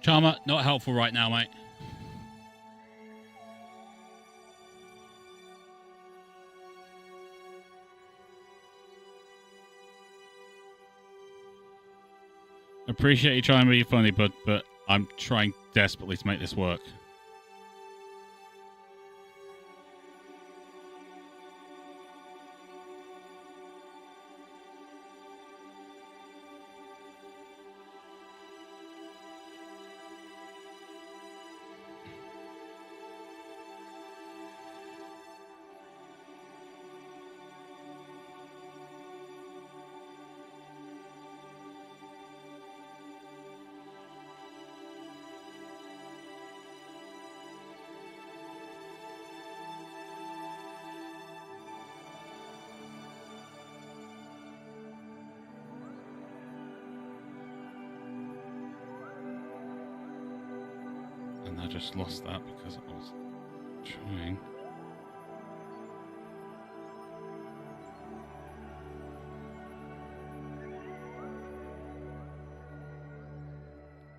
Charmer, not helpful right now, mate. Appreciate you trying to be funny, but I'm trying desperately to make this work. And I just lost that because I was trying.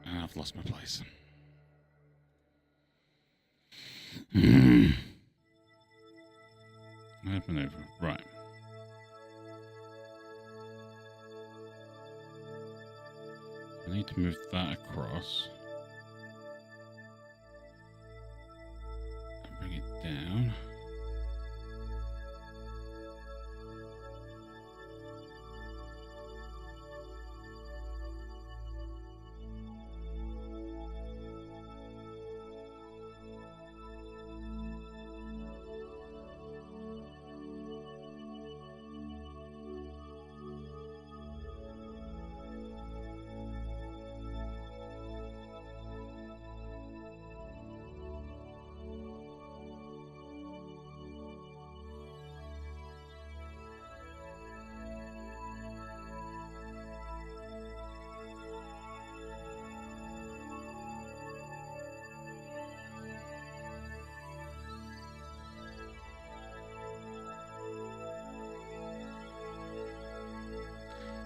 And I've lost my place. Maneuver. Right. I need to move that across. And bring it down.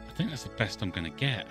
I think that's the best I'm going to get.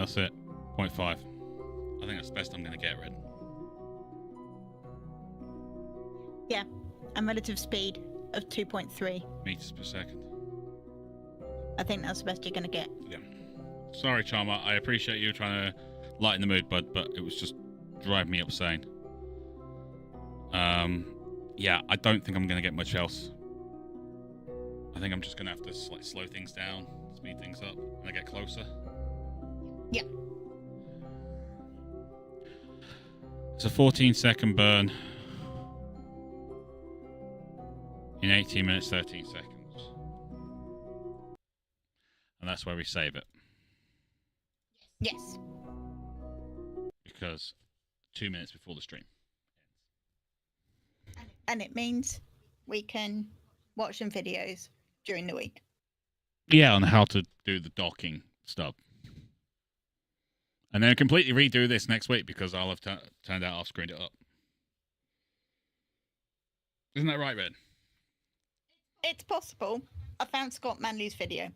that's it. 0.5. I think that's the best I'm going to get, Red. Yeah, and relative speed of 2.3. Meters per second. I think that's the best you're going to get. Yeah. Sorry, Charmer. I appreciate you trying to lighten the mood, but it was just driving me insane. Yeah, I don't think I'm going to get much else. I think I'm just going to have to slow things down, speed things up, when I get closer. Yeah. It's a 14-second burn in 18 minutes, 13 seconds. And that's where we save it. Yes. Because 2 minutes before the stream. And it means we can watch some videos during the week. Yeah, on how to do the docking stuff. And then completely redo this next week because I'll have turned out I've screwed it up. Isn't that right, Red? It's possible. I found Scott Manley's video.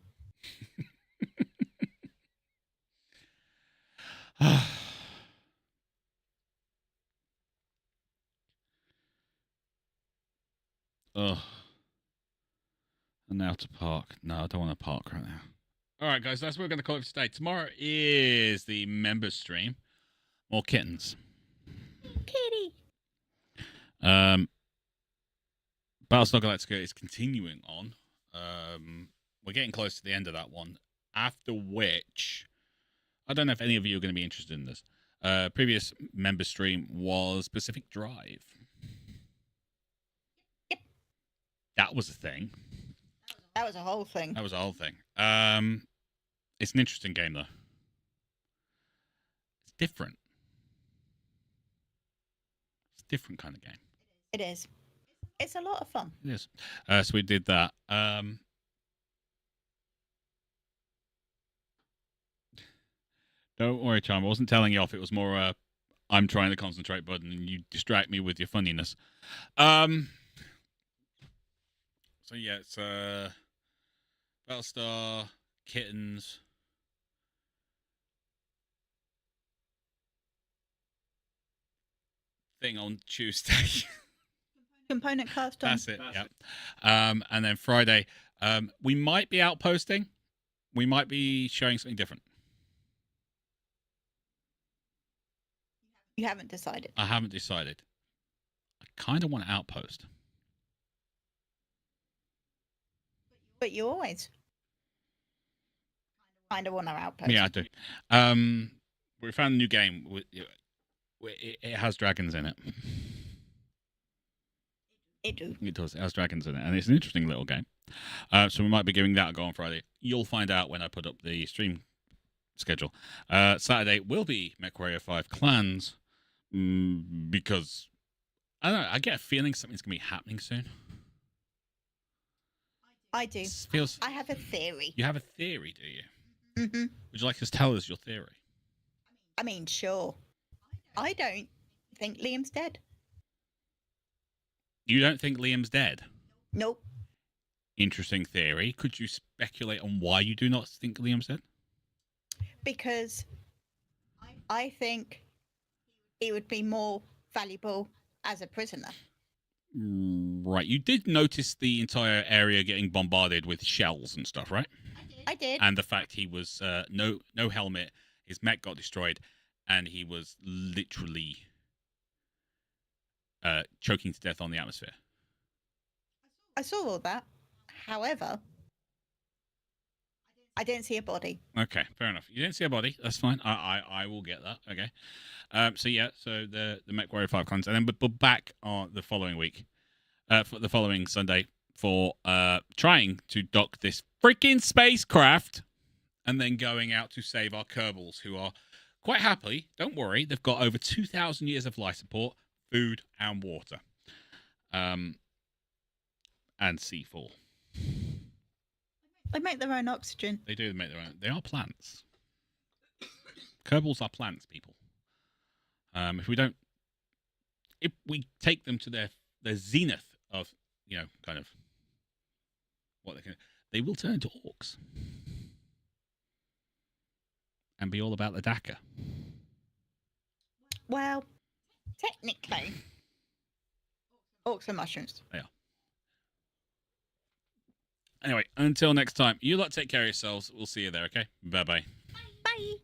Ugh. And now to park. No, I don't want to park right now. All right, guys, that's what we're going to call it for today. Tomorrow is the members stream. More kittens. Kitty. Battlestar Galactica is continuing on. We're getting close to the end of that one. After which, I don't know if any of you are going to be interested in this. Previous member stream was Pacific Drive. Yep. That was a thing. That was a whole thing. That was a whole thing. It's an interesting game, though. It's different. It's a different kind of game. It is. It's a lot of fun. It is. So we did that. Don't worry, Charm. I wasn't telling you off. It was more I'm trying to concentrate button and you distract me with your funniness. So yeah, it's Battlestar, Kittens. Thing on Tuesday. Component cast on. That's it. Yeah. And then Friday, we might be outposting. We might be showing something different. You haven't decided. I haven't decided. I kind of want to outpost. But you always kind of want to outpost. Yeah, I do. We found a new game. It has dragons in it. It do. It does. It has dragons in it. And it's an interesting little game. So we might be giving that a go on Friday. You'll find out when I put up the stream schedule. Saturday will be MechWarrior 5 Clans. Because, I don't know, I get a feeling something's going to be happening soon. I do. I have a theory. You have a theory, do you? Mm-hmm. Would you like to tell us your theory? I mean, sure. I don't think Liam's dead. You don't think Liam's dead? Nope. Interesting theory. Could you speculate on why you do not think Liam's dead? Because I think he would be more valuable as a prisoner. Right. You did notice the entire area getting bombarded with shells and stuff, right? I did. And the fact he was no helmet, his mech got destroyed, and he was literally choking to death on the atmosphere. I saw all that. However, I didn't see a body. Okay, fair enough. You didn't see a body. That's fine. I will get that. Okay. So yeah, so the MechWarrior 5 Clans, and then we're back on the following week, for the following Sunday for trying to dock this freaking spacecraft, and then going out to save our Kerbals, who are quite happily. Don't worry, they've got over 2,000 years of life support, food, and water, and seafall. They make their own oxygen. They do make their own. They are plants. Kerbals are plants, people. If we take them to their zenith of, kind of what they will turn into orcs. and be all about the DACA. Well, technically, orcs and mushrooms. They are. Anyway, until next time, you lot take care of yourselves. We'll see you there, okay? Bye-bye. Bye.